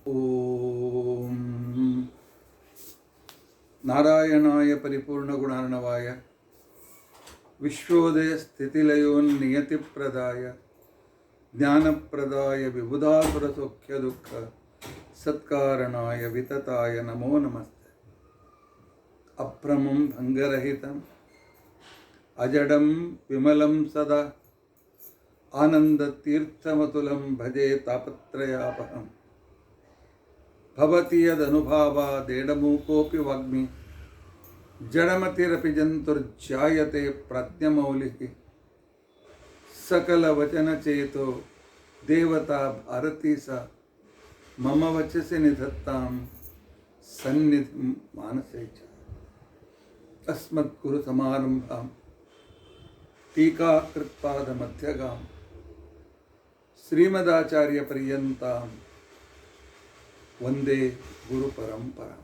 ಓಂ ನಾರಾಯಣಾಯ ಪರಿಪೂರ್ಣಗುಣಾರ್ಣವಾಯ ವಿಶ್ವೋದಯ ಸ್ಥಿತಿಲಯೋನ್ನಿಯತಿಪ್ರದಾಯ ಜ್ಞಾನಪ್ರದಾಯ ವಿಬುಧಾಸುರಸೌಖ್ಯ ದುಃಖ ಸತ್ಕಾರಣಾಯ ವಿತತಾಯ ನಮೋ ನಮಸ್ತೆ. ಅಭ್ರಮಂ ಭಂಗರಹಿತಂ ಅಜಡಂ ವಿಮಲಂ ಸದಾ ಆನಂದತೀರ್ಥಮತುಲಂ ಭಜೆ ತಾಪತ್ರಯಾಪಹಂ. ಭವತಿ ಯದನುಭಾವಾದೇಡಮೂಕೋಪಿ ವಾಗ್ಮಿ ಜಡಮತಿರಪಿ ಜಂತುರ್ಜಾಯತೆ ಪ್ರಾಜ್ಞಮೌಲಿಃ. ಸಕಲವಚನಚೇತೋ ದೇವತಾ ಭಾರತೀ ಸ ಮಮ ವಚಸಿ ನಿಧತ್ತಾಂ ಸನ್ನಿಧಿಂ ಮಾನಸೇ ಚ. ಅಸ್ಮದ್ಗುರು ಸಮಾರಂಭಾಂ ಟೀಕಾಕೃತ್ಪಾದಮಧ್ಯಗಾಂ ಶ್ರೀಮದಾಚಾರ್ಯ ಪರ್ಯಂತಾಂ ವಂದೇ ಗುರು ಪರಂಪರಾ.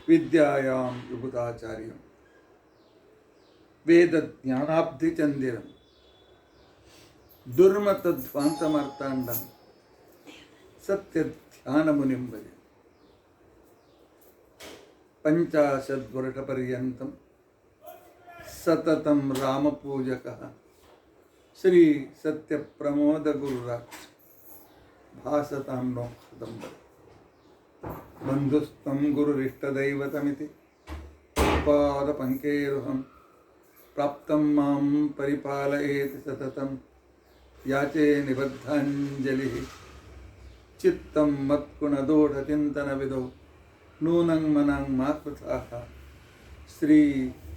ವಿದ್ಯಾಯಾಂ ವಿಬುಧಾಚಾರ್ಯಂ ವೇದಜ್ಞಾನಾಬ್ಧಿಚಂದಿರಂ ದುರ್ಮತಧ್ವಾಂತಮಾರ್ತಾಂಡಂ ಸತ್ಯಧ್ಯಾನಮುನಿಂ ಭಜೆ. ಪಂಚಾಶದ್ವರ್ಷಪರ್ಯಂತಂ ಸತತಂ ರಾಮಪೂಜಕಃ ಶ್ರೀ ಸತ್ಯಪ್ರಮೋದಗುರುರಾಜ್ ಭಾಸತಾಂ ನೋ ಕದಂಬರ. ಬಂಧುಸ್ತ್ವಂ ಗುರುರಿಷ್ಟದೈವತಮಿತಿ ಪಾದಪಂಕೇರುಹಂ ಪ್ರಾಪ್ತಂ ಮಾಂ ಪರಿಪಾಲಯೇತಿ ಸತತಂ ಯಾಚೇ ನಿಬದ್ಧಾಂಜಲಿಃ. ಚಿತ್ತಂ ಮತ್ಗುಣದೋಢಚಿಂತನವಿದೋ ನೂನಂ ಮನಂ ಮಾ ಕೃತಾಃ. ಶ್ರೀ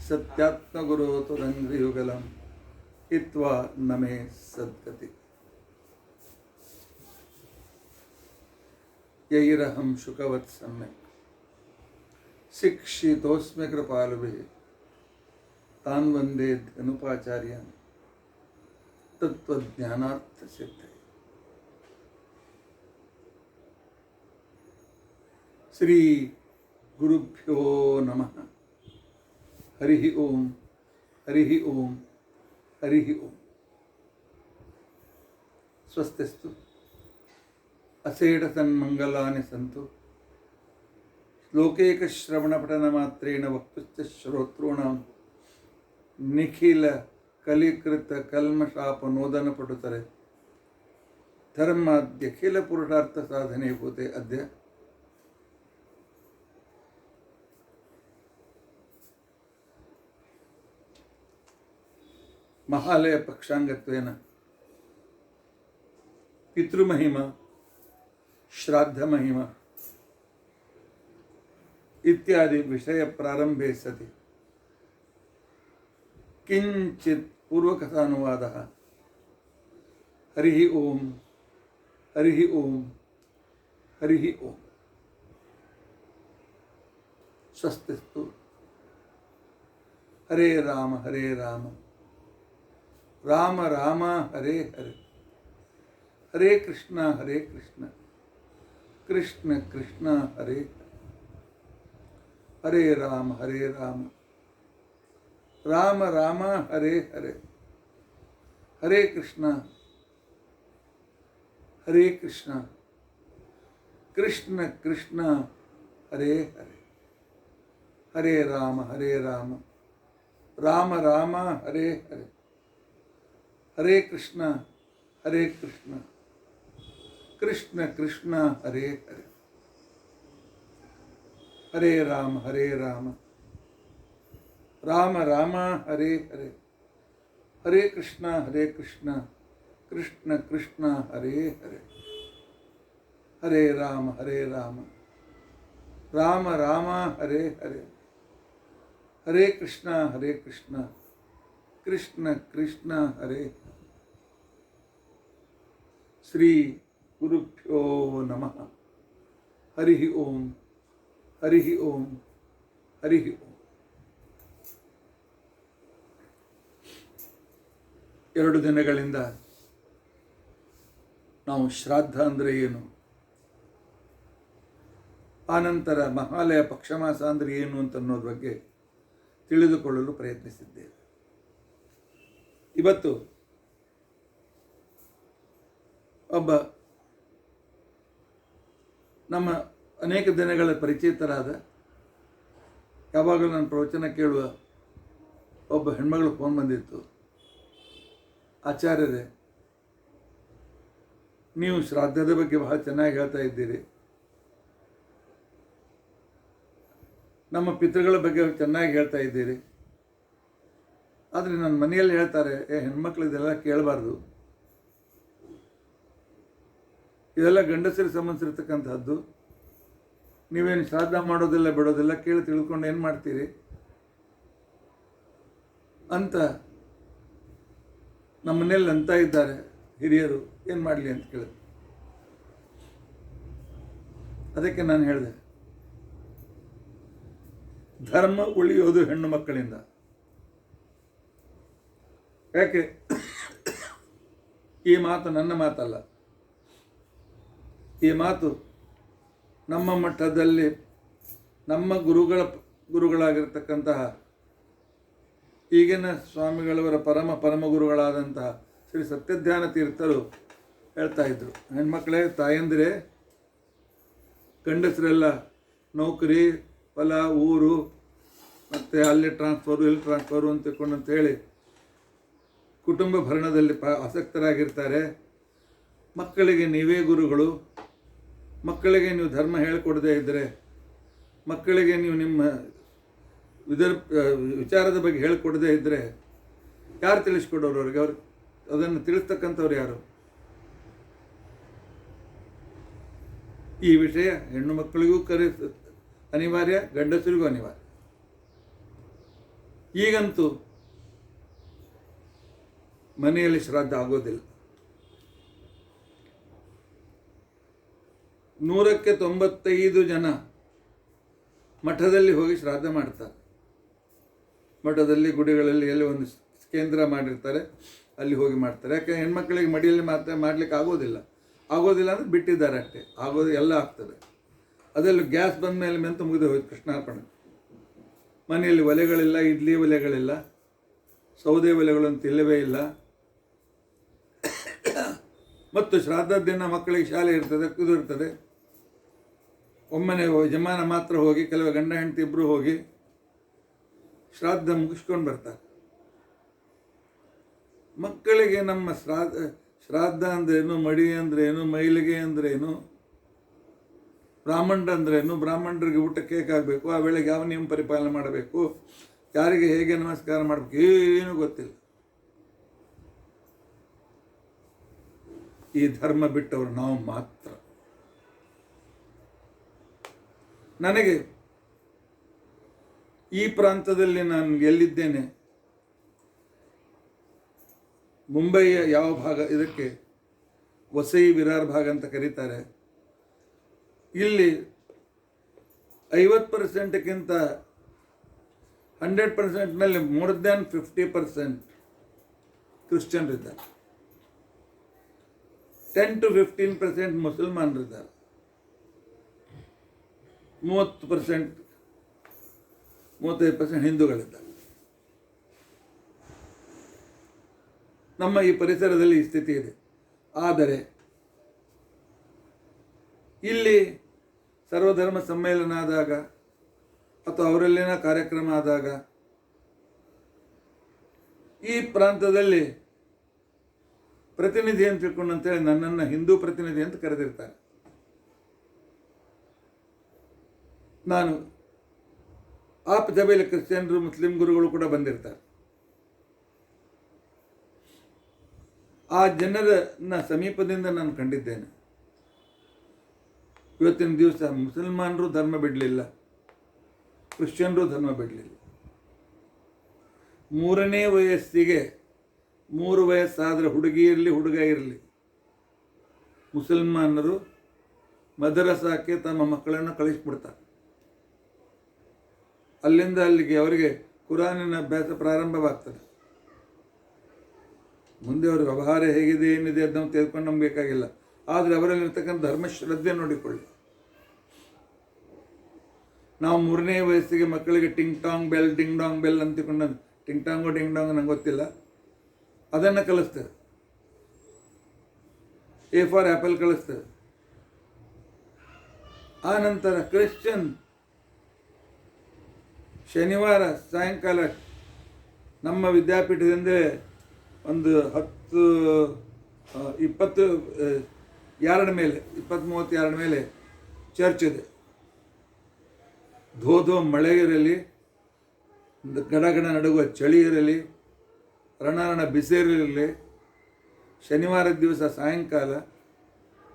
ಸತ್ಯಾತ್ಮಗುರೋ ತುರಂಗ್ರಿಯುಗಲಂ ಹಿತ್ವಾ ನಮೇ ಸದ್ಗತಿ. ಯೈರಹಂ ಶುಕವತ್ ಸಮ್ಯಕ್ ಶಿಕ್ಷಿತೋಸ್ಮಿ ಕೃಪಾಲುಭಿಃ ತಾನ್ ವಂದೇ ಧನುಪಾಚಾರ್ಯಾನ್ ತತ್ವಜ್ಞಾನಾರ್ಥಸಿದ್ಧಯೇ. ಶ್ರೀ ಗುರುಭ್ಯೋ ನಮಃ. ಹರಿ ಓಂ ಹರಿ ಓಂ ಹರಿ ಓಂ. ಸ್ವಸ್ತಿಸ್ತು ಅಸೇಢಸನ್ಮಂಗಲಾನಿ ಸಂತು. ಶ್ಲೋಕೇಕಶ್ರವಣಪಠನಮಾತ್ರೇಣ ವಕ್ತುಶ್ಚ ಶ್ರೋತॄಣಾಂ ನಿಖಿಲ ಕಲಿಕೃತ ಕಲ್ಮಷಾಪನೋದನಪಟುತರೆ ಧರ್ಮಾದ್ಯಖಿಲ ಪುರುಷಾರ್ಥ ಸಾಧನೆ ಭೂತೆ ಅದ್ಯ ಮಹಾಲಯ ಪಕ್ಷಾಂಗತ್ವೇನ ಪಿತೃಮಹಿಮ ಶ್ರಾದ್ಧಮಹಿಮ ಇತ್ಯಾದಿ ವಿಷಯ ಪ್ರಾರಂಭೆ ಸತಿ ಕಿಂಚಿತ್ ಪೂರ್ವಕಥಾನುವಾದಃ. ಹರಿ ಓಂ ಹರಿ ಓಂ ಹರಿ ಓಂ. ಸ್ವಸ್ತಿಸ್ತು. ಹರೇ ರಾಮ ಹರೇ ರಾಮ ರಾಮ ರಾಮ ಹರೇ ಹರೇ. ಹರೇ ಕೃಷ್ಣ ಕೃಷ್ಣ ಕೃಷ್ಣ ಹರೇ ಹರೇ. ರಾಮ ಹರೇ ರಾಮ ರಾಮ ರಾಮ ಹರೇ ಹರೇ. ಹರೇ ಕೃಷ್ಣ ಕೃಷ್ಣ ಕೃಷ್ಣ ಹರೇ ಹರೇ. ಹರೇ ರಾಮ ರಾಮ ರಾಮ ಹರೇ ಹರೇ. ಹರೇ ಕೃಷ್ಣ ಕೃಷ್ಣ ಕೃಷ್ಣ ಹರೇ ಹರೇ. ಹರೇ ರಾಮ ರಾಮ ರಾಮ ಹರೇ ಹರೇ. ಹರೇ ಕೃಷ್ಣ ಕೃಷ್ಣ ಕೃಷ್ಣ ಹರೇ ಹರೇ. ಹರೇ ರಾಮ ರಾಮ ರಾಮ ಹರೇ ಹರೇ. ಹರೇ ಕೃಷ್ಣ ಕೃಷ್ಣ ಕೃಷ್ಣ ಹರೇ. ಶ್ರೀ ಗುರುಭ್ಯೋ ನಮಃ. ಹರಿ ಓಂ ಹರಿ ಓಂ ಹರಿ ಓಂ. 2 ದಿನಗಳಿಂದ ನಾವು ಶ್ರಾದ್ದ ಅಂದರೆ ಏನು, ಆನಂತರ ಮಹಾಲಯ ಪಕ್ಷಮಾಸ ಅಂದರೆ ಏನು ಅಂತನ್ನೋದ್ರ ಬಗ್ಗೆ ತಿಳಿದುಕೊಳ್ಳಲು ಪ್ರಯತ್ನಿಸಿದ್ದೇವೆ. ಇವತ್ತು ಒಬ್ಬ ನಮ್ಮ ಅನೇಕ ದಿನಗಳ ಪರಿಚಿತರಾದ, ಯಾವಾಗಲೂ ನನ್ನ ಪ್ರವಚನ ಕೇಳುವ ಒಬ್ಬ ಹೆಣ್ಮಗಳು ಫೋನ್ ಬಂದಿತ್ತು. ಆಚಾರ್ಯರೇ, ನೀವು ಶ್ರಾದ್ದದ ಬಗ್ಗೆ ಬಹಳ ಚೆನ್ನಾಗಿ ಹೇಳ್ತಾ ಇದ್ದೀರಿ, ನಮ್ಮ ಪಿತೃಗಳ ಬಗ್ಗೆ ಚೆನ್ನಾಗಿ ಹೇಳ್ತಾ ಇದ್ದೀರಿ. ಆದರೆ ನನ್ನ ಮನೆಯಲ್ಲಿ ಹೇಳ್ತಾರೆ, ಹೆಣ್ಮಕ್ಳು ಇದೆಲ್ಲ ಕೇಳಬಾರ್ದು, ಇದೆಲ್ಲ ಗಂಡಸರಿಗೆ ಸಂಬಂಧಿಸಿರ್ತಕ್ಕಂಥದ್ದು, ನೀವೇನು ಶ್ರಾದ್ದ ಮಾಡೋದಿಲ್ಲ ಬಿಡೋದಿಲ್ಲ, ಕೇಳಿ ತಿಳ್ಕೊಂಡು ಏನು ಮಾಡ್ತೀರಿ ಅಂತ ನಮ್ಮ ಮನೆಯಲ್ಲಿ ಅಂತ ಇದ್ದಾರೆ ಹಿರಿಯರು. ಏನು ಮಾಡಲಿ ಅಂತ ಕೇಳಿದ್ರು. ಅದಕ್ಕೆ ನಾನು ಹೇಳಿದೆ, ಧರ್ಮ ಉಳಿಯೋದು ಹೆಣ್ಣು ಮಕ್ಕಳಿಂದ. ಯಾಕೆ ಈ ಮಾತು ನನ್ನ ಮಾತಲ್ಲ, ಈ ಮಾತು ನಮ್ಮ ಮಟ್ಟದಲ್ಲಿ ನಮ್ಮ ಗುರುಗಳಾಗಿರ್ತಕ್ಕಂತಹ ಈಗಿನ ಸ್ವಾಮಿಗಳವರ ಪರಮ ಗುರುಗಳಾದಂತಹ ಶ್ರೀ ಸತ್ಯಧ್ಯಾನ ತೀರ್ಥರು ಹೇಳ್ತಾ ಇದ್ರು. ಹೆಣ್ಮಕ್ಳೇ, ತಾಯಂದಿರೇ, ಗಂಡಸರೆಲ್ಲ ನೌಕರಿ, ಹೊಲ, ಊರು, ಮತ್ತು ಅಲ್ಲಿ ಟ್ರಾನ್ಸ್ಫರು ಇಲ್ಲಿ ಟ್ರಾನ್ಸ್ಫರು ಅಂತ ಹೇಳಿ ಕುಟುಂಬ ಭರಣದಲ್ಲಿ ಆಸಕ್ತರಾಗಿರ್ತಾರೆ. ಮಕ್ಕಳಿಗೆ ನೀವೇ ಗುರುಗಳು. ಮಕ್ಕಳಿಗೆ ನೀವು ಧರ್ಮ ಹೇಳಿಕೊಡದೇ ಇದ್ದರೆ, ಮಕ್ಕಳಿಗೆ ನೀವು ನಿಮ್ಮ ವಿಚಾರದ ಬಗ್ಗೆ ಹೇಳಿಕೊಡದೇ ಇದ್ದರೆ ಯಾರು ತಿಳಿಸ್ಕೊಡೋರು ಅವ್ರಿಗೆ? ಅದನ್ನು ತಿಳಿಸ್ತಕ್ಕಂಥವ್ರು ಯಾರು? ಈ ವಿಷಯ ಹೆಣ್ಣು ಮಕ್ಕಳಿಗೂ ಅನಿವಾರ್ಯ, ಗಂಡಸರಿಗೂ ಅನಿವಾರ್ಯ. ಈಗಂತೂ ಮನೆಯಲ್ಲಿ ಶ್ರಾದ್ದ ಆಗೋದಿಲ್ಲ. 195 ಜನ ಮಠದಲ್ಲಿ ಹೋಗಿ ಶ್ರಾದ್ದ ಮಾಡ್ತಾರೆ. ಮಠದಲ್ಲಿ, ಗುಡಿಗಳಲ್ಲಿ ಎಲ್ಲಿ ಒಂದು ಕೇಂದ್ರ ಮಾಡಿರ್ತಾರೆ, ಅಲ್ಲಿ ಹೋಗಿ ಮಾಡ್ತಾರೆ. ಯಾಕೆ ಹೆಣ್ಮಕ್ಳಿಗೆ ಮಡಿಯಲ್ಲಿ ಮಾತ್ರ ಮಾಡಲಿಕ್ಕೆ ಆಗೋದಿಲ್ಲ ಅಂದರೆ ಬಿಟ್ಟಿದ್ದಾರೆ ಅಷ್ಟೇ. ಆಗೋದು ಎಲ್ಲ ಆಗ್ತದೆ. ಅದೆಲ್ಲ ಗ್ಯಾಸ್ ಬಂದ ಮೇಲೆ ಮೆಂತು ಮುಗಿದು ಹೋಯ್ತು, ಕೃಷ್ಣಾರ್ಪಣೆ. ಮನೆಯಲ್ಲಿ ಒಲೆಗಳಿಲ್ಲ, ಇಡ್ಲಿ ಒಲೆಗಳಿಲ್ಲ, ಸೌದೆ ಒಲೆಗಳಂತೂ ಇಲ್ಲವೇ ಇಲ್ಲ. ಮತ್ತು ಶ್ರಾದ್ದದ ದಿನ ಮಕ್ಕಳಿಗೆ ಶಾಲೆ ಇರ್ತದೆ, ಇರ್ತದೆ. ಒಮ್ಮನೆ ಯಜಮಾನ ಮಾತ್ರ ಹೋಗಿ, ಕೆಲವು ಗಂಡ ಹೆಂಡತಿ ಇಬ್ಬರು ಹೋಗಿ ಶ್ರಾದ್ದ ಮುಗಿಸ್ಕೊಂಡು ಬರ್ತಾರೆ. ಮಕ್ಕಳಿಗೆ ನಮ್ಮ ಶ್ರಾದ್ದ ಅಂದ್ರೇನು, ಮಡಿ ಅಂದ್ರೇನು, ಮೈಲಿಗೆ ಅಂದ್ರೇನು, ಬ್ರಾಹ್ಮಣರಂದ್ರೇನು, ಬ್ರಾಹ್ಮಣರಿಗೆ ಊಟಕ್ಕೆ ಹೇಗಾಗಬೇಕು, ಆ ವೇಳೆಗೆ ಯಾವ ನಿಯಮ ಪರಿಪಾಲನೆ ಮಾಡಬೇಕು, ಯಾರಿಗೆ ಹೇಗೆ ನಮಸ್ಕಾರ ಮಾಡಬೇಕು, ಏನೂ ಗೊತ್ತಿಲ್ಲ. ಈ ಧರ್ಮ ಬಿಟ್ಟವರು ನಾವು ಮಾತ್ರ. ನನಗೆ ಈ ಪ್ರಾಂತದಲ್ಲಿ ನಾನು ಎಲ್ಲಿದ್ದೇನೆ, ಮುಂಬಯಿಯ ಯಾವ ಭಾಗ, ಇದಕ್ಕೆ ವಸೈ ವಿರಾರ್ ಭಾಗ ಅಂತ ಕರೀತಾರೆ. ಇಲ್ಲಿ 50%ಕ್ಕಿಂತ 100%ನಲ್ಲಿ ಮೋರ್ ದ್ಯಾನ್ 50% ಕ್ರಿಶ್ಚಿಯನ್ರಿದ್ದಾರೆ. 10 to 15% ಮುಸಲ್ಮಾನರಿದ್ದಾರೆ. 35% ಹಿಂದೂಗಳಿದ್ದಾರೆ. ನಮ್ಮ ಈ ಪರಿಸರದಲ್ಲಿ ಈ ಸ್ಥಿತಿ ಇದೆ. ಆದರೆ ಇಲ್ಲಿ ಸರ್ವಧರ್ಮ ಸಮ್ಮೇಳನ ಆದಾಗ ಅಥವಾ ಅವರಲ್ಲಿನ ಕಾರ್ಯಕ್ರಮ ಆದಾಗ ಈ ಪ್ರಾಂತದಲ್ಲಿ ಪ್ರತಿನಿಧಿ ಅಂತ ತಿಳ್ಕೊಂಡಂತೇಳಿ ನನ್ನನ್ನು ಹಿಂದೂ ಪ್ರತಿನಿಧಿ ಅಂತ ಕರೆದಿರ್ತಾರೆ. ನಾನು ಆ ಸಭೆಯಲ್ಲಿ ಕ್ರಿಶ್ಚಿಯನ್ರು, ಮುಸ್ಲಿಂ ಗುರುಗಳು ಕೂಡ ಬಂದಿರ್ತಾರೆ. ಆ ಜನರನ್ನ ಸಮೀಪದಿಂದ ನಾನು ಕಂಡಿದ್ದೇನೆ. ಇವತ್ತಿನ ದಿವಸ ಮುಸಲ್ಮಾನರು ಧರ್ಮ ಬಿಡಲಿಲ್ಲ, ಕ್ರಿಶ್ಚಿಯನ್ರು ಧರ್ಮ ಬಿಡಲಿಲ್ಲ. 3ನೇ ವಯಸ್ಸಿಗೆ 3 ವಯಸ್ಸಾದರೆ ಹುಡುಗಿ ಇರಲಿ ಹುಡುಗ ಇರಲಿ, ಮುಸಲ್ಮಾನರು ಮದರಸಾಕ್ಕೆ ತಮ್ಮ ಮಕ್ಕಳನ್ನು ಕಳಿಸ್ಬಿಡ್ತಾರೆ. ಅಲ್ಲಿಂದ ಅಲ್ಲಿಗೆ ಅವರಿಗೆ ಕುರಾನಿನ ಅಭ್ಯಾಸ ಪ್ರಾರಂಭವಾಗ್ತದೆ. ಮುಂದೆ ಅವರ ವ್ಯವಹಾರ ಹೇಗಿದೆ, ಏನಿದೆ ಅದನ್ನು ತೆಗೆದುಕೊಂಡು ನಮ್ಗೆ ಬೇಕಾಗಿಲ್ಲ. ಆದರೆ ಅವರಲ್ಲಿರ್ತಕ್ಕಂಥ ಧರ್ಮಶ್ರದ್ಧೆ ನೋಡಿಕೊಳ್ಳಿ. ನಾವು 3ನೇ ವಯಸ್ಸಿಗೆ ಮಕ್ಕಳಿಗೆ ting tong bell, ding dong bell ಅಂತಿಕೊಂಡು, ಟಿಂಗ್ ಟಾಂಗು ಡಿಂಗ್ ಡಾಂಗ್ ನಂಗೆ ಗೊತ್ತಿಲ್ಲ, ಅದನ್ನು ಕಲಿಸ್ತೇವೆ. ಎ ಫಾರ್ ಆ್ಯಪಲ್ ಕಲಿಸ್ತೇವೆ. ಆ ನಂತರ ಕ್ರಿಶ್ಚಿಯನ್ ಶನಿವಾರ ಸಾಯಂಕಾಲ ನಮ್ಮ ವಿದ್ಯಾಪೀಠದಿಂದ ಒಂದು 20-30 ಮೇಲೆ ಚರ್ಚ್ ಇದೆ. ಧೋ ಮಳೆ ಇರಲಿ, ಗಡಗಡ ನಡುಗುವ ಚಳಿ ಇರಲಿ, ರಣ ಬಿಸಿಲಿರಲಿ, ಶನಿವಾರ ದಿವಸ ಸಾಯಂಕಾಲ,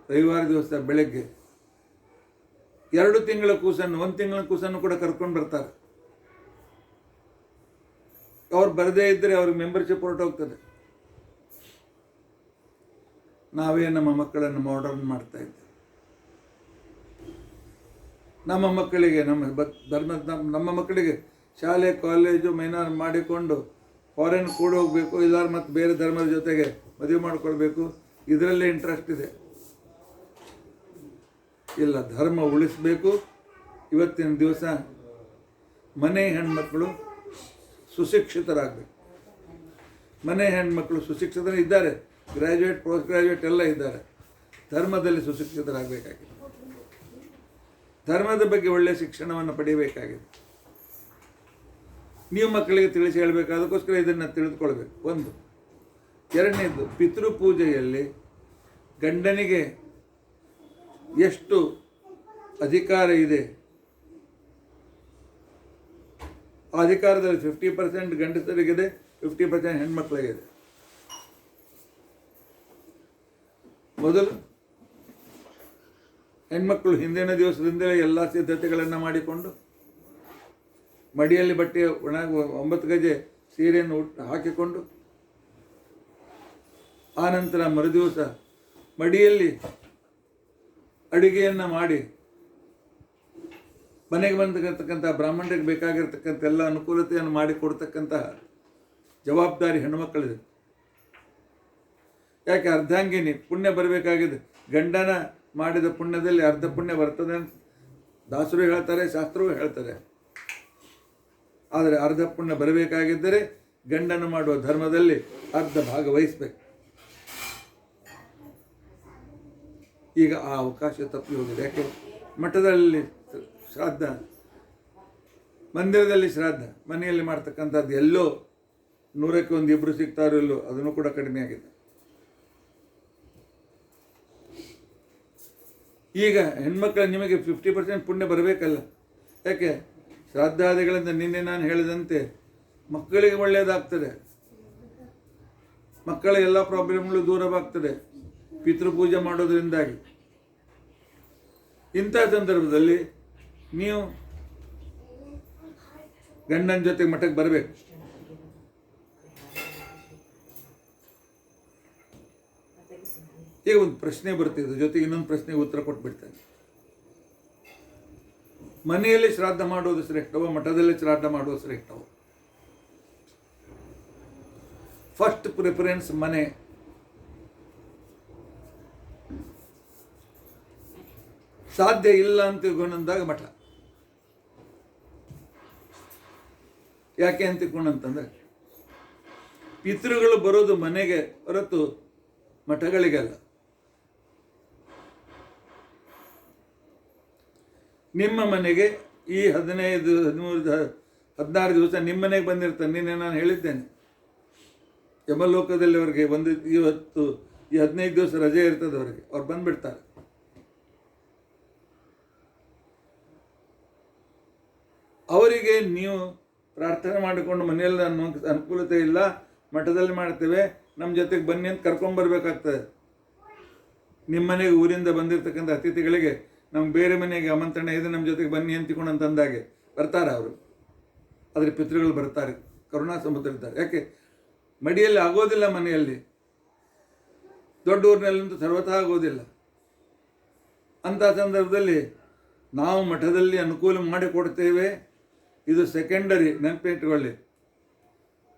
ರವಿವಾರ ದಿವಸ ಬೆಳಗ್ಗೆ 2 ತಿಂಗಳ ಕೂಸನ್ನು 1 ತಿಂಗಳ ಕೂಸನ್ನು ಕೂಡ ಕರ್ಕೊಂಡು ಬರ್ತಾರೆ. ಅವ್ರು ಬರದೇ ಇದ್ದರೆ ಅವ್ರಿಗೆ ಮೆಂಬರ್ಶಿಪ್ ಹೊರಟೋಗ್ತದೆ. ನಾವೇ ನಮ್ಮ ಮಕ್ಕಳನ್ನು ಮಾಡರ್ನ್ ಮಾಡ್ತಾ ಇದ್ದೇವೆ. ನಮ್ಮ ಮಕ್ಕಳಿಗೆ ನಮ್ಮ ಮಕ್ಕಳಿಗೆ ಶಾಲೆ ಕಾಲೇಜು ಮೈನಾರ್ ಮಾಡಿಕೊಂಡು ಫಾರಿನ್ ಕೂಡ ಹೋಗಬೇಕು, ಇಲ್ಲಾರ ಮತ್ತು ಬೇರೆ ಧರ್ಮದ ಜೊತೆಗೆ ಮದುವೆ ಮಾಡಿಕೊಳ್ಬೇಕು, ಇದರಲ್ಲೇ ಇಂಟ್ರೆಸ್ಟ್ ಇದೆ. ಇಲ್ಲ, ಧರ್ಮ ಉಳಿಸಬೇಕು. ಇವತ್ತಿನ ದಿವಸ ಮನೆ ಹೆಣ್ಮಕ್ಕಳು ಸುಶಿಕ್ಷಿತರಾಗಬೇಕು. ಮನೆ ಹೆಣ್ಮಕ್ಕಳು ಸುಶಿಕ್ಷಿತರು ಇದ್ದಾರೆ, ಗ್ರ್ಯಾಜುಯೇಟ್ ಪೋಸ್ಟ್ ಗ್ರ್ಯಾಜುಯೇಟ್ ಎಲ್ಲ ಇದ್ದಾರೆ. ಧರ್ಮದಲ್ಲಿ ಸುಶಿಕ್ಷಿತರಾಗಬೇಕಾಗಿದೆ. ಧರ್ಮದ ಬಗ್ಗೆ ಒಳ್ಳೆಯ ಶಿಕ್ಷಣವನ್ನು ಪಡೆಯಬೇಕಾಗಿದೆ. ನೀವು ಮಕ್ಕಳಿಗೆ ತಿಳಿಸಿ ಹೇಳಬೇಕು. ಅದಕ್ಕೋಸ್ಕರ ಇದನ್ನು ತಿಳಿದುಕೊಳ್ಬೇಕು. 1. 2ನೇದು, ಪಿತೃಪೂಜೆಯಲ್ಲಿ ಗಂಡನಿಗೆ ಎಷ್ಟು ಅಧಿಕಾರ ಇದೆ, ಆ ಅಧಿಕಾರದಲ್ಲಿ 50% ಗಂಡಸರಿಗಿದೆ, 50% ಹೆಣ್ಮಕ್ಳಿಗಿದೆ. ಮೊದಲು ಹೆಣ್ಮಕ್ಕಳು ಹಿಂದಿನ ದಿವಸದಿಂದಲೇ ಎಲ್ಲ ಸಿದ್ಧತೆಗಳನ್ನು ಮಾಡಿಕೊಂಡು ಮಡಿಯಲ್ಲಿ ಬಟ್ಟೆ 9 ಗಜೆ ಸೀರೆಯನ್ನು ಹಾಕಿಕೊಂಡು, ಆನಂತರ ಮರುದಿವಸ ಮಡಿಯಲ್ಲಿ ಅಡುಗೆಯನ್ನು ಮಾಡಿ ಮನೆಗೆ ಬಂದಿರತಕ್ಕಂಥ ಬ್ರಾಹ್ಮಣರಿಗೆ ಬೇಕಾಗಿರ್ತಕ್ಕಂಥ ಎಲ್ಲ ಅನುಕೂಲತೆಯನ್ನು ಮಾಡಿಕೊಡ್ತಕ್ಕಂತಹ ಜವಾಬ್ದಾರಿ ಹೆಣ್ಣುಮಕ್ಕಳಿದೆ. ಯಾಕೆ? ಅರ್ಧಾಂಗಿನಿ ಪುಣ್ಯ ಬರಬೇಕಾಗಿದೆ. ಗಂಡನ ಮಾಡಿದ ಪುಣ್ಯದಲ್ಲಿ ಅರ್ಧ ಪುಣ್ಯ ಬರ್ತದೆ ಅಂತ ದಾಸರು ಹೇಳ್ತಾರೆ, ಶಾಸ್ತ್ರವೂ ಹೇಳ್ತಾರೆ. ಆದರೆ ಅರ್ಧ ಪುಣ್ಯ ಬರಬೇಕಾಗಿದ್ದರೆ ಗಂಡನ ಮಾಡುವ ಧರ್ಮದಲ್ಲಿ ಅರ್ಧ ಭಾಗ ವಹಿಸಬೇಕು. ಈಗ ಆ ಅವಕಾಶ ತಪ್ಪಿ ಹೋಗಿದೆ. ಯಾಕೆ? ಮಠದಲ್ಲಿ ಶ್ರಾದ್ದ, ಮಂದಿರದಲ್ಲಿ ಶ್ರಾದ್ದ, ಮನೆಯಲ್ಲಿ ಮಾಡ್ತಕ್ಕಂಥದ್ದು ಎಲ್ಲೋ 100ಕ್ಕೆ 1-2 ಸಿಗ್ತಾರೋ ಇಲ್ಲೋ, ಅದನ್ನು ಕೂಡ ಕಡಿಮೆ ಆಗಿದೆ. ಈಗ ಹೆಣ್ಮಕ್ಳ ನಿಮಗೆ 50% ಪುಣ್ಯ ಬರಬೇಕಲ್ಲ. ಯಾಕೆ? ಶ್ರಾದ್ದಾದಿಗಳಿಂದ ನಿನ್ನೆ ನಾನು ಹೇಳಿದಂತೆ ಮಕ್ಕಳಿಗೆ ಒಳ್ಳೆಯದಾಗ್ತದೆ, ಮಕ್ಕಳ ಎಲ್ಲ ಪ್ರಾಬ್ಲಮ್ಗಳು ದೂರವಾಗ್ತದೆ ಪಿತೃಪೂಜೆ ಮಾಡೋದ್ರಿಂದಾಗಿ. ಇಂಥ ಸಂದರ್ಭದಲ್ಲಿ ನೀವು ಗಂಡನ ಜೊತೆ ಮಠಕ್ಕೆ ಬರಬೇಕು. ಈಗ ಒಂದು ಪ್ರಶ್ನೆ ಬರ್ತಿದೆ, ಜೊತೆಗೆ ಇನ್ನೊಂದು ಪ್ರಶ್ನೆಗೆ ಉತ್ತರ ಕೊಟ್ಬಿಡ್ತಾನೆ. ಮನೆಯಲ್ಲಿ ಶ್ರಾದ್ದ ಮಾಡೋದು ಶ್ರೇಷ್ಠವೋ, ಮಠದಲ್ಲಿ ಶ್ರಾದ್ದ ಮಾಡೋದು ಶ್ರೇಷ್ಠವೋ? ಫಸ್ಟ್ ಪ್ರಿಫರೆನ್ಸ್ ಮನೆ. ಸಾಧ್ಯ ಇಲ್ಲ ಅಂತ ತಿಳ್ಕೊಂಡಂದಾಗ ಮಠ. ಯಾಕೆ ಅಂತ ತಿಳ್ಕೊಂಡಂತಂದ್ರೆ ಪಿತೃಗಳು ಬರೋದು ಮನೆಗೆ ಹೊರತು ಮಠಗಳಿಗೆಲ್ಲ. ನಿಮ್ಮ ಮನೆಗೆ ಈ 15, 13, 16 ದಿವಸ ನಿಮ್ಮ ಮನೆಗೆ ಬಂದಿರ್ತಾರೆ. ನಿನ್ನೆ ನಾನು ಹೇಳಿದ್ದೇನೆ, ಯಮಲೋಕದಲ್ಲಿ ಅವರಿಗೆ ಇವತ್ತು ಈ 15 ದಿವಸ ರಜೆ ಇರ್ತದೆ ಅವರಿಗೆ, ಅವ್ರು ಬಂದ್ಬಿಡ್ತಾರೆ. ಅವರಿಗೆ ನೀವು ಪ್ರಾರ್ಥನೆ ಮಾಡಿಕೊಂಡು ಮನೆಯಲ್ಲಿ ಅನುಕೂಲತೆ ಇಲ್ಲ, ಮಠದಲ್ಲಿ ಮಾಡ್ತೇವೆ, ನಮ್ಮ ಜೊತೆಗೆ ಬನ್ನಿ ಅಂತ ಕರ್ಕೊಂಡ್ಬರ್ಬೇಕಾಗ್ತದೆ. ನಿಮ್ಮ ಮನೆಗೆ ಊರಿಂದ ಬಂದಿರತಕ್ಕಂಥ ಅತಿಥಿಗಳಿಗೆ ನಮ್ಗೆ ಬೇರೆ ಮನೆಗೆ ಆಮಂತ್ರಣ ಇದೆ, ನಮ್ಮ ಜೊತೆಗೆ ಬನ್ನಿ ಅಂತಿಕೊಂಡು ಅಂತಂದಾಗೆ ಬರ್ತಾರೆ ಅವರು. ಆದರೆ ಪಿತೃಗಳು ಬರ್ತಾರೆ, ಕರುಣಾ ಸಮುದ್ರ ಇದ್ದಾರೆ. ಯಾಕೆ? ಮಡಿಯಲ್ಲಿ ಆಗೋದಿಲ್ಲ, ಮನೆಯಲ್ಲಿ ದೊಡ್ಡ ಊರಿನಲ್ಲಂತೂ ಸರ್ವತಃ ಆಗೋದಿಲ್ಲ. ಅಂಥ ಸಂದರ್ಭದಲ್ಲಿ ನಾವು ಮಠದಲ್ಲಿ ಅನುಕೂಲ ಮಾಡಿಕೊಡ್ತೇವೆ, ಇದು ಸೆಕೆಂಡರಿ, ನೆನಪಿಟ್ಕೊಳ್ಳಿ.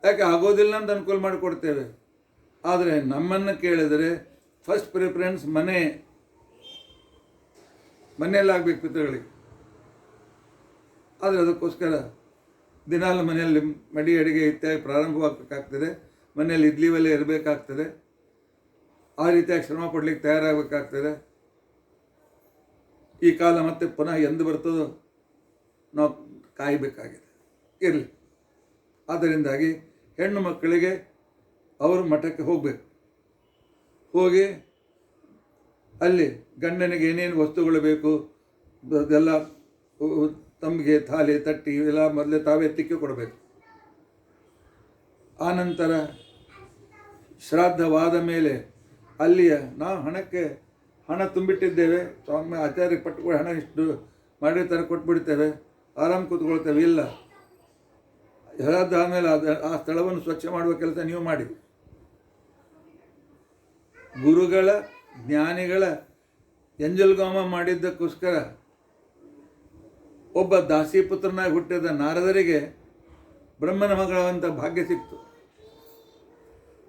ಯಾಕೆ? ಆಗೋದಿಲ್ಲ ಅಂತ ಅನುಕೂಲ ಮಾಡಿಕೊಡ್ತೇವೆ. ಆದರೆ ನಮ್ಮನ್ನು ಕೇಳಿದರೆ ಫಸ್ಟ್ ಪ್ರಿಫರೆನ್ಸ್ ಮನೆಯಲ್ಲಾಗಬೇಕು ಪಿತೃಗಳಿಗೆ. ಆದರೆ ಅದಕ್ಕೋಸ್ಕರ ದಿನಾಲು ಮನೆಯಲ್ಲಿ ಮಡಿ ಅಡಿಗೆ ಇತ್ಯಾದಿ ಪ್ರಾರಂಭವಾಗಬೇಕಾಗ್ತದೆ, ಮನೆಯಲ್ಲಿ ಇಡ್ಲಿ ಒಲೆ ಇರಬೇಕಾಗ್ತದೆ, ಆ ರೀತಿಯಾಗಿ ಶ್ರಮ ಪಡಲಿಕ್ಕೆ ತಯಾರಾಗಬೇಕಾಗ್ತದೆ. ಈ ಕಾಲ ಮತ್ತೆ ಪುನಃ ಎಂದು ಬರ್ತದೋ ನಾವು ಕಾಯಬೇಕಾಗಿದೆ. ಇರಲಿ. ಆದ್ದರಿಂದಾಗಿ ಹೆಣ್ಣು ಮಕ್ಕಳಿಗೆ ಅವರು ಮಠಕ್ಕೆ ಹೋಗಬೇಕು. ಹೋಗಿ ಅಲ್ಲಿ ಗಂಡನಿಗೆ ಏನೇನು ವಸ್ತುಗಳು ಬೇಕು ಅದೆಲ್ಲ ತಮಗೆ ಥಾಲಿ ತಟ್ಟಿ ಇವೆಲ್ಲ ಮೊದಲೇ ತಾವೇ ತಿಕ್ಕಿ ಕೊಡಬೇಕು. ಆನಂತರ ಶ್ರಾದ್ದವಾದ ಮೇಲೆ ಅಲ್ಲಿಯ ನಾವು ಹಣ ತುಂಬಿಟ್ಟಿದ್ದೇವೆ, ಸ್ವಾಮಿ ಆಚಾರ್ಯಕ್ಕೆ ಪಟ್ಟು ಹಣ ಇಷ್ಟು ಮಾಡಿರ್ತಾರೆ ಕೊಟ್ಬಿಡ್ತೇವೆ, ಆರಾಮ್ ಕೂತ್ಕೊಳ್ತೇವೆ. ಇಲ್ಲ, ಶ್ರಾದ್ದ ಆದಮೇಲೆ ಆ ಸ್ಥಳವನ್ನು ಸ್ವಚ್ಛ ಮಾಡುವ ಕೆಲಸ ನೀವು ಮಾಡಿ. ಗುರುಗಳ ಜ್ಞಾನಿಗಳ ಎಂಜಲ್ಗಾಮ ಮಾಡಿದ್ದಕ್ಕೋಸ್ಕರ ಒಬ್ಬ ದಾಸಿಪುತ್ರನಾಗಿ ಹುಟ್ಟಿದ ನಾರದರಿಗೆ ಬ್ರಹ್ಮನ ಮಗಳಂತ ಭಾಗ್ಯ ಸಿಕ್ತು.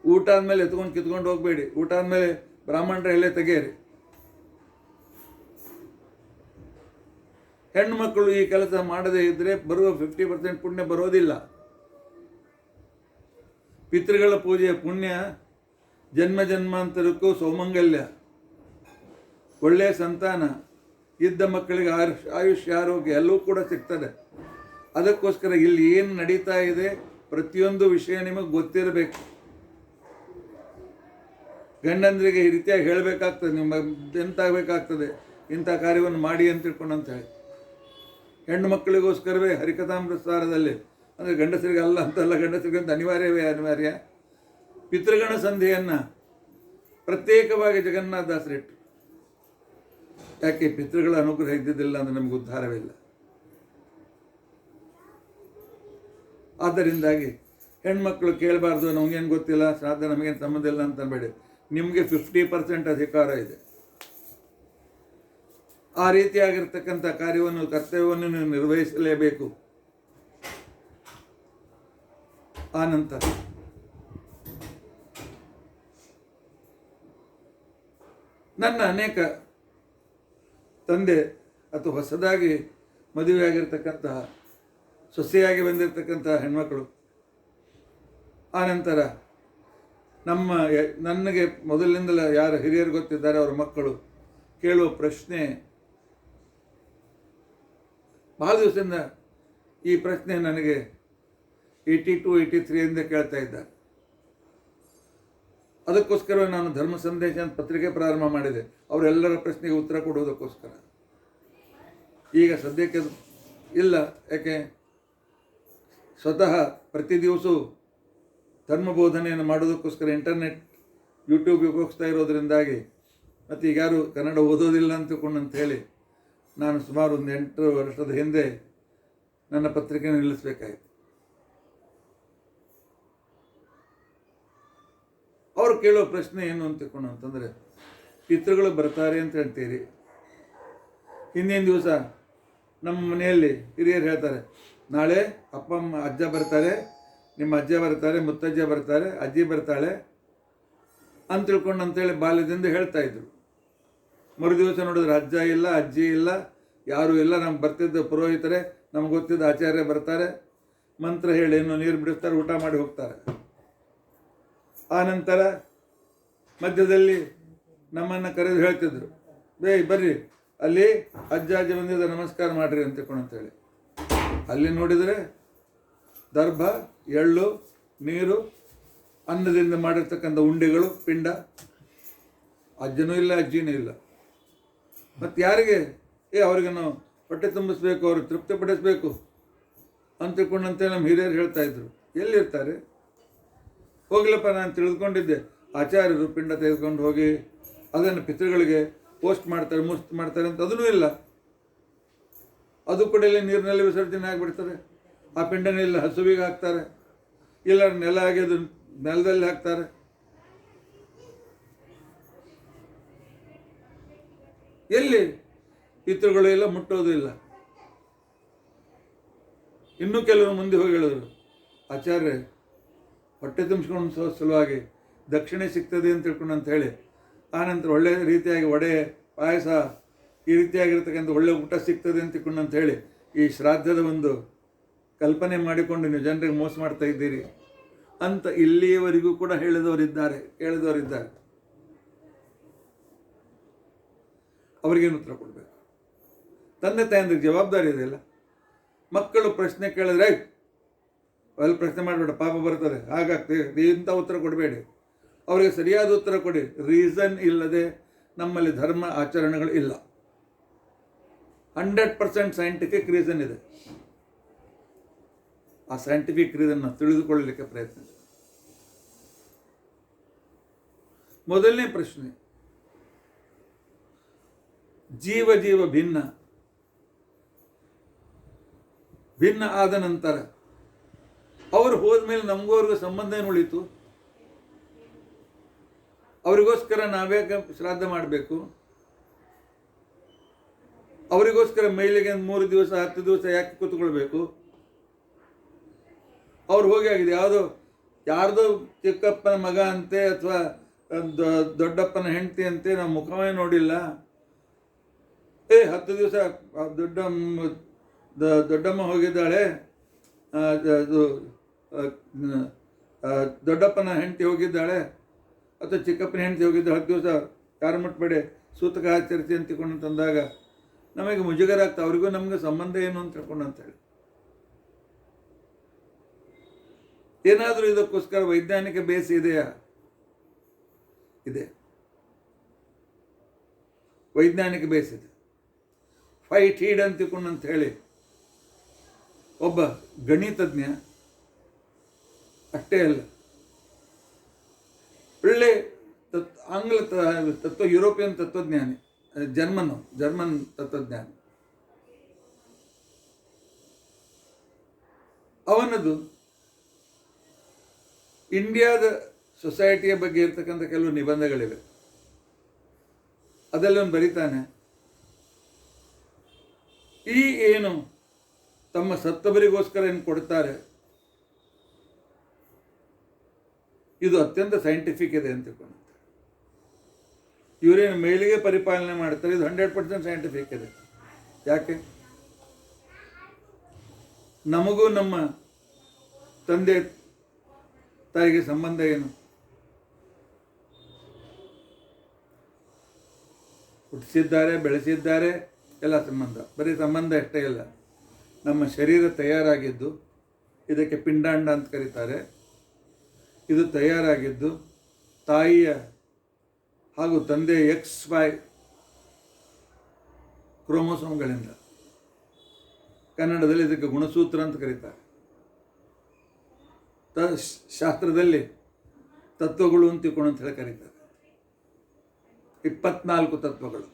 ಊಟ ಆದಮೇಲೆ ಕಿತ್ಕೊಂಡು ಹೋಗಬೇಡಿ, ಊಟ ಆದಮೇಲೆ ಬ್ರಾಹ್ಮಣರ ಎಲ್ಲೇ ತೆಗೆಯಿರಿ. ಹೆಣ್ಣು ಮಕ್ಕಳು ಈ ಕೆಲಸ ಮಾಡದೇ ಇದ್ದರೆ ಬರುವ 50% ಪುಣ್ಯ ಬರೋದಿಲ್ಲ. ಪಿತೃಗಳ ಪೂಜೆಯ ಪುಣ್ಯ ಜನ್ಮ ಜನ್ಮಾಂತರಕ್ಕೂ ಸೌಮಂಗಲ್ಯ, ಒಳ್ಳೆಯ ಸಂತಾನ, ಇದ್ದ ಮಕ್ಕಳಿಗೆ ಆಯುಷ್ಯ ಆರೋಗ್ಯ ಎಲ್ಲವೂ ಕೂಡ ಸಿಗ್ತದೆ. ಅದಕ್ಕೋಸ್ಕರ ಇಲ್ಲಿ ಏನು ನಡೀತಾ ಇದೆ ಪ್ರತಿಯೊಂದು ವಿಷಯ ನಿಮಗೆ ಗೊತ್ತಿರಬೇಕು. ಗಂಡಂದ್ರಿಗೆ ಈ ರೀತಿಯಾಗಿ ಹೇಳಬೇಕಾಗ್ತದೆ, ನಿಮ್ಮ ಎಂತಾಗಬೇಕಾಗ್ತದೆ, ಇಂಥ ಕಾರ್ಯವನ್ನು ಮಾಡಿ ಅಂತ ತಿಳ್ಕೊಂಡು ಅಂತ ಹೇಳಿ. ಹೆಣ್ಣು ಮಕ್ಕಳಿಗೋಸ್ಕರವೇ ಹರಿಕಥಾಮೃತಸಾರದಲ್ಲಿ, ಅಂದರೆ ಗಂಡಸರಿಗೆ ಅಲ್ಲ ಅಂತಲ್ಲ, ಗಂಡಸರಿಗೆ ಅಂತ ಅನಿವಾರ್ಯ ಪಿತೃಗಣ ಸಂಧಿಯನ್ನು ಪ್ರತ್ಯೇಕವಾಗಿ ಜಗನ್ನಾಥದಾಸರಿಟ್ಟರು. ಯಾಕೆ? ಪಿತೃಗಳ ಅನುಗ್ರಹ ಇದ್ದಿದ್ದಿಲ್ಲ ಅಂದರೆ ನಮಗೆ ಉದ್ಧಾರವಿಲ್ಲ. ಆದ್ದರಿಂದಾಗಿ ಹೆಣ್ಮಕ್ಳು ಕೇಳಬಾರ್ದು, ನಮಗೇನು ಗೊತ್ತಿಲ್ಲ, ಶ್ರಾದ್ದ ನಮಗೇನು ಸಂಬಂಧ ಇಲ್ಲ ಅಂತ ಅನ್ಬೇಡಿ. ನಿಮಗೆ 50% ಅಧಿಕಾರ ಇದೆ. ಆ ರೀತಿಯಾಗಿರ್ತಕ್ಕಂಥ ಕಾರ್ಯವನ್ನು, ಕರ್ತವ್ಯವನ್ನು ನೀವು ನಿರ್ವಹಿಸಲೇಬೇಕು. ಆನಂತರ ನನ್ನ ಅನೇಕ ತಂದೆ ಅಥವಾ ಹೊಸದಾಗಿ ಮದುವೆಯಾಗಿರ್ತಕ್ಕಂತಹ ಸೊಸೆಯಾಗಿ ಬಂದಿರತಕ್ಕಂತಹ ಹೆಣ್ಮಕ್ಕಳು, ಆನಂತರ ನನಗೆ ಮೊದಲಿನಿಂದಲೇ ಯಾರು ಹಿರಿಯರು ಗೊತ್ತಿದ್ದಾರೆ ಅವರ ಮಕ್ಕಳು ಕೇಳುವ ಪ್ರಶ್ನೆ, ಭಾಳ ದಿವಸದಿಂದ ಈ ಪ್ರಶ್ನೆ ನನಗೆ 82, 83 ಕೇಳ್ತಾ ಇದ್ದಾರೆ. ಅದಕ್ಕೋಸ್ಕರ ನಾನು ಧರ್ಮ ಸಂದೇಶ ಅಂತ ಪತ್ರಿಕೆ ಪ್ರಾರಂಭ ಮಾಡಿದೆ, ಅವರೆಲ್ಲರ ಪ್ರಶ್ನೆಗೆ ಉತ್ತರ ಕೊಡುವುದಕ್ಕೋಸ್ಕರ. ಈಗ ಸದ್ಯಕ್ಕೆ ಇಲ್ಲ, ಯಾಕೆ ಸ್ವತಃ ಪ್ರತಿ ದಿವಸವೂ ಧರ್ಮ ಬೋಧನೆಯನ್ನು ಮಾಡೋದಕ್ಕೋಸ್ಕರ ಇಂಟರ್ನೆಟ್, ಯೂಟ್ಯೂಬ್ ಉಪಯೋಗಿಸ್ತಾ ಇರೋದರಿಂದಾಗಿ, ಮತ್ತು ಈಗ ಯಾರು ಕನ್ನಡ ಓದೋದಿಲ್ಲ ಅಂತ ಹೇಳಿ ನಾನು ಸುಮಾರು ಒಂದು 8 ವರ್ಷದ ಹಿಂದೆ ನನ್ನ ಪತ್ರಿಕೆಯನ್ನು ನಿಲ್ಲಿಸಬೇಕಾಯಿತು. ಅವರು ಕೇಳೋ ಪ್ರಶ್ನೆ ಏನು ಅಂತಂದರೆ, ಪಿತೃಗಳು ಬರ್ತಾರೆ ಅಂತ ಹೇಳ್ತೀರಿ, ಹಿಂದಿನ ದಿವಸ ನಮ್ಮ ಮನೆಯಲ್ಲಿ ಹಿರಿಯರು ಹೇಳ್ತಾರೆ, ನಾಳೆ ಅಪ್ಪ ಅಮ್ಮ ಅಜ್ಜ ಬರ್ತಾರೆ, ನಿಮ್ಮ ಅಜ್ಜ ಬರ್ತಾರೆ, ಮುತ್ತಜ್ಜ ಬರ್ತಾರೆ, ಅಜ್ಜಿ ಬರ್ತಾಳೆ ಅಂತ ತಿಳ್ಕೊಂಡು ಅಂತೇಳಿ ಬಾಲ್ಯದಿಂದ ಹೇಳ್ತಾಯಿದ್ರು. ಮರು ದಿವಸ ನೋಡಿದ್ರೆ ಅಜ್ಜ ಇಲ್ಲ, ಅಜ್ಜಿ ಇಲ್ಲ, ಯಾರೂ ಇಲ್ಲ. ನಮ್ಗೆ ಬರ್ತಿದ್ದ ಪುರೋಹಿತರೆ, ನಮ್ಗೆ ಗೊತ್ತಿದ್ದ ಆಚಾರ್ಯ ಬರ್ತಾರೆ, ಮಂತ್ರ ಹೇಳಿ ಏನೋ ನೀರು ಬಿಡಿಸ್ತಾರೆ, ಊಟ ಮಾಡಿ ಹೋಗ್ತಾರೆ. ಆನಂತರ ಮಧ್ಯದಲ್ಲಿ ನಮ್ಮನ್ನು ಕರೆದು ಹೇಳ್ತಿದ್ರು, ಬರ್ರಿ ಅಲ್ಲಿ ಅಜ್ಜ ಅಜ್ಜಿ ಬಂದಿದ್ದ, ನಮಸ್ಕಾರ ಮಾಡಿರಿ ಅಂತ ತಿಳ್ಕೊಂಡಂತೇಳಿ. ಅಲ್ಲಿ ನೋಡಿದರೆ ದರ್ಭ, ಎಳ್ಳು, ನೀರು, ಅನ್ನದಿಂದ ಮಾಡಿರ್ತಕ್ಕಂಥ ಉಂಡೆಗಳು, ಪಿಂಡ. ಅಜ್ಜನೂ ಇಲ್ಲ, ಅಜ್ಜಿನೂ ಇಲ್ಲ. ಮತ್ತು ಯಾರಿಗೆ ಅವ್ರಿಗೆ ನಾವು ಹೊಟ್ಟೆ ತುಂಬಿಸ್ಬೇಕು, ಅವ್ರಿಗೆ ತೃಪ್ತಿಪಡಿಸ್ಬೇಕು ಅಂತ ತಿಳ್ಕೊಂಡಂತೇಳಿ ನಮ್ಮ ಹಿರಿಯರು ಹೇಳ್ತಾಯಿದ್ರು. ಎಲ್ಲಿರ್ತಾರೆ? ಹೋಗ್ಲಪ್ಪ, ನಾನು ತಿಳಿದುಕೊಂಡಿದ್ದೆ ಆಚಾರ್ಯರು ಪಿಂಡ ತೆಗೆದುಕೊಂಡು ಹೋಗಿ ಅದನ್ನು ಪಿತೃಗಳಿಗೆ ಪೋಸ್ಟ್ ಮಾಡ್ತಾರೆ, ಮಾಡ್ತಾರೆ ಅಂತ. ಅದನ್ನೂ ಇಲ್ಲ. ಅದು ಕೂಡ ಇಲ್ಲಿ ನೀರಿನಲ್ಲಿ ವಿಸರ್ಜನೆ ಆಗಿಬಿಡ್ತಾರೆ. ಆ ಪಿಂಡನೆಲ್ಲ ಹಸುವಿಗೆ ಹಾಕ್ತಾರೆ, ಇಲ್ಲ ನೆಲ ಆಗಿದ್ದು ನೆಲದಲ್ಲಿ ಹಾಕ್ತಾರೆ. ಎಲ್ಲಿ ಪಿತೃಗಳು ಇಲ್ಲ, ಮುಟ್ಟೋದು ಇಲ್ಲ. ಇನ್ನೂ ಕೆಲವರು ಮುಂದೆ ಹೋಗಿ ಹೇಳಿದ್ರು, ಆಚಾರ್ಯ ಹೊಟ್ಟೆ ತುಂಬಿಸ್ಕೊಂಡು ಸಲುವಾಗಿ ದಕ್ಷಿಣೆ ಸಿಗ್ತದೆ ಅಂತ ತಿಳ್ಕೊಂಡು ಅಂತ ಹೇಳಿ, ಆನಂತರ ಒಳ್ಳೆಯ ರೀತಿಯಾಗಿ ವಡೆ, ಪಾಯಸ, ಈ ರೀತಿಯಾಗಿರ್ತಕ್ಕಂಥ ಒಳ್ಳೆಯ ಊಟ ಸಿಗ್ತದೆ ಅಂತ ತಿಳ್ಕೊಂಡು ಅಂತ ಹೇಳಿ ಈ ಶ್ರಾದ್ದದ ಒಂದು ಕಲ್ಪನೆ ಮಾಡಿಕೊಂಡು ನೀವು ಜನರಿಗೆ ಮೋಸ ಮಾಡ್ತಾ ಇದ್ದೀರಿ ಅಂತ ಇಲ್ಲಿಯವರೆಗೂ ಕೂಡ ಹೇಳಿದವರಿದ್ದಾರೆ. ಅವರಿಗೇನು ಉತ್ತರ ಕೊಡಬೇಕು? ತಂದೆ ತಾಯಂದ್ರಿಗೆ ಜವಾಬ್ದಾರಿ ಇದೆಯಲ್ಲ. ಮಕ್ಕಳು ಪ್ರಶ್ನೆ ಕೇಳಿದ್ರೆ ಅಲ್ಲಿ ಪ್ರಶ್ನೆ ಮಾಡಬೇಡ, ಪಾಪ ಬರ್ತದೆ, ಹಾಗಾಗ್ತದೆ, ಇಂಥ ಉತ್ತರ ಕೊಡಬೇಡಿ, ಅವರಿಗೆ ಸರಿಯಾದ ಉತ್ತರ ಕೊಡಿ. ರೀಸನ್ ಇಲ್ಲದೆ ನಮ್ಮಲ್ಲಿ ಧರ್ಮ ಆಚರಣೆಗಳು ಇಲ್ಲ. 100% ಸೈಂಟಿಫಿಕ್ ರೀಸನ್ ಇದೆ. ಆ ಸೈಂಟಿಫಿಕ್ ರೀಸನ್ನ ತಿಳಿದುಕೊಳ್ಳಲಿಕ್ಕೆ ಪ್ರಯತ್ನ. ಮೊದಲನೇ ಪ್ರಶ್ನೆ, ಜೀವ ಭಿನ್ನ ಆದ ನಂತರ ಅವರು ಹೋದ್ಮೇಲೆ ನಮಗೂ ಅವ್ರಿಗೂ ಸಂಬಂಧ ಏನು ಉಳಿತು? ಅವರಿಗೋಸ್ಕರ ನಾವ್ಯಾಕೆ ಶ್ರಾದ್ದ ಮಾಡಬೇಕು? ಅವರಿಗೋಸ್ಕರ ಮೈಲಿಗೆ 3 ದಿವಸ 10 ದಿವಸ ಯಾಕೆ ಕೂತ್ಕೊಳ್ಬೇಕು? ಅವ್ರು ಹೋಗಿ ಆಗಿದೆ, ಯಾರ್ದೋ ಚಿಕ್ಕಪ್ಪನ ಮಗ ಅಂತೆ ಅಥವಾ ದೊಡ್ಡಪ್ಪನ ಹೆಂಡತಿ ಅಂತೆ, ನಾವು ಮುಖವೇ ನೋಡಿಲ್ಲ. 10 ದಿವಸ ದೊಡ್ಡಮ್ಮ ಹೋಗಿದ್ದಾಳೆ, ದೊಡ್ಡಪ್ಪನ ಹೆಂಡತಿ ಹೋಗಿದ್ದಾಳೆ ಅಥವಾ ಚಿಕ್ಕಪ್ಪನ ಹೆಂಡತಿ ಹೋಗಿದ್ದಾಳೆ, 10 ದಿವಸ ಯಾರು ಮುಟ್ಬೇಡಿ, ಸೂತಕ ಆಚರಿಸಿ ಅಂತ ತಿಳ್ಕೊಂಡು ತಂದಾಗ ನಮಗೆ ಮುಜುಗರ ಆಗ್ತಾ, ಅವ್ರಿಗೂ ನಮಗೆ ಸಂಬಂಧ ಏನು ಅಂತ ತಿಳ್ಕೊಂಡು ಅಂತೇಳಿ. ಏನಾದರೂ ಇದಕ್ಕೋಸ್ಕರ ವೈಜ್ಞಾನಿಕ ಬೇಸ್ ಇದೆಯಾ? ಇದೆ, ವೈಜ್ಞಾನಿಕ ಬೇಸ್ ಇದೆ. ಫೈಟ್ ಹೀಡ್ ಅಂತ ತಿಳ್ಕೊಂಡು ಅಂತ ಹೇಳಿ ಒಬ್ಬ ಗಣಿತಜ್ಞ, ಅಷ್ಟೇ ಅಲ್ಲ, ಒಳ್ಳೆ ಆಂಗ್ಲ ತತ್ವ, ಯುರೋಪಿಯನ್ ತತ್ವಜ್ಞಾನಿ, ಜರ್ಮನ್ ತತ್ವಜ್ಞಾನಿ, ಅವನದು ಇಂಡಿಯಾದ ಸೊಸೈಟಿಯ ಬಗ್ಗೆ ಇರ್ತಕ್ಕಂಥ ಕೆಲವು ನಿಬಂಧಗಳಿವೆ. ಅದೆಲ್ಲ ಅವನು ಬರೀತಾನೆ, ಈ ಏನು ತಮ್ಮ ಸತ್ತವರಿಗೋಸ್ಕರ ಏನು ಕೊಡ್ತಾರೆ, ಇದು ಅತ್ಯಂತ ಸೈಂಟಿಫಿಕ್ ಇದೆ ಅಂತ ತಿಳ್ಕೊಂಡು. ಇವರೇನು ಮೈಲಿಗೆ ಪರಿಪಾಲನೆ ಮಾಡ್ತಾರೆ, ಇದು 100% ಸೈಂಟಿಫಿಕ್ ಇದೆ. ಯಾಕೆ? ನಮಗೂ ನಮ್ಮ ತಂದೆ ತಾಯಿಗೆ ಸಂಬಂಧ ಏನು? ಹುಟ್ಟಿಸಿದ್ದಾರೆ, ಬೆಳೆಸಿದ್ದಾರೆ, ಎಲ್ಲ ಸಂಬಂಧ. ಬರೀ ಸಂಬಂಧ ಅಷ್ಟೇ ಇಲ್ಲ, ನಮ್ಮ ಶರೀರ ತಯಾರಾಗಿದ್ದು, ಇದಕ್ಕೆ ಪಿಂಡಾಂಡ ಅಂತ ಕರೀತಾರೆ, ಇದು ತಯಾರಾಗಿದ್ದು ತಾಯಿಯ ಹಾಗೂ ತಂದೆ XY ಕ್ರೋಮೋಸೋಮ್ಗಳಿಂದ. ಕನ್ನಡದಲ್ಲಿ ಇದಕ್ಕೆ ಗುಣಸೂತ್ರ ಅಂತ ಕರೀತಾರೆ. ಶಾಸ್ತ್ರದಲ್ಲಿ ತತ್ವಗಳು ಅಂತ ತಿಳ್ಕೊಂಡು ಅಂತ ಹೇಳಿ ಕರೀತಾರೆ. 24 ತತ್ವಗಳು,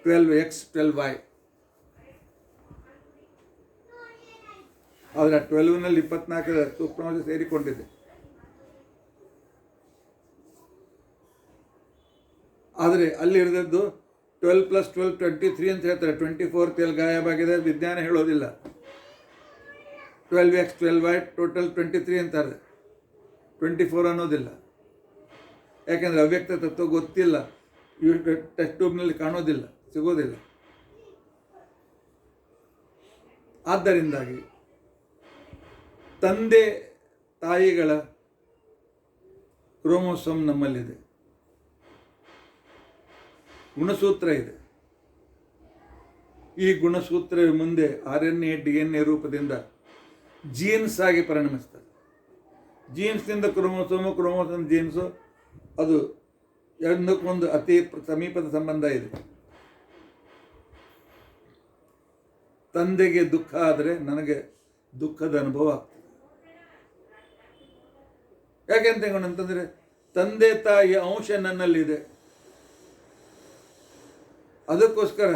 12X 12Y. ಆದರೆ 12ನಲ್ಲಿ 24 ಸೂಕ್ಷ್ಮಾಂಶ ಸೇರಿಕೊಂಡಿದೆ. ಆದರೆ ಅಲ್ಲಿ ಇರಿದದ್ದು 12 + 12 23 ಅಂತ ಹೇಳ್ತಾರೆ. 24th ಎಲ್ಲಿ ಗಾಯಬಾಗಿದೆ ವಿಜ್ಞಾನ ಹೇಳೋದಿಲ್ಲ. 12X 12Y ಟೋಟಲ್ 23 ಅಂತಾರೆ, 24 ಅನ್ನೋದಿಲ್ಲ. ಯಾಕೆಂದರೆ ಅವ್ಯಕ್ತ ತತ್ವ ಗೊತ್ತಿಲ್ಲ, ಇವ್ರ ಟೆಸ್ಟ್ ಟ್ಯೂಬ್ನಲ್ಲಿ ಕಾಣೋದಿಲ್ಲ, ಸಿಗೋದಿಲ್ಲ. ಆದ್ದರಿಂದಾಗಿ ತಂದೆ ತಾಯಿಗಳ ಕ್ರೋಮೋಸೋಮ್ ನಮ್ಮಲ್ಲಿದೆ, ಗುಣಸೂತ್ರ ಇದೆ. ಈ ಗುಣಸೂತ್ರ ಮುಂದೆ RNA DNA ರೂಪದಿಂದ ಜೀನ್ಸ್ ಆಗಿ ಪರಿಣಮಿಸ್ತದೆ. ಜೀನ್ಸ್ನಿಂದ ಕ್ರೋಮೋಸೋಮ್ ಜೀನ್ಸು, ಅದು ಎರಡಕ್ಕೊಂದು ಅತಿ ಸಮೀಪದ ಸಂಬಂಧ ಇದೆ. ತಂದೆಗೆ ದುಃಖ ಆದರೆ ನನಗೆ ದುಃಖದ ಅನುಭವ ಆಗ್ತದೆ. ಯಾಕೆಂತ ಅಂತಂದರೆ ತಂದೆ ತಾಯಿಯ ಅಂಶ ನನ್ನಲ್ಲಿದೆ. ಅದಕ್ಕೋಸ್ಕರ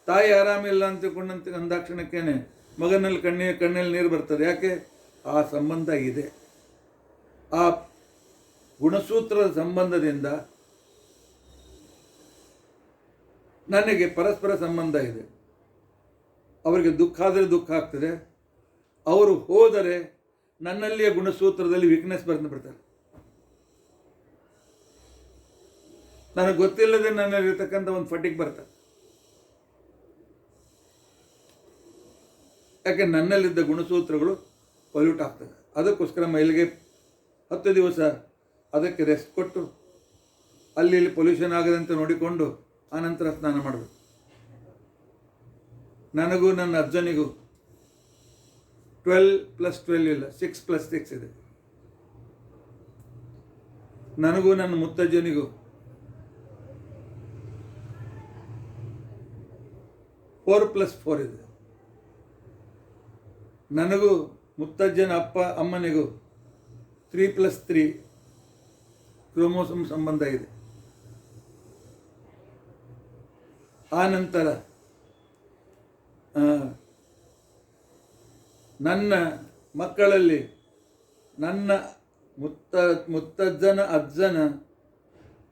ತಾಯಿ ಆರಾಮಿಲ್ಲ ಅಂತಕೊಂಡಂತ ಅಂದಾಕ್ಷಣಕ್ಕೇನೆ ಮಗನಲ್ಲಿ ಕಣ್ಣಲ್ಲಿ ನೀರು ಬರ್ತದೆ. ಯಾಕೆ? ಆ ಸಂಬಂಧ ಇದೆ. ಆ ಗುಣಸೂತ್ರದ ಸಂಬಂಧದಿಂದ ನನಗೆ ಪರಸ್ಪರ ಸಂಬಂಧ ಇದೆ. ಅವರಿಗೆ ದುಃಖ ಆದರೆ ದುಃಖ ಆಗ್ತದೆ, ಅವರು ಹೋದರೆ ನನ್ನಲ್ಲಿಯ ಗುಣಸೂತ್ರದಲ್ಲಿ ವೀಕ್ನೆಸ್ ಬಿಡ್ತಾರೆ. ನನಗೆ ಗೊತ್ತಿಲ್ಲದೆ ನನ್ನಲ್ಲಿರ್ತಕ್ಕಂಥ ಒಂದು ಫಟಿಕ್ ಬರ್ತದೆ. ಯಾಕೆ? ನನ್ನಲ್ಲಿದ್ದ ಗುಣಸೂತ್ರಗಳು ಪೊಲ್ಯೂಟ್ ಆಗ್ತದೆ. ಅದಕ್ಕೋಸ್ಕರ ಮೈಲಿಗೆ 10 ದಿವಸ ಅದಕ್ಕೆ ರೆಸ್ಟ್ ಕೊಟ್ಟು ಅಲ್ಲಿ ಪೊಲ್ಯೂಷನ್ ಆಗದಂತೆ ನೋಡಿಕೊಂಡು ಆನಂತರ ಸ್ನಾನ ಮಾಡಬೇಕು. ನನಗೂ ನನ್ನ ಅಜ್ಜನಿಗೂ 12+12 ಇಲ್ಲ, 6+6 ಇದೆ. ನನಗೂ ನನ್ನ ಮುತ್ತಜ್ಜನಿಗೂ 4+4 ಇದೆ. ನನಗೂ ಮುತ್ತಜ್ಜನ ಅಮ್ಮನಿಗೂ 3+3 ಕ್ರೋಮೋಸೋಮ್ ಸಂಬಂಧ ಇದೆ. ಆ ನಂತರ ನನ್ನ ಮಕ್ಕಳಲ್ಲಿ ನನ್ನ ಮುತ್ತಜ್ಜನ ಅಜ್ಜನ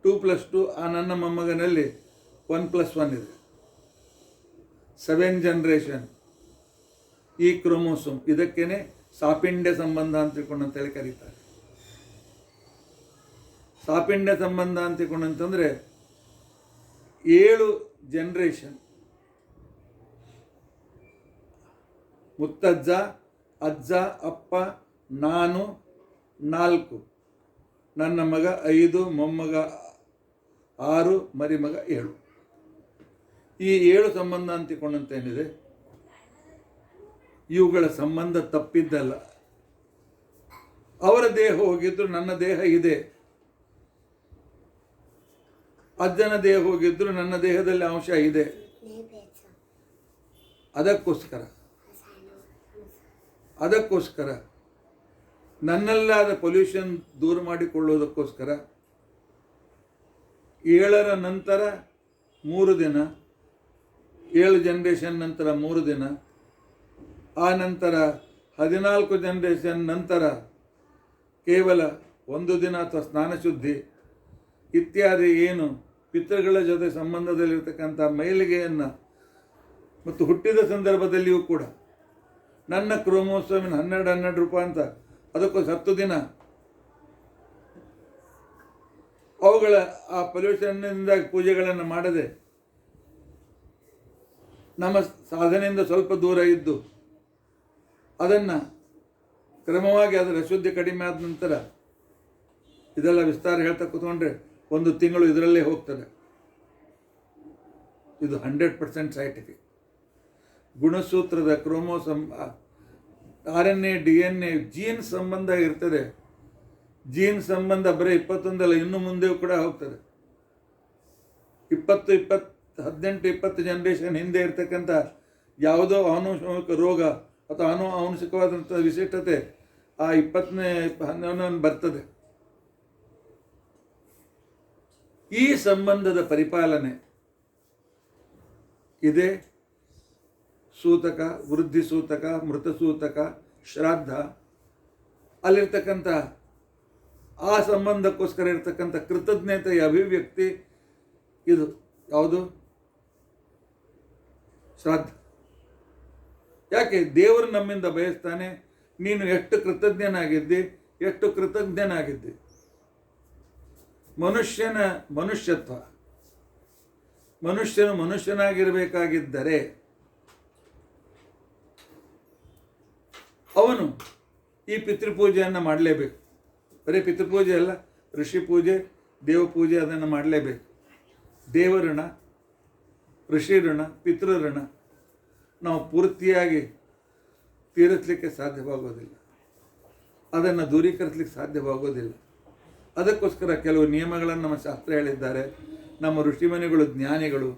2+2, ಆ ನನ್ನ ಮೊಮ್ಮಗನಲ್ಲಿ 1+1 ಇದೆ. 7 ಜನರೇಷನ್ ಈ ಕ್ರೋಮೋಸೋಮ್. ಇದಕ್ಕೇನೆ ಸಾಪಿಂಡ್ಯ ಸಂಬಂಧ ಅಂತ ತಿಳ್ಕೊಂಡಂತೇಳಿ ಕರೀತಾರೆ. ಸಾಪಿಂಡ್ಯ ಸಂಬಂಧ ಅಂತ ತಿಳ್ಕೊಂಡಂತಂದರೆ 7 ಜನರೇಷನ್, ಮುತ್ತಜ್ಜ, ಅಜ್ಜ, ಅಪ್ಪ, ನಾನು 4, ನನ್ನ ಮಗ 5, ಮೊಮ್ಮಗ 6, ಮರಿಮಗ 7. ಈ 7 ಸಂಬಂಧ ಅಂತಿಕೊಂಡಂತೇನಿದೆ, ಇವುಗಳ ಸಂಬಂಧ ತಪ್ಪಿದ್ದಲ್ಲ. ಅವರ ದೇಹ ಹೋಗಿದ್ರು ನನ್ನ ದೇಹ ಇದೆ, ಅಜ್ಜನ ದೇಹ ಹೋಗಿದ್ರು ನನ್ನ ದೇಹದಲ್ಲಿ ಅಂಶ ಇದೆ. ಅದಕ್ಕೋಸ್ಕರ ನನ್ನಲ್ಲಾದ ಪೊಲ್ಯೂಷನ್ ದೂರ ಮಾಡಿಕೊಳ್ಳೋದಕ್ಕೋಸ್ಕರ 7ರ ನಂತರ 3 ದಿನ, 7 ಜನರೇಷನ್ ನಂತರ 3 ದಿನ, ಆ ನಂತರ 14 ಜನರೇಷನ್ ನಂತರ ಕೇವಲ 1 ದಿನ ಅಥವಾ ಸ್ನಾನ ಶುದ್ಧಿ ಇತ್ಯಾದಿ ಏನು ಪಿತೃಗಳ ಜೊತೆ ಸಂಬಂಧದಲ್ಲಿರ್ತಕ್ಕಂಥ ಮೈಲಿಗೆಯನ್ನು ಮತ್ತು ಹುಟ್ಟಿದ ಸಂದರ್ಭದಲ್ಲಿಯೂ ಕೂಡ ನನ್ನ ಕ್ರೋಮೋಸೋಮಿನ 12 ರೂಪಾಂತರ, ಅದಕ್ಕೋಸ್ಕರ 10 ದಿನ ಅವುಗಳ ಆ ಪೊಲ್ಯೂಷನ್ನಿಂದ ಪೂಜೆಗಳನ್ನು ಮಾಡದೆ ನಮ್ಮ ಸಾಧನೆಯಿಂದ ಸ್ವಲ್ಪ ದೂರ ಇದ್ದು ಅದನ್ನು ಕ್ರಮವಾಗಿ ಅದರ ಅಶುದ್ಧಿ ಕಡಿಮೆ ಆದ ನಂತರ ಇದೆಲ್ಲ ವಿಸ್ತಾರ ಹೇಳ್ತಾ ಕೂತ್ಕೊಂಡ್ರೆ 1 ತಿಂಗಳು ಇದರಲ್ಲೇ ಹೋಗ್ತದೆ. ಇದು 100% ಸೈಂಟಿಫಿಕ್. ಗುಣಸೂತ್ರದ ಕ್ರೋಮೋಸೋಮ್, RNA, DNA, ಜೀನ್ ಸಂಬಂಧ ಇರ್ತದೆ. ಜೀನ್ ಸಂಬಂಧ ಬರೀ 21 ಅಲ್ಲ, ಇನ್ನು ಮುಂದೆಯೂ ಕೂಡ ಹೋಗ್ತದೆ. 18-20 ಜನರೇಷನ್ ಹಿಂದೆ ಇರ್ತಕ್ಕಂಥ ಯಾವುದೋ ಆನುವಂಶಿಕ ರೋಗ ಅಥವಾ ಆನುವಂಶಿಕವಾದಂಥ ವಿಶಿಷ್ಟತೆ ಆ 20ನೇ 11 ಬರ್ತದೆ. ಈ ಸಂಬಂಧದ ಪರಿಪಾಲನೆ ಇದೆ. ಸೂತಕ, ವೃದ್ಧಿ ಸೂತಕ, ಮೃತ ಸೂತಕ, ಶ್ರಾದ್ದ, ಅಲ್ಲಿರ್ತಕ್ಕಂಥ ಆ ಸಂಬಂಧಕ್ಕೋಸ್ಕರ ಇರ್ತಕ್ಕಂಥ ಕೃತಜ್ಞತೆಯ ಅಭಿವ್ಯಕ್ತಿ ಇದು. ಯಾವುದು? ಶ್ರಾದ್ದ. ಯಾಕೆ? ದೇವರು ನಮ್ಮಿಂದ ಬಯಸ್ತಾನೆ ನೀನು ಎಷ್ಟು ಕೃತಜ್ಞನಾಗಿದ್ದಿ, ಎಷ್ಟು ಕೃತಜ್ಞನಾಗಿದ್ದಿ. ಮನುಷ್ಯನ ಮನುಷ್ಯತ್ವ, ಮನುಷ್ಯನು ಮನುಷ್ಯನಾಗಿರಬೇಕಾಗಿದ್ದರೆ ಅವನು ಈ ಪಿತೃಪೂಜೆಯನ್ನು ಮಾಡಲೇಬೇಕು. ಬರೀ ಪಿತೃಪೂಜೆ ಅಲ್ಲ, ಋಷಿ ಪೂಜೆ, ದೇವಪೂಜೆ ಅದನ್ನು ಮಾಡಲೇಬೇಕು. ದೇವಋಣ, ಋಷಿ ಋಣ, ಪಿತೃಋಣ ನಾವು ಪೂರ್ತಿಯಾಗಿ ತೀರಿಸಲಿಕ್ಕೆ ಸಾಧ್ಯವಾಗೋದಿಲ್ಲ, ಅದನ್ನು ದೂರೀಕರಿಸಲಿಕ್ಕೆ ಸಾಧ್ಯವಾಗೋದಿಲ್ಲ. ಅದಕ್ಕೋಸ್ಕರ ಕೆಲವು ನಿಯಮಗಳನ್ನು ನಮ್ಮ ಶಾಸ್ತ್ರ ಹೇಳಿದ್ದಾರೆ. ನಮ್ಮ ಋಷಿಮನಿಗಳು ಜ್ಞಾನಿಗಳು,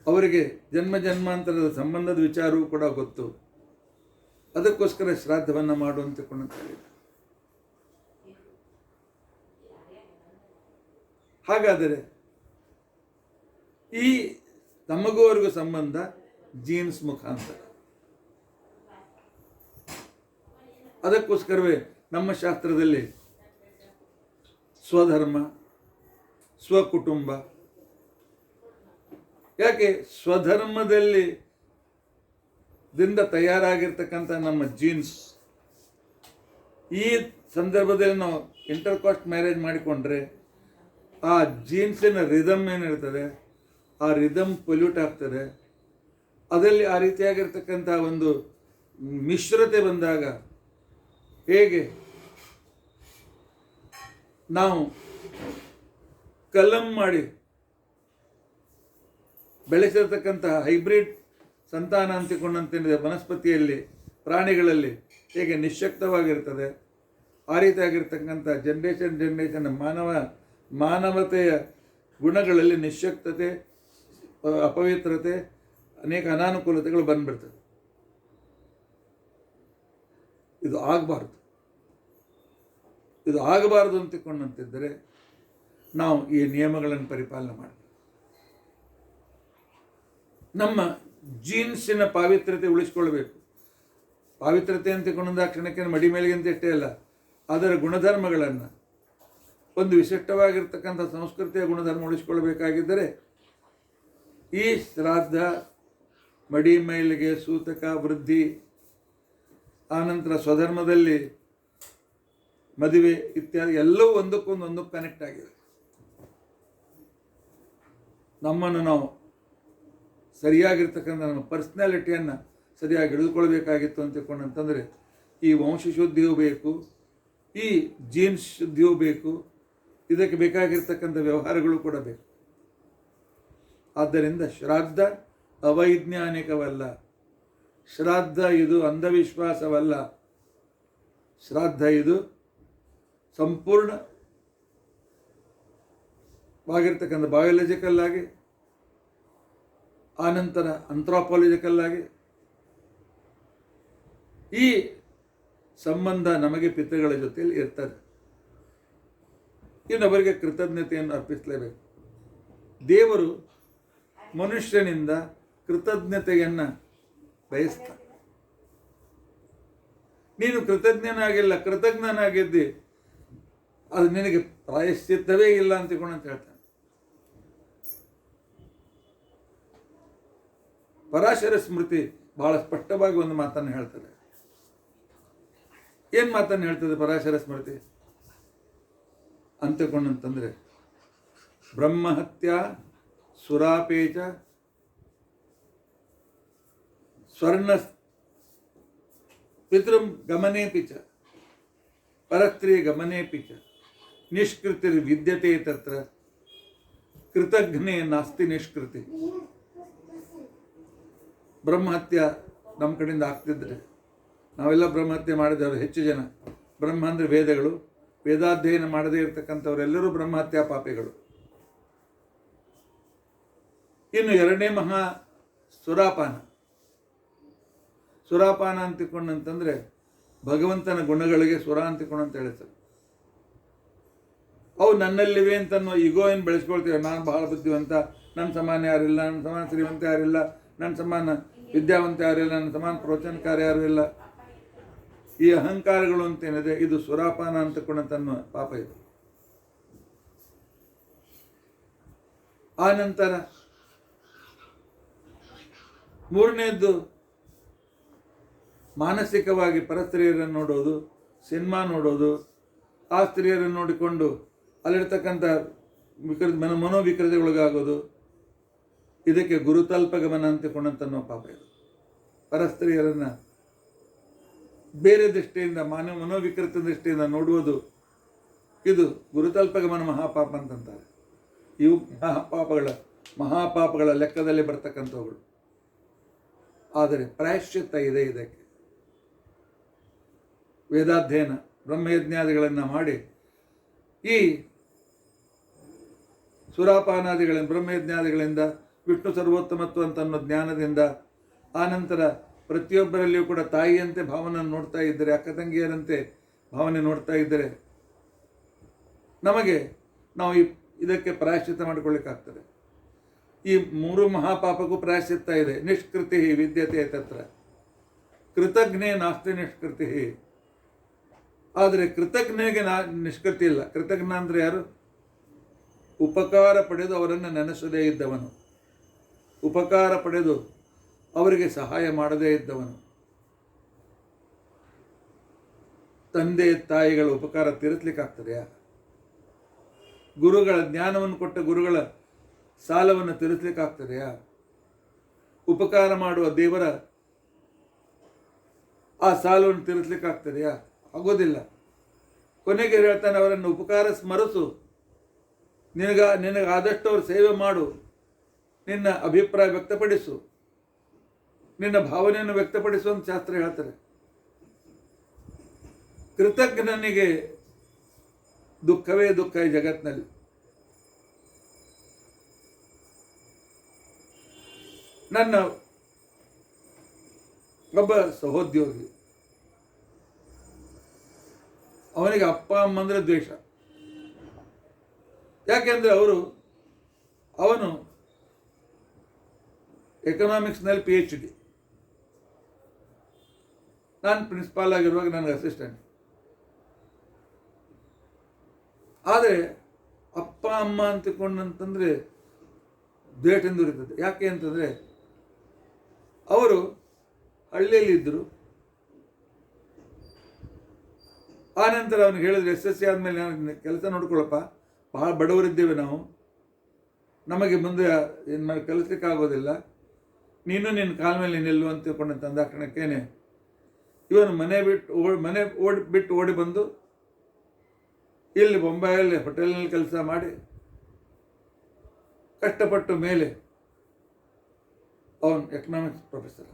ಅವರಿಗೆ ಜನ್ಮ ಜನ್ಮಾಂತರದ ಸಂಬಂಧದ ವಿಚಾರವೂ ಕೂಡ ಗೊತ್ತು. ಅದಕ್ಕೋಸ್ಕರ ಶ್ರಾದ್ದವನ್ನು ಮಾಡುವಂತೆ ಹೇಳಿದ್ದಾರೆ. ಹಾಗಾದರೆ ಈ ನಮಗೂ ಅವರಿಗೂ ಸಂಬಂಧ ಜೀನ್ಸ್ ಮುಖಾಂತರ. ಅದಕ್ಕೋಸ್ಕರವೇ ನಮ್ಮ ಶಾಸ್ತ್ರದಲ್ಲಿ ಸ್ವಧರ್ಮ, ಸ್ವಕುಟುಂಬ. ಯಾಕೆ? ಸ್ವಧರ್ಮದಲ್ಲಿ ದಿಂದ ತಯಾರಾಗಿರ್ತಕ್ಕಂಥ ನಮ್ಮ ಜೀನ್ಸ್, ಈ ಸಂದರ್ಭದಲ್ಲಿ ನಾವು ಇಂಟರ್ಕಾಸ್ಟ್ ಮ್ಯಾರೇಜ್ ಮಾಡಿಕೊಂಡ್ರೆ ಆ ಜೀನ್ಸಿನ ರಿದಮ್ ಏನಿರ್ತದೆ, ಆ ರಿದಮ್ ಪೊಲ್ಯೂಟ್ ಆಗ್ತದೆ. ಅದರಲ್ಲಿ ಆ ರೀತಿಯಾಗಿರ್ತಕ್ಕಂಥ ಒಂದು ಮಿಶ್ರತೆ ಬಂದಾಗ ಹೇಗೆ ನಾವು ಕಲಂ ಮಾಡಿ ಬೆಳೆಸಿರ್ತಕ್ಕಂಥ ಹೈಬ್ರಿಡ್ ಸಂತಾನ ಅಂತಿಕೊಂಡಂತಿದೆ ವನಸ್ಪತಿಯಲ್ಲಿ, ಪ್ರಾಣಿಗಳಲ್ಲಿ ಹೇಗೆ ನಿಶ್ಶಕ್ತವಾಗಿರ್ತದೆ, ಆ ರೀತಿಯಾಗಿರ್ತಕ್ಕಂಥ ಜನ್ರೇಷನ್ ಮಾನವತೆಯ ಗುಣಗಳಲ್ಲಿ ನಿಶ್ಶಕ್ತತೆ, ಅಪವಿತ್ರತೆ, ಅನೇಕ ಅನಾನುಕೂಲತೆಗಳು ಬಂದ್ಬಿಡ್ತದೆ. ಇದು ಆಗಬಾರ್ದು ಅಂತಿಕೊಂಡಂತಿದ್ದರೆ ನಾವು ಈ ನಿಯಮಗಳನ್ನು ಪರಿಪಾಲನೆ ಮಾಡಬೇಕು. ನಮ್ಮ ಜೀನ್ಸಿನ ಪಾವಿತ್ರ್ಯತೆ ಉಳಿಸ್ಕೊಳ್ಬೇಕು. ಪಾವಿತ್ರ್ಯತೆ ಅಂತಿಕೊಂಡ ಕ್ಷಣಕ್ಕೆ ಮಡಿ ಮೇಲಿಗಿಂತ ಇಷ್ಟೇ ಅಲ್ಲ, ಅದರ ಗುಣಧರ್ಮಗಳನ್ನು, ಒಂದು ವಿಶಿಷ್ಟವಾಗಿರ್ತಕ್ಕಂಥ ಸಂಸ್ಕೃತಿಯ ಗುಣಧರ್ಮ ಉಳಿಸ್ಕೊಳ್ಬೇಕಾಗಿದ್ದರೆ ಈ ಶ್ರಾದ್ದ, ಮಡಿ ಮೈಲಿಗೆ, ಸೂತಕ, ವೃದ್ಧಿ, ಆನಂತರ ಸ್ವಧರ್ಮದಲ್ಲಿ ಮದುವೆ ಇತ್ಯಾದಿ ಎಲ್ಲವೂ ಒಂದಕ್ಕೊಂದು ಕನೆಕ್ಟ್ ಆಗಿದೆ. ನಮ್ಮನ್ನು ನಾವು ಸರಿಯಾಗಿರ್ತಕ್ಕಂಥ ನಮ್ಮ ಪರ್ಸ್ನಾಲಿಟಿಯನ್ನು ಸರಿಯಾಗಿ ಹಿಡಿದುಕೊಳ್ಬೇಕಾಗಿತ್ತು ಅಂತಕೊಂಡಂತಂದರೆ ಈ ವಂಶಶುದ್ಧಿಯೂ ಬೇಕು, ಈ ಜೀನ್ಸ್ ಶುದ್ಧಿಯೂ ಬೇಕು, ಇದಕ್ಕೆ ಬೇಕಾಗಿರ್ತಕ್ಕಂಥ ವ್ಯವಹಾರಗಳು ಕೂಡ ಬೇಕು. ಆದ್ದರಿಂದ ಶ್ರಾದ್ದ ಅವೈಜ್ಞಾನಿಕವಲ್ಲ, ಶ್ರಾದ್ದ ಇದು ಅಂಧವಿಶ್ವಾಸವಲ್ಲ, ಶ್ರಾದ್ದ ಇದು ಸಂಪೂರ್ಣವಾಗಿರ್ತಕ್ಕಂಥ ಬಯೋಲಜಿಕಲ್ ಆಗಿ, ಆನಂತರ ಅಂಥ್ರೋಪಾಲಜಿಕಲ್ ಆಗಿ ಈ ಸಂಬಂಧ ನಮಗೆ ಪಿತೃಗಳ ಜೊತೆಯಲ್ಲಿ ಇರ್ತದೆ. ಇನ್ನೊಬ್ಬರಿಗೆ ಕೃತಜ್ಞತೆಯನ್ನು ಅರ್ಪಿಸಲೇಬೇಕು. ದೇವರು ಮನುಷ್ಯನಿಂದ ಕೃತಜ್ಞತೆಯನ್ನು ಬಯಸ್ತಾನೆ. ನೀನು ಕೃತಜ್ಞನಾಗಿದ್ದಿ, ಅದು ನಿನಗೆ ಪ್ರಾಯಶ್ಚಿತ್ತವೇ ಇಲ್ಲ ಅಂತಿಕೊಂಡು ಅಂತ ಹೇಳ್ತಾನೆ. ಪರಾಶರ ಸ್ಮೃತಿ ಬಹಳ ಸ್ಪಷ್ಟವಾಗಿ ಒಂದು ಮಾತನ್ನು ಹೇಳ್ತದೆ. ಏನು ಮಾತನ್ನು ಹೇಳ್ತದೆ ಪರಾಶರ ಸ್ಮೃತಿ ಅಂತಕೊಂಡಂತಂದರೆ, ಬ್ರಹ್ಮಹತ್ಯ ಸುರಾಪೇಚ ಸ್ವರ್ಣ ಪಿತೃ ಗಮನೇಪಿ ಚ ಪರಸ್ತ್ರೀ ಗಮನೇಪಿ ಚ ನಿಷ್ಕೃತಿರ್ ವಿದ್ಯತೆ ತತ್ರ ಕೃತಜ್ಞೆ ನಾಸ್ತಿ ನಿಷ್ಕೃತಿ. ಬ್ರಹ್ಮಹತ್ಯ ನಮ್ಮ ಕಡೆಯಿಂದ ಆಗ್ತಿದ್ರೆ, ನಾವೆಲ್ಲ ಬ್ರಹ್ಮಹತ್ಯೆ ಮಾಡಿದವರು ಹೆಚ್ಚು ಜನ. ಬ್ರಹ್ಮ ಅಂದರೆ ವೇದಗಳು, ವೇದಾಧ್ಯಯನ ಮಾಡದೇ ಇರತಕ್ಕಂಥವರೆಲ್ಲರೂ ಬ್ರಹ್ಮಹತ್ಯಾ ಪಾಪಿಗಳು. ಇನ್ನು ಎರಡನೇ ಮಹಾ ಸುರಾಪಾನ ಅಂತಿಕೊಂಡಂತಂದರೆ ಭಗವಂತನ ಗುಣಗಳಿಗೆ ಸುರ ಅಂತಿಕೊಂಡಂತ ಹೇಳ್ತಾರೆ. ಅವು ನನ್ನಲ್ಲಿವೆ ಅಂತ ಈಗೋ ಏನು ಬೆಳೆಸ್ಕೊಳ್ತೇವೆ. ನಾನು ಬಹಳ ಬುದ್ಧಿವಂತ, ನನ್ನ ಸಮಾನ ಯಾರಿಲ್ಲ, ನನ್ನ ಸಮಾನ ಶ್ರೀಮಂತ ಯಾರಿಲ್ಲ, ನನ್ನ ಸಮಾನ ವಿದ್ಯಾವಂತ ಯಾರಿಲ್ಲ, ನನ್ನ ಸಮಾನ ಪ್ರವಚನಕಾರ ಯಾರು ಇಲ್ಲ. ಈ ಅಹಂಕಾರಗಳು ಅಂತೇನಿದೆ, ಇದು ಸುರಾಪಾನ ಅಂತಕೊಂಡಂತನ್ನೋ ಪಾಪ ಇದು. ಆ ನಂತರ ಮೂರನೇದ್ದು ಮಾನಸಿಕವಾಗಿ ಪರಸ್ತ್ರೀಯರನ್ನು ನೋಡೋದು, ಸಿನಿಮಾ ನೋಡೋದು, ಆ ಸ್ತ್ರೀಯರನ್ನು ನೋಡಿಕೊಂಡು ಅಲ್ಲಿರ್ತಕ್ಕಂಥ ಮನೋವಿಕೃತಿಗೊಳಗಾಗೋದು, ಇದಕ್ಕೆ ಗುರುತಲ್ಪಗಮನ ಅಂತಕೊಂಡಂತನ್ನೋ ಪಾಪ ಇದು. ಪರಸ್ತ್ರೀಯರನ್ನು ಬೇರೆ ದೃಷ್ಟಿಯಿಂದ, ಮನೋವಿಕೃತ ದೃಷ್ಟಿಯಿಂದ ನೋಡುವುದು, ಇದು ಗುರುತಲ್ಪಗಮನ ಮಹಾಪಾಪ ಅಂತಂತಾರೆ. ಇವು ಮಹಾಪಾಪಗಳ ಲೆಕ್ಕದಲ್ಲಿ ಬರ್ತಕ್ಕಂಥವುಗಳು. ಆದರೆ ಪ್ರಾಯಶ್ಚಿತ್ತ ಇದೆ ಇದಕ್ಕೆ. ವೇದಾಧ್ಯಯನ, ಬ್ರಹ್ಮಯಜ್ಞಾದಿಗಳನ್ನು ಮಾಡಿ ಈ ಸುರಾಪಾನಾದಿಗಳಿಂದ, ಬ್ರಹ್ಮಯಜ್ಞಾದಿಗಳಿಂದ, ವಿಷ್ಣು ಸರ್ವೋತ್ತಮತ್ವ ಅಂತನ್ನೋ ಜ್ಞಾನದಿಂದ, ಆನಂತರ ಪ್ರತಿಯೊಬ್ಬರಲ್ಲಿಯೂ ಕೂಡ ತಾಯಿಯಂತೆ ಭಾವನೆಯನ್ನು ನೋಡ್ತಾ ಇದ್ದರೆ, ಅಕ್ಕ ತಂಗಿಯರಂತೆ ಭಾವನೆ ನೋಡ್ತಾ ಇದ್ದರೆ ನಾವು ಇದಕ್ಕೆ ಪ್ರಾಯಶ್ಚಿತ್ತ ಮಾಡಿಕೊಳ್ಳಿಕ್ಕಾಗ್ತದೆ. ಈ ಮೂರು ಮಹಾಪಾಪಕ್ಕೂ ಪ್ರಾಯಶ್ಚಿತ್ತ ಇದೆ. ನಿಷ್ಕೃತಿ ವಿದ್ಯತೆ ತತ್ರ ಕೃತಜ್ಞೆ ನಾಸ್ತಿ ನಿಷ್ಕೃತಿ. ಆದರೆ ಕೃತಜ್ಞನಿಗೆ ನಿಷ್ಕೃತಿ ಇಲ್ಲ. ಕೃತಜ್ಞ ಅಂದರೆ ಯಾರು? ಉಪಕಾರ ಪಡೆದು ಅವರನ್ನು ನೆನೆಸದೇ ಇದ್ದವನು, ಉಪಕಾರ ಪಡೆದು ಅವರಿಗೆ ಸಹಾಯ ಮಾಡದೇ ಇದ್ದವನು. ತಂದೆ ತಾಯಿಗಳ ಉಪಕಾರ ತೀರಿಸಲಿಕ್ಕಾಗ್ತದೆಯಾ? ಗುರುಗಳ ಜ್ಞಾನವನ್ನು ಕೊಟ್ಟ ಗುರುಗಳ ಸಾಲವನ್ನು ತೀರಿಸಲಿಕ್ಕಾಗ್ತದೆಯಾ? ಉಪಕಾರ ಮಾಡುವ ದೇವರ ಆ ಸಾಲವನ್ನು ತೀರಿಸಲಿಕ್ಕಾಗ್ತದೆಯಾ? ಆಗೋದಿಲ್ಲ. ಕೊನೆಗೆ ಹೇಳ್ತಾನೆ, ಅವರನ್ನು ಉಪಕಾರ ಸ್ಮರಿಸು, ನಿನಗೆ ಆದಷ್ಟು ಅವ್ರ ಸೇವೆ ಮಾಡು, ನಿನ್ನ ಅಭಿಪ್ರಾಯ ವ್ಯಕ್ತಪಡಿಸು. ನಿನ್ನ ಭಾವನೆಯನ್ನು ವ್ಯಕ್ತಪಡಿಸುವಂತ ಶಾಸ್ತ್ರ ಹೇಳ್ತಾರೆ. ಕೃತಜ್ಞನಿಗೆ ದುಃಖವೇ ದುಃಖ ಈ ಜಗತ್ತಿನಲ್ಲಿ. ನನ್ನ ಒಬ್ಬ ಸಹೋದ್ಯೋಗಿ, ಅವನಿಗೆ ಅಪ್ಪ ಅಮ್ಮ ಅಂದರೆ ದ್ವೇಷ. ಯಾಕೆಂದರೆ ಅವನು ಎಕನಾಮಿಕ್ಸ್ನಲ್ಲಿ PhD, ನಾನು ಪ್ರಿನ್ಸಿಪಾಲ್ ಆಗಿರುವಾಗ ನನಗೆ ಅಸಿಸ್ಟೆಂಟ್. ಆದರೆ ಅಪ್ಪ ಅಮ್ಮ ಅಂತಕೊಂಡಂತಂದರೆ ದ್ವೇಷದಿಂದ ಇರ್ತದೆ. ಯಾಕೆ ಅಂತಂದರೆ ಅವರು ಹಳ್ಳಿಯಲ್ಲಿ ಇದ್ದರು. ಆನಂತರ ಅವನಿಗೆ ಹೇಳಿದ್ರು, SSC ಆದಮೇಲೆ ನಾನು ಕೆಲಸ ನೋಡ್ಕೊಳ್ಳಪ್ಪ, ಭಾಳ ಬಡವರಿದ್ದೇವೆ ನಾವು, ನಮಗೆ ಮುಂದೆ ಏನು ಮಾಡಿ ಕಲಿಸ್ಲಿಕ್ಕೆ ಆಗೋದಿಲ್ಲ, ನೀನು ನಿನ್ನ ಕಾಲ ಮೇಲೆ ನಿಲ್ಲು ಅಂತ ತಿಳ್ಕೊಂಡು ತಂದಾಕ್ಷಣಕ್ಕೇನೆ ಇವನು ಮನೆ ಬಿಟ್ಟು ಓಡಿ ಬಂದು ಇಲ್ಲಿ ಬೊಂಬಾಯಲ್ಲಿ ಹೋಟೆಲ್ನಲ್ಲಿ ಕೆಲಸ ಮಾಡಿ ಕಷ್ಟಪಟ್ಟು ಮೇಲೆ ಅವನು ಎಕನಾಮಿಕ್ಸ್ ಪ್ರೊಫೆಸರ್.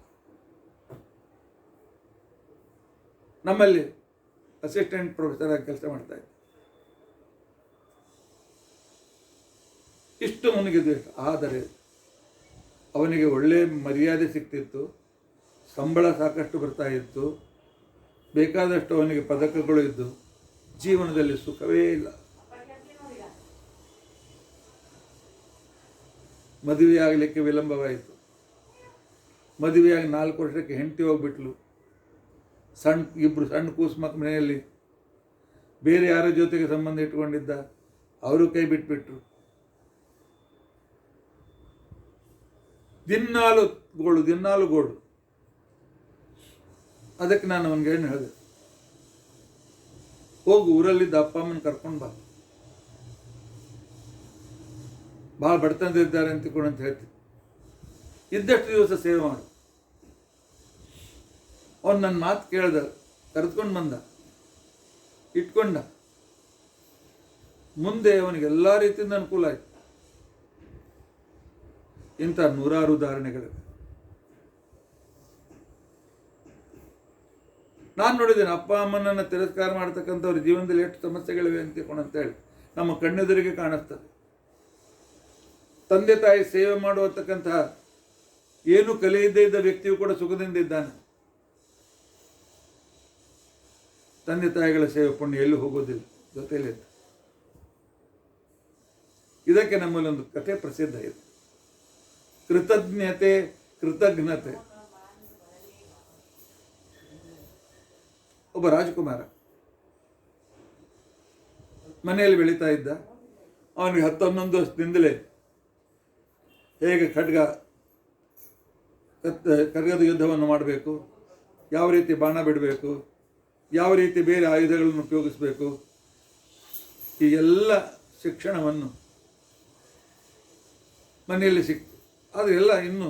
ನಮ್ಮಲ್ಲಿ ಅಸಿಸ್ಟೆಂಟ್ ಪ್ರೊಫೆಸರ್ ಆಗಿ ಕೆಲಸ ಮಾಡ್ತಾ ಇದ್ದ. ಇಷ್ಟು ಅವನಿಗೆ ದ್ವೇಷ. ಆದರೆ ಅವನಿಗೆ ಒಳ್ಳೆಯ ಮರ್ಯಾದೆ ಸಿಗ್ತಿತ್ತು, ಸಂಬಳ ಸಾಕಷ್ಟು ಬರ್ತಾ ಇತ್ತು, ಬೇಕಾದಷ್ಟು ಅವನಿಗೆ ಪದಕಗಳು ಇದ್ದು, ಜೀವನದಲ್ಲಿ ಸುಖವೇ ಇಲ್ಲ. ಮದುವೆಯಾಗಲಿಕ್ಕೆ ವಿಳಂಬವಾಯಿತು. ಮದುವೆಯಾಗಿ 4 ವರ್ಷಕ್ಕೆ ಹೆಂಡತಿ ಹೋಗ್ಬಿಟ್ಲು. ಇಬ್ಬರು ಸಣ್ಣ ಕೂಸು ಮಕ್ಕ ಮನೆಯಲ್ಲಿ ಬೇರೆ ಯಾರ ಜೊತೆಗೆ ಸಂಬಂಧ ಇಟ್ಕೊಂಡಿದ್ದ, ಅವರು ಕೈ ಬಿಟ್ಬಿಟ್ರು. ದಿನಾಲು ಗೋಳು. ಅದಕ್ಕೆ ನಾನು ಅವನಿಗೆ ಏನು ಹೇಳಿದೆ, ಹೋಗು ಊರಲ್ಲಿದ್ದ ಅಪ್ಪ ಅಮ್ಮನ ಕರ್ಕೊಂಡು ಬಾ, ಭಾಳ ಬಡತನದಿದ್ದಾರೆ ಅಂತ ಹೇಳ್ತೀನಿ, ಇದ್ದಷ್ಟು ದಿವಸ ಸೇವೆ ಮಾಡು. ಅವನು ನನ್ನ ಮಾತು ಕೇಳ್ದ, ಕರೆದುಕೊಂಡು ಬಂದ, ಇಟ್ಕೊಂಡ. ಮುಂದೆ ಅವನಿಗೆ ಎಲ್ಲ ರೀತಿಯಿಂದ ಅನುಕೂಲ ಆಯಿತು. ಇಂಥ 100 ಉದಾಹರಣೆಗಳಿವೆ. ನಾನು ನೋಡಿದ್ದೇನೆ, ಅಪ್ಪ ಅಮ್ಮನನ್ನು ತಿರಸ್ಕಾರ ಮಾಡ್ತಕ್ಕಂಥವ್ರ ಜೀವನದಲ್ಲಿ ಎಷ್ಟು ಸಮಸ್ಯೆಗಳಿವೆ ಅಂತೇಳಿ ನಮ್ಮ ಕಣ್ಣೆದುರಿಗೆ ಕಾಣಿಸ್ತದೆ. ತಂದೆ ತಾಯಿ ಸೇವೆ ಮಾಡುವತಕ್ಕಂತಹ ಏನು ಕಲಿಯದೇ ಇದ್ದ ವ್ಯಕ್ತಿಯು ಕೂಡ ಸುಖದಿಂದ ಇದ್ದಾನೆ. ತಂದೆ ತಾಯಿಗಳ ಸೇವೆ ಪುಣ್ಯ ಎಲ್ಲೂ ಹೋಗೋದಿಲ್ಲ, ಜೊತೆಯಲ್ಲೇ ಇದ್ದ. ಇದಕ್ಕೆ ನಮ್ಮಲ್ಲಿ ಒಂದು ಕಥೆ ಪ್ರಸಿದ್ಧ ಇದೆ, ಕೃತಜ್ಞತೆ. ಒಬ್ಬ ರಾಜಕುಮಾರ ಮನೆಯಲ್ಲಿ ಬೆಳೀತಾ ಇದ್ದ. ಅವನಿಗೆ 10-11 ವರ್ಷದಿಂದಲೇ ಹೇಗೆ ಖಡ್ಗದ ಯುದ್ಧವನ್ನು ಮಾಡಬೇಕು, ಯಾವ ರೀತಿ ಬಾಣ ಬಿಡಬೇಕು, ಯಾವ ರೀತಿ ಬೇರೆ ಆಯುಧಗಳನ್ನು ಉಪಯೋಗಿಸಬೇಕು, ಈ ಎಲ್ಲ ಶಿಕ್ಷಣವನ್ನು ಮನೆಯಲ್ಲಿ ಸಿಕ್ತು. ಆದರೆ ಎಲ್ಲ ಇನ್ನೂ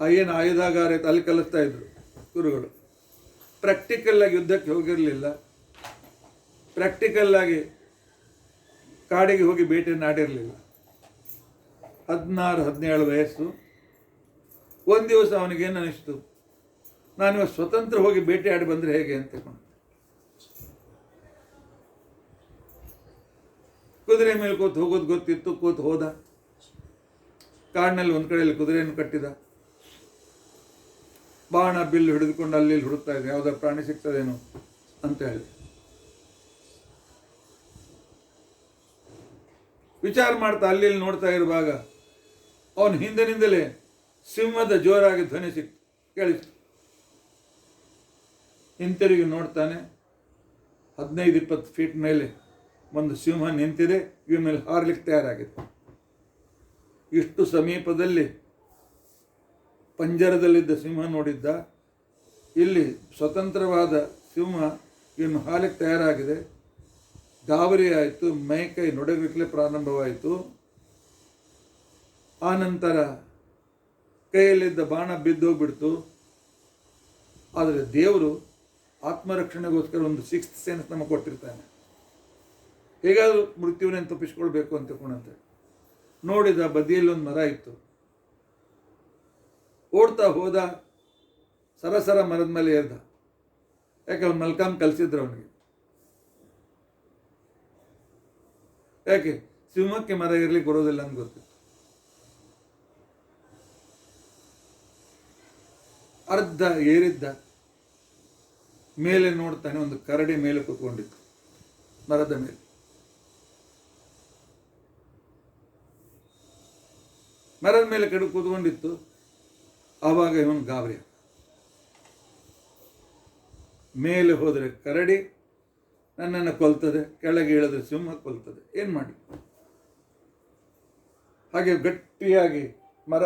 ಏನು ಆಯುಧಾಗಾರ ಅಲ್ಲಿ ಕಲಿಸ್ತಾ ಇದ್ರು ಗುರುಗಳು. ಪ್ರಾಕ್ಟಿಕಲ್ಲಾಗಿ ಯುದ್ಧಕ್ಕೆ ಹೋಗಿರಲಿಲ್ಲ, ಪ್ರಾಕ್ಟಿಕಲ್ಲಾಗಿ ಕಾಡಿಗೆ ಹೋಗಿ ಬೇಟೆಯನ್ನು ಆಡಿರಲಿಲ್ಲ. 16-17 ವಯಸ್ಸು. ಒಂದು ದಿವಸ ಅವನಿಗೇನು ಅನಿಸ್ತು, ನಾನಿವಾಗ ಸ್ವತಂತ್ರ ಹೋಗಿ ಬೇಟೆ ಆಡಿ ಬಂದರೆ ಹೇಗೆ ಅಂತ ತಿಳ್ಕೊಂಡು ಕುದುರೆ ಮೇಲೆ ಕೂತು ಹೋಗೋದು ಗೊತ್ತಿತ್ತು. ಕೂತು ಹೋದ. ಕಾಡಿನಲ್ಲಿ ಒಂದು ಕಡೆಯಲ್ಲಿ ಕುದುರೆಯನ್ನು ಕಟ್ಟಿದ. ಬಾಣ ಬಿಲ್ಲು ಹಿಡಿದುಕೊಂಡು ಅಲ್ಲಿ ಹುಡುಕ್ತಾ ಇದ್ದ, ಯಾವುದಾದ್ರು ಪ್ರಾಣಿ ಸಿಗ್ತದೇನೋ ಅಂತ ಹೇಳಿ ವಿಚಾರ ಮಾಡ್ತಾ ಅಲ್ಲಿ ನೋಡ್ತಾ ಇರುವಾಗ ಅವನ ಹಿಂದಿನಿಂದಲೇ ಸಿಂಹದ ಜೋರಾಗಿ ಧ್ವನಿ ಕೇಳಿಸ್ತು. ಹಿಂತಿರುಗಿ ನೋಡ್ತಾನೆ, 15-20 ಫೀಟ್ ಮೇಲೆ ಒಂದು ಸಿಂಹ ನಿಂತಿದೆ, ಇವ ಮೇಲೆ ಹಾರ್ಲಿಕ್ಕೆ ತಯಾರಾಗಿದೆ. ಇಷ್ಟು ಸಮೀಪದಲ್ಲಿ ಪಂಜರದಲ್ಲಿದ್ದ ಸಿಂಹ ನೋಡಿದ್ದ, ಇಲ್ಲಿ ಸ್ವತಂತ್ರವಾದ ಸಿಂಹ ಇವನು ಹಾಲಿಗೆ ತಯಾರಾಗಿದೆ. ಗಾಬರಿ ಆಯಿತು, ಮೈಕೈ ನೊಡಗಲಿಕ್ಕೆ ಪ್ರಾರಂಭವಾಯಿತು. ಆನಂತರ ಕೈಯಲ್ಲಿದ್ದ ಬಾಣ ಬಿದ್ದೋಗ್ಬಿಡ್ತು. ಆದರೆ ದೇವರು ಆತ್ಮರಕ್ಷಣೆಗೋಸ್ಕರ ಒಂದು 6th ಸೆನ್ಸ್ ನಮಗೆ ಕೊಟ್ಟಿರ್ತಾನೆ. ಹೇಗಾದರೂ ಮೃತ್ಯುವಿನ ತಪ್ಪಿಸ್ಕೊಳ್ಬೇಕು ಅಂತ ತಿಳ್ಕೊಂಡಂತೆ ನೋಡಿದ, ಬದಿಯಲ್ಲಿ ಒಂದು ಮರ ಇತ್ತು. ಓಡ್ತಾ ಹೋದ, ಸರಸರ ಮರದ ಮೇಲೆ ಏರ್ದ. ಯಾಕೆ ಅವ್ನು ಮಲ್ಕಾಮ್ ಕಲಿಸಿದ್ರು ಅವನಿಗೆ. ಯಾಕೆ ಸಿಂಹಕ್ಕೆ ಮರ ಇರ್ಲಿಕ್ಕೆ ಬರೋದಿಲ್ಲ ಅಂತ ಗೊತ್ತಿತ್ತು. ಅರ್ಧ ಏರಿದ್ದ, ಮೇಲೆ ನೋಡ್ತಾನೆ, ಒಂದು ಕರಡಿ ಮೇಲೆ ಕೂತ್ಕೊಂಡಿತ್ತು ಮರದ ಮೇಲೆ. ಮರದ ಮೇಲೆ ಕಡೆ ಕೂತ್ಕೊಂಡಿತ್ತು. ಆವಾಗ ಇವನು ಗಾಬರಿ. ಮೇಲೆ ಹೋದರೆ ಕರಡಿ ನನ್ನನ್ನು ಕೊಲ್ತದೆ, ಕೆಳಗೆ ಇಳಿದ್ರೆ ಸಿಂಹ ಕೊಲ್ತದೆ, ಏನು ಮಾಡಿ? ಹಾಗೆ ಗಟ್ಟಿಯಾಗಿ ಮರ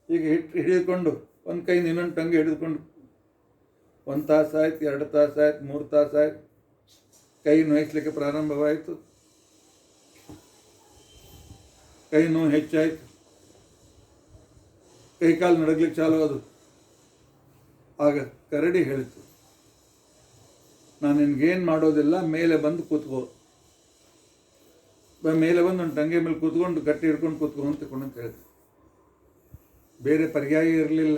ಹೀಗೆ ಹಿಡಿದುಕೊಂಡು ಒಂದು ಕೈಯಿಂದ ಇನ್ನೊಂದು ಟಂಗೆ ಹಿಡಿದುಕೊಂಡು 1 ತಾಸಾಯ್ತು, 2 ತಾಸಾಯ್ತು, 3 ತಾಸಾಯ್ತು. ಕೈ ನೋಯಿಸ್ಲಿಕ್ಕೆ ಪ್ರಾರಂಭವಾಯಿತು. ಕೈ ನೋವು ಹೆಚ್ಚಾಯಿತು. ಕೈಕಾಲು ನಡಗ್ಲಿಕ್ಕೆ ಚಾಲು ಅದು. ಆಗ ಕರಡಿ ಹೇಳಿತು, ನಾನು ನಿನ್ಗೇನು ಮಾಡೋದಿಲ್ಲ, ಮೇಲೆ ಬಂದು ಕೂತ್ಕೋ. ಮೇಲೆ ಬಂದು ಒಂದು ಟಂಗೆ ಮೇಲೆ ಕೂತ್ಕೊಂಡು ಗಟ್ಟಿ ಹಿಡ್ಕೊಂಡು ಕೂತ್ಕೋ ಅಂತ ಹೇಳಿತು. ಬೇರೆ ಪರ್ಯಾಯ ಇರಲಿಲ್ಲ.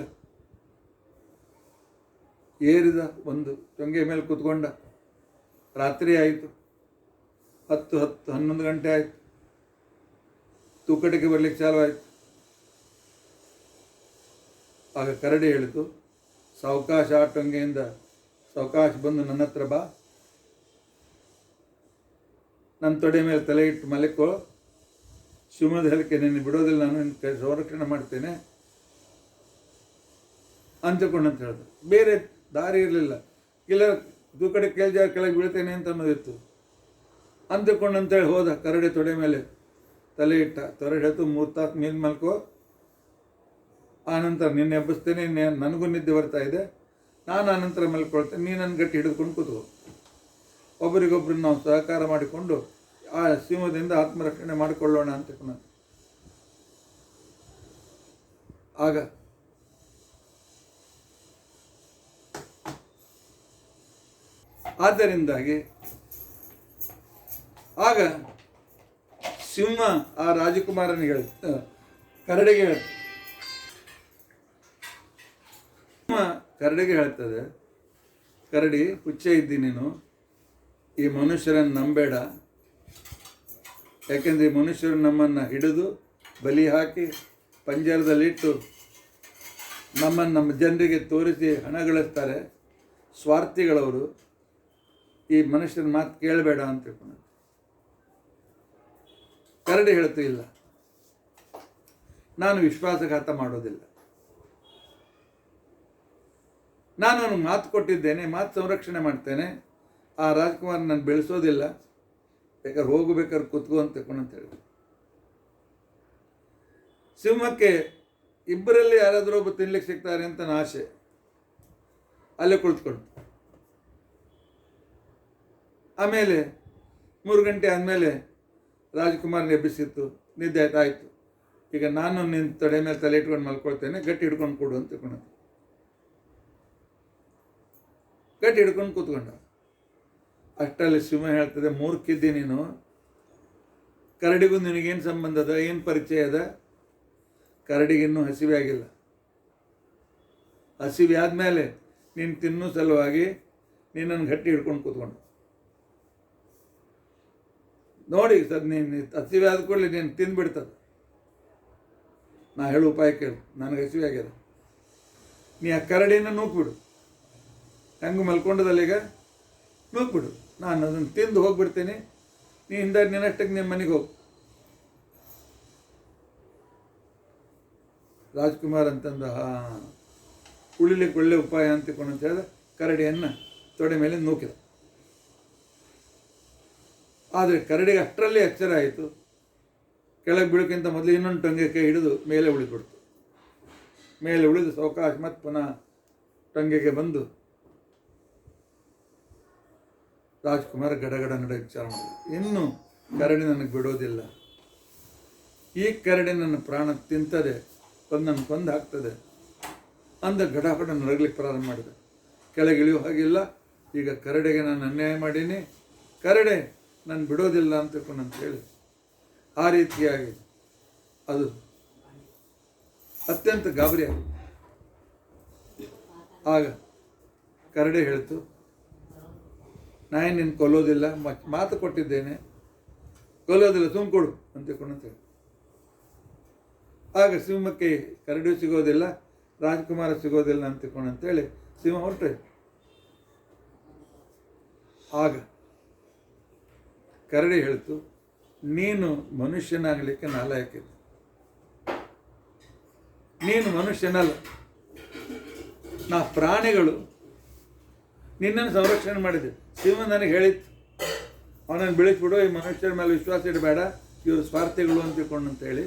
ಏರಿದ, ಒಂದು ಟೊಂಗೆ ಮೇಲೆ ಕೂತ್ಕೊಂಡ. ರಾತ್ರಿ ಆಯಿತು. 10-11 ಗಂಟೆ ಆಯಿತು. ತೂಕಡಿಕೆ ಬರಲಿಕ್ಕೆ ಚಾಲು ಆಯಿತು. ಆಗ ಕರಡಿ ಹೇಳಿತು, ಸಾವಕಾಶ ಆ ಟೊಂಗೆಯಿಂದ ಸಾವಕಾಶ ಬಂದು ನನ್ನ ಹತ್ರ ಬಾ, ನನ್ನ ತೊಡೆ ಮೇಲೆ ತಲೆ ಇಟ್ಟು ಮಲಕ್ಕೋ, ಸಿಂಹದ ಹಲಿಕೆ ನಿನ್ನೆ ಬಿಡೋದಿಲ್ಲ, ನಾನು ನಿನ್ನ ಸಂರಕ್ಷಣೆ ಮಾಡ್ತೇನೆ ಅಂತಿಕೊಂಡಂತ ಹೇಳ್ದೆ. ಬೇರೆ ದಾರಿ ಇರಲಿಲ್ಲ. ಇಲ್ಲ ತೂಕಡೆ ಕೆಳಗೆ ಬೀಳ್ತೇನೆ ಅಂತ ಅನ್ನೋದಿತ್ತು. ಅಂತಿಕೊಂಡಂತೇಳಿ ಹೋದ. ಕರಡಿ ತೊಡೆ ಮೇಲೆ ತಲೆ ಇಟ್ಟ. ತೊರೆ ಹೇಳ್ತು, 3 ತಾಸು ಮೇಲೆ ಮಲ್ಕೋ, ಆನಂತರ ನಿನ್ನೆ ಎಬ್ಬಿಸ್ತೇನೆ, ನನಗೂ ನಿದ್ದೆ ಬರ್ತಾ ಇದೆ, ನಾನು ಆನಂತರ ಮಲ್ಕೊಳ್ತೇನೆ, ನೀನು ನನ್ನ ಗಟ್ಟಿ ಹಿಡಿದುಕೊಂಡು ಕೂತ್ಕೋ. ಒಬ್ಬರಿಗೊಬ್ಬರು ನಾವು ಸಹಕಾರ ಮಾಡಿಕೊಂಡು ಆ ಸಿಂಹದಿಂದ ಆತ್ಮರಕ್ಷಣೆ ಮಾಡಿಕೊಳ್ಳೋಣ ಅಂತ. ಆಗ ಆದ್ದರಿಂದಾಗಿ ಆಗ ಸಿಂಹ ಆ ರಾಜಕುಮಾರನಿಗೆ ಕರಡಿಗೆ ಹೇಳ್ತದೆ. ಸಿಂಹ ಕರಡಿಗೆ ಹೇಳ್ತದೆ, ಕರಡಿ, ಹುಚ್ಚ ಇದ್ದಿ ನೀನು, ಈ ಮನುಷ್ಯರನ್ನು ನಂಬೇಡ. ಯಾಕೆಂದರೆ ಈ ಮನುಷ್ಯರು ನಮ್ಮನ್ನು ಹಿಡಿದು ಬಲಿ ಹಾಕಿ ಪಂಜರದಲ್ಲಿಟ್ಟು ನಮ್ಮ ಜನರಿಗೆ ತೋರಿಸಿ ಹಣ ಗಳಿಸ್ತಾರೆ. ಸ್ವಾರ್ಥಿಗಳವರು. ಈ ಮನುಷ್ಯರ ಮಾತು ಕೇಳಬೇಡ ಅಂತ ತಿಳ್ಕೊಂಡು ಕರಡಿ ಹೇಳ್ತು, ಇಲ್ಲ, ನಾನು ವಿಶ್ವಾಸಘಾತ ಮಾಡೋದಿಲ್ಲ. ನಾನು ಅವನಿಗೆ ಮಾತು ಕೊಟ್ಟಿದ್ದೇನೆ, ಮಾತು ಸಂರಕ್ಷಣೆ ಮಾಡ್ತೇನೆ. ಆ ರಾಜ್ಕುಮಾರ್ ನಾನು ಬೆಳೆಸೋದಿಲ್ಲ, ಬೇಕಾದ್ರೆ ಹೋಗಬೇಕಾದ್ರೆ ಕೂತ್ಕೋ ಅಂತ ಹೇಳಿದೆ. ಸಿಂಹಕ್ಕೆ ಇಬ್ಬರಲ್ಲಿ ಯಾರಾದರೂ ಒಬ್ಬ ತಿನ್ಲಿಕ್ಕೆ ಸಿಗ್ತಾರೆ ಅಂತ ಆಸೆ. ಅಲ್ಲೇ ಕುಳಿತುಕೊಂಡು ಆಮೇಲೆ 3 ಗಂಟೆ ಆದಮೇಲೆ ರಾಜ್ಕುಮಾರ್ನ ಎಬ್ಬಿಸಿತ್ತು. ನಿದ್ದೆ ಆಯಿತು. ಈಗ ನಾನು ನಿನ್ನ ತೊಡೆ ಮೇಲೆ ತಲೆ ಇಟ್ಕೊಂಡು ಮಲ್ಕೊಳ್ತೇನೆ, ಗಟ್ಟಿ ಹಿಡ್ಕೊಂಡು ಕೊಡು ಅಂತ ತಿಳ್ಕೊಂಡು ಗಟ್ಟಿ ಹಿಡ್ಕೊಂಡು ಕೂತ್ಕೊಂಡ. ಅಷ್ಟರಲ್ಲಿ ಸಿಂಹ ಹೇಳ್ತದೆ, ಮೂರ್ಖಿದ್ದಿ ನೀನು, ಕರಡಿಗೂ ನಿನಗೇನು ಸಂಬಂಧ ಅದ, ಏನು ಪರಿಚಯ ಅದ? ಕರಡಿಗಿನ್ನೂ ಹಸಿವೆ ಆಗಿಲ್ಲ. ಹಸಿವೆ ಆದಮೇಲೆ ನೀನು ತಿನ್ನೋ ಸಲುವಾಗಿ ನೀನನ್ನು ಗಟ್ಟಿ ಹಿಡ್ಕೊಂಡು ಕೂತ್ಕೊಂಡು ನೋಡಿ ಸರ್, ನೀನು ಹಸಿವೆ ಆದ ಕೂಡಲೇ ನೀನು ತಿಂದುಬಿಡ್ತದೆ. ನಾ ಹೇಳು ಉಪಾಯ ಕೇಳು, ನನಗೆ ಹಸಿವೆ ಆಗ್ಯದ, ನೀ ಆ ಕರಡಿನ ನೂಕ್ಬಿಡು. ಹೆಂಗೆ ಮಲ್ಕೊಂಡದಲ್ಲ ಈಗ, ನೂಕ್ಬಿಡು, ನಾನು ಅದನ್ನು ತಿಂದು ಹೋಗ್ಬಿಡ್ತೀನಿ, ನೀ ಹಿಂದೆ ನಿನ್ನಷ್ಟಕ್ಕೆ ನಿಮ್ಮ ಮನೆಗೆ ಹೋಗು. ರಾಜ್ಕುಮಾರ್ ಅಂತಂದ, ಉಳಿಲಿಕ್ಕೆ ಒಳ್ಳೆ ಉಪಾಯ ಅಂತಿಕೊಂಡು ಅಂತ ಹೇಳಿದ ಕರಡಿಯನ್ನು ತೊಡೆ ಮೇಲೆ ನೂಕಿದ. ಆದರೆ ಕರಡಿಗೆ ಅಷ್ಟರಲ್ಲಿ ಎಚ್ಚರ ಆಯಿತು. ಕೆಳಗೆ ಬೀಳೋಕ್ಕಿಂತ ಮೊದಲು ಇನ್ನೊಂದು ಟೊಂಗೆ ಕೈ ಹಿಡಿದು ಮೇಲೆ ಉಳಿದ್ಬಿಡ್ತು. ಮೇಲೆ ಉಳಿದು ಸಾವಕಾಶ ಮತ್ತು ಪುನಃ ಟೊಂಗೆಗೆ ಬಂದು ರಾಜ್ಕುಮಾರ್ ಗಡಗಡ ನಡೆ ವಿಚಾರ ಮಾಡಿದ, ಇನ್ನು ಕರಡಿ ನನಗೆ ಬಿಡೋದಿಲ್ಲ, ಈ ಕರಡಿ ನನ್ನ ಪ್ರಾಣ ತಿಂತದೆ, ನನ್ನ ಕೊಂದು ಹಾಕ್ತದೆ ಅಂದ ಗಡಗಡ ನಡಗ್ಲಿಕ್ಕೆ ಪ್ರಾರಂಭ ಮಾಡಿದೆ. ಕೆಳಗೆ ಇಳಿಯೋ ಹಾಗಿಲ್ಲ, ಈಗ ಕರಡಿಗೆ ನಾನು ಅನ್ಯಾಯ ಮಾಡೀನಿ, ಕರಡೆ ನಾನು ಬಿಡೋದಿಲ್ಲ ಅಂತ ಹೇಳಿ ಆ ರೀತಿಯಾಗಿ ಅದು ಅತ್ಯಂತ ಗಾಬರಿಯಾಗಿ ಆಗ ಕರಡಿ ಹೇಳ್ತು, ನಾನು ನಿನ್ನ ಕೊಲ್ಲೋದಿಲ್ಲ, ಮಾತು ಕೊಟ್ಟಿದ್ದೇನೆ, ಕೊಲ್ಲೋದಿಲ್ಲ, ಸುಮ್ಮ ಕೊಡು ಅಂತ ಹೇಳಿ. ಆಗ ಸಿಂಹಕ್ಕೆ ಕರಡಿ ಸಿಗೋದಿಲ್ಲ, ರಾಜ್ಕುಮಾರ ಸಿಗೋದಿಲ್ಲ ಅಂತೇಳಿ ಸಿಂಹ ಹೊರಟೆ. ಆಗ ಕರಡಿ ಹೇಳ್ತು, ನೀನು ಮನುಷ್ಯನಾಗಲಿಕ್ಕೆ ನಾಲಾಯಕ್ಕಿದ್ದ, ನೀನು ಮನುಷ್ಯನಲ್ಲ, ನಾ ಪ್ರಾಣಿಗಳು, ನಿನ್ನನ್ನು ಸಂರಕ್ಷಣೆ ಮಾಡಿದೆ. ಸಿಂಹ ನನಗೆ ಹೇಳಿತ್ತು, ಅವನನ್ನು ಬೆಳೆಸ್ಬಿಡು, ಈ ಮನುಷ್ಯರ ಮೇಲೆ ವಿಶ್ವಾಸ ಇಡಬೇಡ, ಇವರು ಸ್ವಾರ್ಥಿಗಳು ಅಂತೇಳಿ.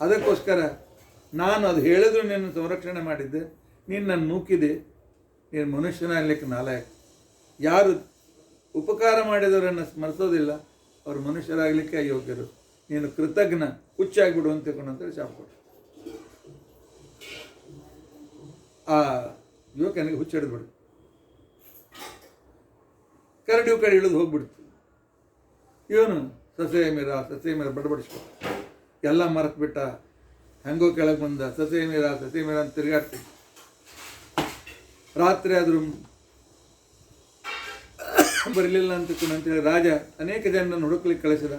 ಅದಕ್ಕೋಸ್ಕರ ನಾನು ಅದು ಹೇಳಿದ್ರು ನಿನ್ನ ಸಂರಕ್ಷಣೆ ಮಾಡಿದ್ದೆ, ನೀನು ನನ್ನ ನೂಕಿದೆ, ನೀನು ಮನುಷ್ಯನಾಗಲಿಕ್ಕೆ ನಾಲಾಯಕ. ಯಾರು ಉಪಕಾರ ಮಾಡಿದವರನ್ನು ಸ್ಮರಿಸೋದಿಲ್ಲ ಅವರು ಮನುಷ್ಯರಾಗಲಿಕ್ಕೆ ಅಯೋಗ್ಯರು, ನೀನು ಕೃತಜ್ಞ, ಹುಚ್ಚಾಗಿಬಿಡು ಅಂತೇಳಿ ಶಾಪ ಕೊಡು. ಆ ಯುವಕನಿಗೆ ಹುಚ್ಚಿಡಿದ್ಬಿಡು. ಕರಡಿ ಕಡೆ ಇಳಿದು ಹೋಗ್ಬಿಡ್ತು. ಇವನು ಸಸೆ ಮೀರ ಬಡಬಡಿಸ್ಕೊ ಎಲ್ಲ ಮರೆತು ಬಿಟ್ಟ. ಹೆಂಗೋ ಕೆಳಗೆ ಬಂದ, ಸಸೆ ಮೀರ ಅಂತ ತಿರುಗಾಡ್ತೀವಿ. ರಾತ್ರಿ ಆದರೂ ಬರಲಿಲ್ಲ ಅಂತೇಳಿ ರಾಜ ಅನೇಕ ಜನರನ್ನು ಹುಡುಕ್ಲಿಕ್ಕೆ ಕಳಿಸಿದ.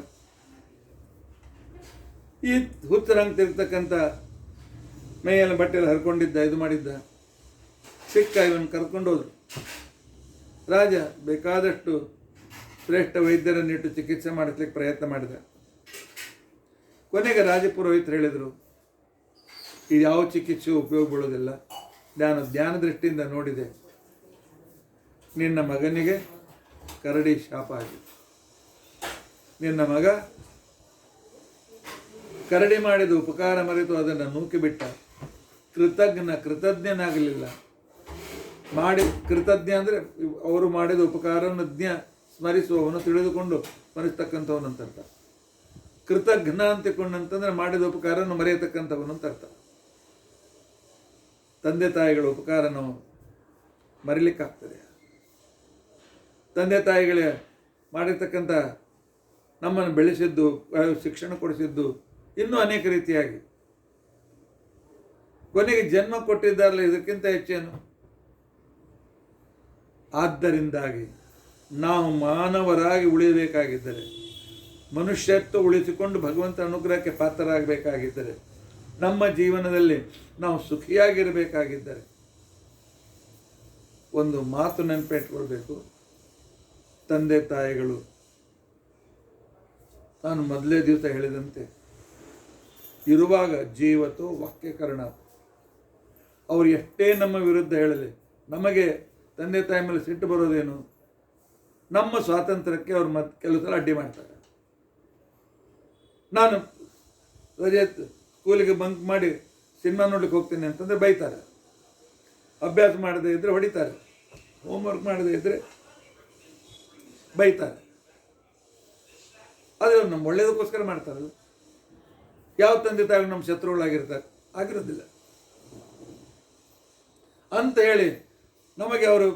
ಈ ಹುತ್ತರಂಗೆ ತಿರುಗ್ತಕ್ಕಂಥ ಮೈಯಲ್ಲಿ ಬಟ್ಟೆಲ್ಲ ಹರ್ಕೊಂಡಿದ್ದ, ಇದು ಮಾಡಿದ್ದ, ಸಿಕ್ಕ. ಇವನು ಕರ್ಕೊಂಡೋದ್ರು. ರಾಜ ಬೇಕಾದಷ್ಟು ಶ್ರೇಷ್ಠ ವೈದ್ಯರನ್ನಿಟ್ಟು ಚಿಕಿತ್ಸೆ ಮಾಡಿಸ್ಲಿಕ್ಕೆ ಪ್ರಯತ್ನ ಮಾಡಿದ. ಕೊನೆಗೆ ರಾಜಪುರೋಹಿತರು ಹೇಳಿದರು, ಇದು ಯಾವ ಚಿಕಿತ್ಸೆಯೂ ಉಪಯೋಗ ಬೀಳೋದಿಲ್ಲ, ನಾನು ಧ್ಯಾನ ದೃಷ್ಟಿಯಿಂದ ನೋಡಿದೆ, ನಿನ್ನ ಮಗನಿಗೆ ಕರಡಿ ಶಾಪ ಆಗಿದೆ. ನಿನ್ನ ಮಗ ಕರಡಿ ಮಾಡಿದ ಉಪಕಾರ ಮರೆತು ಅದನ್ನು ನೂಕಿಬಿಟ್ಟ. ಕೃತಜ್ಞನಾಗಲಿಲ್ಲ. ಕೃತಜ್ಞ ಅಂದರೆ ಅವರು ಮಾಡಿದ ಉಪಕಾರವನ್ನು ಸ್ಮರಿಸುವವನು, ತಿಳಿದುಕೊಂಡು ಸ್ಮರಿಸ್ತಕ್ಕಂಥವನು ಅಂತ ಅರ್ಥ. ಕೃತಜ್ಞ ಅಂತಿಕೊಂಡಂತಂದ್ರೆ ಮಾಡಿದ ಉಪಕಾರವನ್ನು ಮರೆಯತಕ್ಕಂಥವನು ಅಂತ ಅರ್ಥ. ತಂದೆ ತಾಯಿಗಳ ಉಪಕಾರ ನಾವು ಮರಿಲಿಕ್ಕಾಗ್ತದೆ. ತಂದೆ ತಾಯಿಗಳೇ ಮಾಡಿರ್ತಕ್ಕಂಥ ನಮ್ಮನ್ನು ಬೆಳೆಸಿದ್ದು, ಶಿಕ್ಷಣ ಕೊಡಿಸಿದ್ದು, ಇನ್ನೂ ಅನೇಕ ರೀತಿಯಾಗಿ ಕೊನೆಗೆ ಜನ್ಮ ಕೊಟ್ಟಿದ್ದಾರಲ್ಲ, ಇದಕ್ಕಿಂತ ಹೆಚ್ಚೇನು? ಆದ್ದರಿಂದಾಗಿ ನಾವು ಮಾನವರಾಗಿ ಉಳಿಯಬೇಕಾಗಿದ್ದರೆ, ಮನುಷ್ಯತ್ವ ಉಳಿಸಿಕೊಂಡು ಭಗವಂತ ಅನುಗ್ರಹಕ್ಕೆ ಪಾತ್ರರಾಗಬೇಕಾಗಿದ್ದರೆ, ನಮ್ಮ ಜೀವನದಲ್ಲಿ ನಾವು ಸುಖಿಯಾಗಿರಬೇಕಾಗಿದ್ದರೆ ಒಂದು ಮಾತು ನೆನಪಿಟ್ಕೊಳ್ಬೇಕು. ತಂದೆ ತಾಯಿಗಳು, ನಾನು ಮೊದಲೇ ದಿವಸ ಹೇಳಿದಂತೆ, ಇರುವಾಗ ಜೀವತೋ ವಾಕ್ಯಕರಣ. ಅವರು ಎಷ್ಟೇ ನಮ್ಮ ವಿರುದ್ಧ ಹೇಳಲಿ, ನಮಗೆ ತಂದೆ ತಾಯಿ ಮೇಲೆ ಸಿಟ್ಟು ಬರೋದೇನು? ನಮ್ಮ ಸ್ವಾತಂತ್ರ್ಯಕ್ಕೆ ಅವ್ರು ಕೆಲವು ಸಲ ಅಡ್ಡಿ ಮಾಡ್ತಾರೆ. ನಾನು ರಜೆ ಸ್ಕೂಲಿಗೆ ಬಂಕ್ ಮಾಡಿ ಸಿನಿಮಾ ನೋಡ್ಲಿಕ್ಕೆ ಹೋಗ್ತೀನಿ ಅಂತಂದರೆ ಬೈತಾರೆ. ಅಭ್ಯಾಸ ಮಾಡದೇ ಇದ್ದರೆ ಹೊಡಿತಾರೆ. ಹೋಮ್ವರ್ಕ್ ಮಾಡದೇ ಇದ್ದರೆ ಬೈತಾರೆ. ಆದರೆ ಅವ್ರು ನಮ್ಮ ಒಳ್ಳೆಯದಕ್ಕೋಸ್ಕರ ಮಾಡ್ತಾರಲ್ಲ. ಯಾವ ತಂದೆ ತಾಯಿ ನಮ್ಮ ಶತ್ರುಗಳಾಗಿರ್ತಾರೆ? ಆಗಿರೋದಿಲ್ಲ ಅಂತ ಹೇಳಿ ನಮಗೆ ಅವರು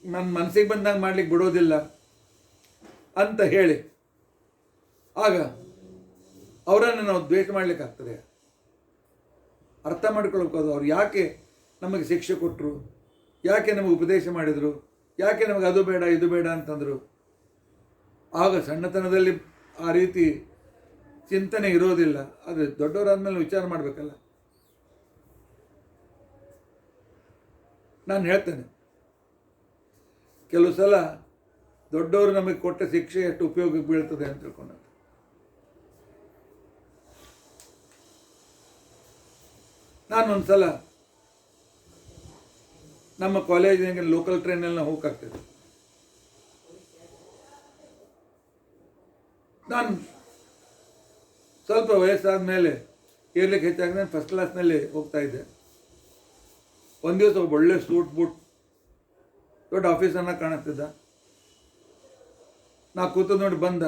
ನನ್ನ ಮನಸ್ಸಿಗೆ ಬಂದಾಗ ಮಾಡ್ಲಿಕ್ಕೆ ಬಿಡೋದಿಲ್ಲ ಅಂತ ಹೇಳಿ ಆಗ ಅವರನ್ನು ನಾವು ದ್ವೇಷ ಮಾಡಲಿಕ್ಕಾಗ್ತದೆ. ಅರ್ಥ ಮಾಡ್ಕೊಳ್ಬೇಕು, ಅವ್ರು ಯಾಕೆ ನಮಗೆ ಶಿಕ್ಷೆ ಕೊಟ್ಟರು, ಯಾಕೆ ನಮಗೆ ಉಪದೇಶ ಮಾಡಿದರು, ಯಾಕೆ ನಮಗೆ ಅದು ಬೇಡ ಇದು ಬೇಡ ಅಂತಂದರು. ಆಗ ಸಣ್ಣತನದಲ್ಲಿ ಆ ರೀತಿ ಚಿಂತನೆ ಇರೋದಿಲ್ಲ. ಆದರೆ ದೊಡ್ಡವರಾದ್ಮೇಲೆ ವಿಚಾರ ಮಾಡಬೇಕಲ್ಲ. ನಾನು ಹೇಳ್ತೇನೆ, ಕೆಲವು ಸಲ ದೊಡ್ಡವರು ನಮಗೆ ಕೊಟ್ಟ ಶಿಕ್ಷೆ ಎಷ್ಟು ಉಪಯೋಗಕ್ಕೆ ಬೀಳ್ತದೆ ಅಂತ ತಿಳ್ಕೊಂಡು. ನಾನೊಂದು ಸಲ ನಮ್ಮ ಕಾಲೇಜಿನಾಗ ಲೋಕಲ್ ಟ್ರೈನಲ್ಲಿ ಹೋಗಕ್ಕಾಗ್ತದೆ. ನಾನು ಸ್ವಲ್ಪ ವಯಸ್ಸಾದ ಮೇಲೆ ಏರ್ಲಿಕ್ಕೆ ಹೆಚ್ಚಾಗಿ ನಾನು ಫಸ್ಟ್ ಕ್ಲಾಸ್ನಲ್ಲಿ ಹೋಗ್ತಾ ಇದ್ದೆ. ಒಂದು ದಿವಸ ಒಬ್ಬ ಒಳ್ಳೆ ಸೂಟ್ ಬೂಟ್ ದೊಡ್ಡ ಆಫೀಸರ್ನ ಕಾಣಿಸ್ತಿದ್ದ. ನಾ ಕೂತು ನೋಡಿ ಬಂದ,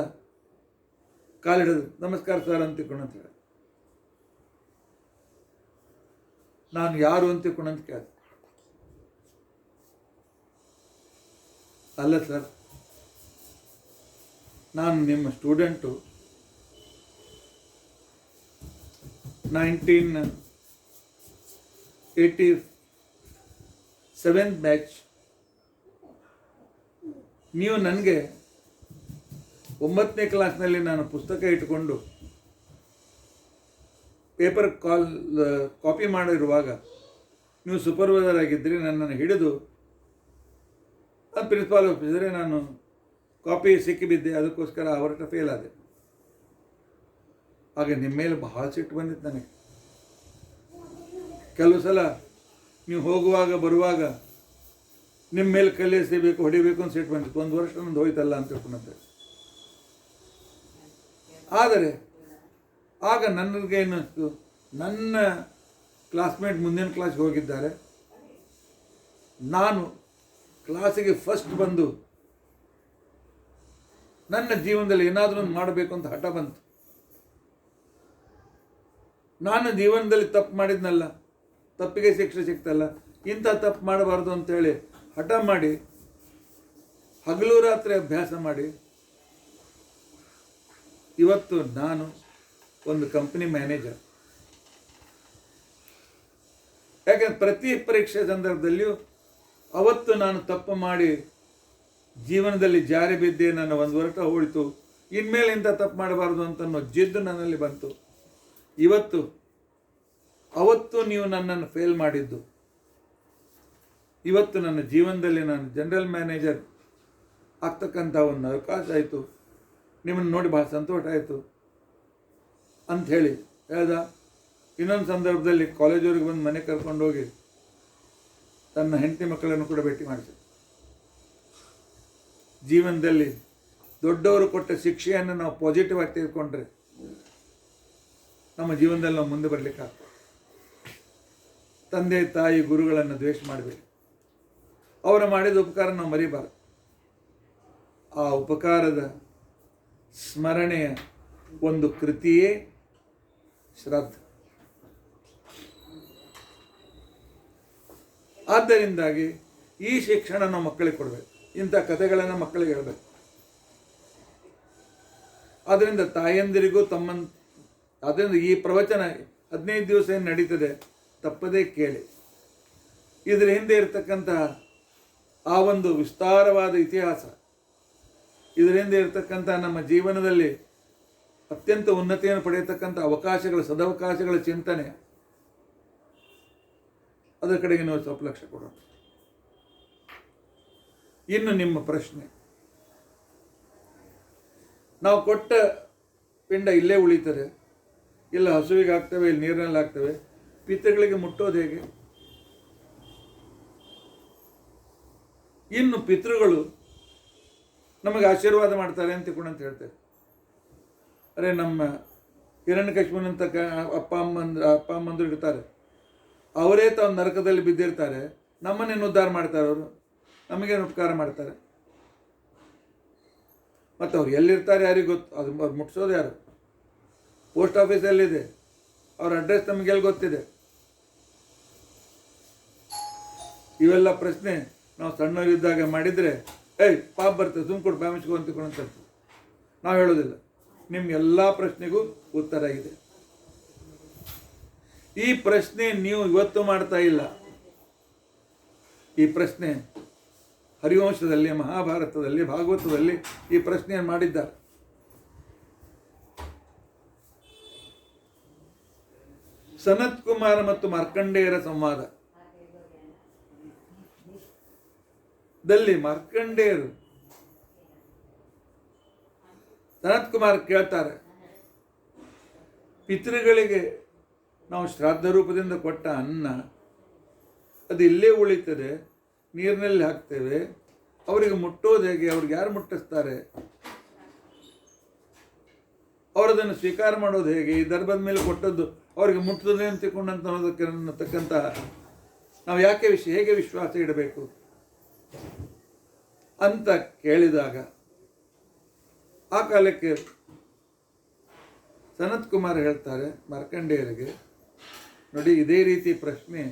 ಕಾಲಿಡೋದು, ನಮಸ್ಕಾರ ಸರ್ ಅಂತ ತಿಳ್ಕೊಂಡಂತ. ನಾನು ಯಾರು ಅಂತ ತಿಳ್ಕೊಂಡಂತ ಕೇಳಿದೆ. ಅಲ್ಲ ಸರ್, ನಾನು ನಿಮ್ಮ ಸ್ಟೂಡೆಂಟು, 1985 7th ಬ್ಯಾಚ್. ನೀವು ನನಗೆ 9ನೇ ಕ್ಲಾಸ್ನಲ್ಲಿ ನಾನು ಪುಸ್ತಕ ಇಟ್ಟುಕೊಂಡು ಪೇಪರ್ ಕಾಪಿ ಮಾಡಿರುವಾಗ ನೀವು ಸೂಪರ್ವೈಸರ್ ಆಗಿದ್ದರೆ ನನ್ನನ್ನು ಹಿಡಿದು ಅದು ಪ್ರಿನ್ಸಿಪಾಲ್ ಆಫೀಸರೇ ನಾನು ಕಾಪಿ ಸಿಕ್ಕಿಬಿದ್ದೆ, ಅದಕ್ಕೋಸ್ಕರ ಅವರ ಫೇಲ್ ಆದೆ. ಆಗ ನಿಮ್ಮ ಮೇಲೆ ಬಹಳ ಸಿಟ್ಟು ಬಂದಿತ್ತು ನನಗೆ. ಕೆಲವು ಸಲ ನೀವು ಹೋಗುವಾಗ ಬರುವಾಗ ನಿಮ್ಮ ಮೇಲೆ ಕಲ್ಲೆಸೆಯಬೇಕು, ಹೊಡಿಬೇಕು ಅಂತ ಸಿಟ್ಟು ಬಂದಿತ್ತು. 1 ವರ್ಷ ನಂದು ಹೋಯ್ತಲ್ಲ ಅಂತ ತಿಳ್ಕೊಂಡಂತೆ. ಆದರೆ ಆಗ ನನಗೆ ಏನಿಸ್ತು, ನನ್ನ ಕ್ಲಾಸ್ಮೇಟ್ ಮುಂದಿನ ಕ್ಲಾಸ್ಗೆ ಹೋಗಿದ್ದಾರೆ, ನಾನು ಕ್ಲಾಸಿಗೆ ಫಸ್ಟ್ ಬಂದು ನನ್ನ ಜೀವನದಲ್ಲಿ ಏನಾದರೂ ಒಂದು ಮಾಡಬೇಕು ಅಂತ ಹಠ ಬಂತು. ನಾನು ಜೀವನದಲ್ಲಿ ತಪ್ಪು ಮಾಡಿದ್ನಲ್ಲ, ತಪ್ಪಿಗೆ ಶಿಕ್ಷೆ ಸಿಕ್ತಲ್ಲ, ಇಂಥ ತಪ್ಪು ಮಾಡಬಾರ್ದು ಅಂತೇಳಿ ಹಠ ಮಾಡಿ ಹಗಲು ರಾತ್ರಿ ಅಭ್ಯಾಸ ಮಾಡಿ ಇವತ್ತು ನಾನು ಒಂದು ಕಂಪನಿ ಮ್ಯಾನೇಜರ್. ಯಾಕೆಂದ್ರೆ ಪ್ರತಿ ಪರೀಕ್ಷೆ ಸಂದರ್ಭದಲ್ಲಿಯೂ ಅವತ್ತು ನಾನು ತಪ್ಪು ಮಾಡಿ ಜೀವನದಲ್ಲಿ ಜಾರಿ ಬಿದ್ದೆ, ನನ್ನ 1 ವರ್ಷ ಹೋಯಿತು, ಇನ್ಮೇಲೆ ಇಂಥ ತಪ್ಪು ಮಾಡಬಾರ್ದು ಅಂತ ಅನ್ನೋ ಜಿದ್ದು ನನ್ನಲ್ಲಿ ಬಂತು. ಅವತ್ತು ನೀವು ನನ್ನನ್ನು ಫೇಲ್ ಮಾಡಿದ್ದು, ಇವತ್ತು ನನ್ನ ಜೀವನದಲ್ಲಿ ನಾನು ಜನರಲ್ ಮ್ಯಾನೇಜರ್ ಆಗ್ತಕ್ಕಂಥ ಒಂದು ಅವಕಾಶ ಆಯಿತು. ನಿಮ್ಮನ್ನು ನೋಡಿ ಭಾಳ ಸಂತೋಷ ಆಯಿತು ಅಂಥೇಳಿ ಹೇಳ್ದ. ಇನ್ನೊಂದು ಸಂದರ್ಭದಲ್ಲಿ ಕಾಲೇಜವ್ರಿಗೆ ಬಂದು ಮನೆ ಕರ್ಕೊಂಡೋಗಿ ತನ್ನ ಹೆಂಡತಿ ಮಕ್ಕಳನ್ನು ಕೂಡ ಭೇಟಿ ಮಾಡಿಸಿದ. ಜೀವನದಲ್ಲಿ ದೊಡ್ಡವರು ಕೊಟ್ಟ ಶಿಕ್ಷೆಯನ್ನು ನಾವು ಪಾಸಿಟಿವ್ ಆಗಿ ತೆಗೆದುಕೊಂಡ್ರೆ ನಮ್ಮ ಜೀವನದಲ್ಲಿ ನಾವು ಮುಂದೆ ಬರಲಿಕ್ಕಾಗ್ತದೆ. ತಂದೆ ತಾಯಿ ಗುರುಗಳನ್ನು ದ್ವೇಷ ಮಾಡಬೇಕು. ಅವರ ಮಾಡಿದ ಉಪಕಾರ ನಾವು ಮರಿಬಾರದು. ಆ ಉಪಕಾರದ ಸ್ಮರಣೆಯ ಒಂದು ಕೃತಿಯೇ ಶ್ರಾದ್ದ. ಆದ್ದರಿಂದಾಗಿ ಈ ಶಿಕ್ಷಣ ನಾವು ಮಕ್ಕಳಿಗೆ ಕೊಡಬೇಕು, ಇಂಥ ಕಥೆಗಳನ್ನು ಮಕ್ಕಳಿಗೆ ಹೇಳಬೇಕು. ಆದ್ದರಿಂದ ತಾಯಂದಿರಿಗೂ ಆದ್ದರಿಂದ ಈ ಪ್ರವಚನ 15 ದಿವಸ ಏನು ನಡೀತದೆ ತಪ್ಪದೇ ಕೇಳಿ. ಇದರ ಹಿಂದೆ ಇರತಕ್ಕಂತಹ ಆ ಒಂದು ವಿಸ್ತಾರವಾದ ಇತಿಹಾಸ, ಇದರ ಹಿಂದೆ ಇರತಕ್ಕಂಥ ನಮ್ಮ ಜೀವನದಲ್ಲಿ ಅತ್ಯಂತ ಉನ್ನತಿಯನ್ನು ಪಡೆಯತಕ್ಕಂಥ ಸದವಕಾಶಗಳ ಚಿಂತನೆ, ಅದರ ಕಡೆಗೆ ನಾವು ಸ್ವಲ್ಪ ಲಕ್ಷ್ಯ ಕೊಡೋಣ. ಇನ್ನು ನಿಮ್ಮ ಪ್ರಶ್ನೆ, ನಾವು ಕೊಟ್ಟ ಪಿಂಡ ಇಲ್ಲೇ ಉಳಿತದೆ, ಇಲ್ಲ ಹಸುವಿಗೆ ಹಾಕ್ತೇವೆ, ಇಲ್ಲಿ ನೀರಿನಲ್ಲಿ ಹಾಕ್ತೇವೆ, ಪಿತೃಗಳಿಗೆ ಮುಟ್ಟೋದು ಹೇಗೆ? ಇನ್ನು ಪಿತೃಗಳು ನಮಗೆ ಆಶೀರ್ವಾದ ಮಾಡ್ತಾರೆ ಅಂತ ಹೇಳ್ತೇವೆ. ಅರೆ ನಮ್ಮ ಹಿರಣ್ಯಕಶಿಪುನಂತ ಅಪ್ಪ ಅಮ್ಮಂದ್ರು ಇರ್ತಾರೆ, ಅವರೇ ತಾವು ನರಕದಲ್ಲಿ ಬಿದ್ದಿರ್ತಾರೆ, ನಮ್ಮನ್ನೇನು ಉದ್ಧಾರ ಮಾಡ್ತಾರೆ, ಅವರು ನಮಗೇನು ಉಪಕಾರ ಮಾಡ್ತಾರೆ? ಮತ್ತು ಅವ್ರು ಎಲ್ಲಿರ್ತಾರೆ ಯಾರಿಗೆ ಗೊತ್ತು? ಅದು ಅವ್ರು ಮುಟ್ಸೋದು ಯಾರು? ಪೋಸ್ಟ್ ಆಫೀಸಲ್ಲಿದೆ, ಅವ್ರ ಅಡ್ರೆಸ್ ನಮಗೆಲ್ಲಿ ಗೊತ್ತಿದೆ? ಇವೆಲ್ಲ ಪ್ರಶ್ನೆ ನಾವು ಸಣ್ಣವರಿದ್ದಾಗ ಮಾಡಿದರೆ ಪಾಪ ಬರ್ತದೆ, ಸುಮ್ಕೊಡು ಬ್ಯಾಮಿಸ್ಕೊ ಅಂತ ನಾವು ಹೇಳೋದಿಲ್ಲ. ನಿಮ್ಗೆಲ್ಲ ಪ್ರಶ್ನೆಗೂ ಉತ್ತರ ಇದೆ. ಈ ಪ್ರಶ್ನೆ ನೀವು ಇವತ್ತು ಮಾಡ್ತಾ ಇಲ್ಲ. ಈ ಪ್ರಶ್ನೆ ಹರಿವಂಶದಲ್ಲಿ, ಮಹಾಭಾರತದಲ್ಲಿ, ಭಾಗವತದಲ್ಲಿ ಈ ಪ್ರಶ್ನೆಯನ್ನು ಮಾಡಿದ್ದಾರೆ. ಸನತ್ ಕುಮಾರ ಮತ್ತು ಮಾರ್ಕಂಡೇಯರ ಸಂವಾದ ದಲ್ಲಿ ಮಾರ್ಕಂಡೇಯರು ಸನತ್ ಕುಮಾರ್ ಕೇಳ್ತಾರೆ, ಪಿತೃಗಳಿಗೆ ನಾವು ಶ್ರಾದ್ದ ರೂಪದಿಂದ ಕೊಟ್ಟ ಅನ್ನ ಅದು ಇಲ್ಲೇ ಉಳಿತದೆ, ನೀರಿನಲ್ಲಿ ಹಾಕ್ತೇವೆ, ಅವರಿಗೆ ಮುಟ್ಟೋದು ಹೇಗೆ? ಅವ್ರಿಗೆ ಯಾರು ಮುಟ್ಟಿಸ್ತಾರೆ? ಅವರದನ್ನು ಸ್ವೀಕಾರ ಮಾಡೋದು ಹೇಗೆ? ಈ ದರ್ಭದ ಮೇಲೆ ಕೊಟ್ಟದ್ದು ಅವರಿಗೆ ಮುಟ್ಟುತ್ತದೆ ಅಂತ ತಿಳ್ಕೊಂಡಂತ ಅನ್ನತಕ್ಕಂತಹ ನಾವು ಹೇಗೆ ವಿಶ್ವಾಸ ಇಡಬೇಕು ಅಂತ ಕೇಳಿದಾಗ ಆ ಕಾಲಕ್ಕೆ ಸನತ್ ಕುಮಾರ್ ಹೇಳ್ತಾರೆ ಮಾರ್ಕಂಡೇಯರಿಗೆ, ನೋಡಿ ಇದೇ ರೀತಿ ಪ್ರಶ್ನೆ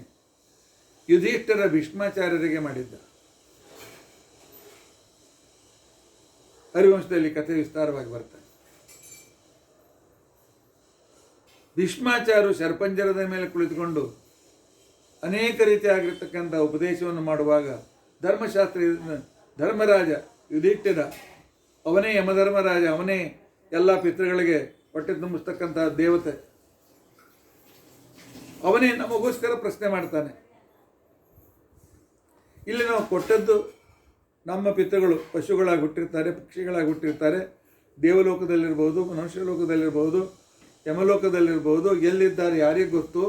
ಯುಧಿಷ್ಠಿರ ಭೀಷ್ಮಾಚಾರ್ಯರಿಗೆ ಮಾಡಿದ್ದ. ಹರಿವಂಶದಲ್ಲಿ ಕಥೆ ವಿಸ್ತಾರವಾಗಿ ಬರ್ತಾರೆ. ಭೀಷ್ಮಾಚಾರ್ಯರು ಶರಪಂಜರದ ಮೇಲೆ ಕುಳಿತುಕೊಂಡು ಅನೇಕ ರೀತಿಯಾಗಿರ್ತಕ್ಕಂಥ ಉಪದೇಶವನ್ನು ಮಾಡುವಾಗ ಧರ್ಮಶಾಸ್ತ್ರ ಧರ್ಮರಾಜ ಯುಧಿಷ್ಠಿರ, ಅವನೇ ಯಮಧರ್ಮರಾಜ, ಅವನೇ ಎಲ್ಲ ಪಿತೃಗಳಿಗೆ ಹೊಟ್ಟೆ ತುಂಬಿಸ್ತಕ್ಕಂಥ ದೇವತೆ, ಅವನೇ ನಮಗೋಸ್ಕರ ಪ್ರಶ್ನೆ ಮಾಡ್ತಾನೆ. ಇಲ್ಲಿ ನಾವು ಕೊಟ್ಟದ್ದು ನಮ್ಮ ಪಿತೃಗಳು ಪಶುಗಳಾಗಿ ಹುಟ್ಟಿರ್ತಾರೆ, ಪಕ್ಷಿಗಳಾಗಿ ಹುಟ್ಟಿರ್ತಾರೆ, ದೇವಲೋಕದಲ್ಲಿರ್ಬೋದು, ಮನುಷ್ಯ ಲೋಕದಲ್ಲಿರ್ಬೋದು, ಯಮಲೋಕದಲ್ಲಿರ್ಬೋದು, ಎಲ್ಲಿದ್ದಾರೆ ಯಾರಿಗೆ ಗೊತ್ತು.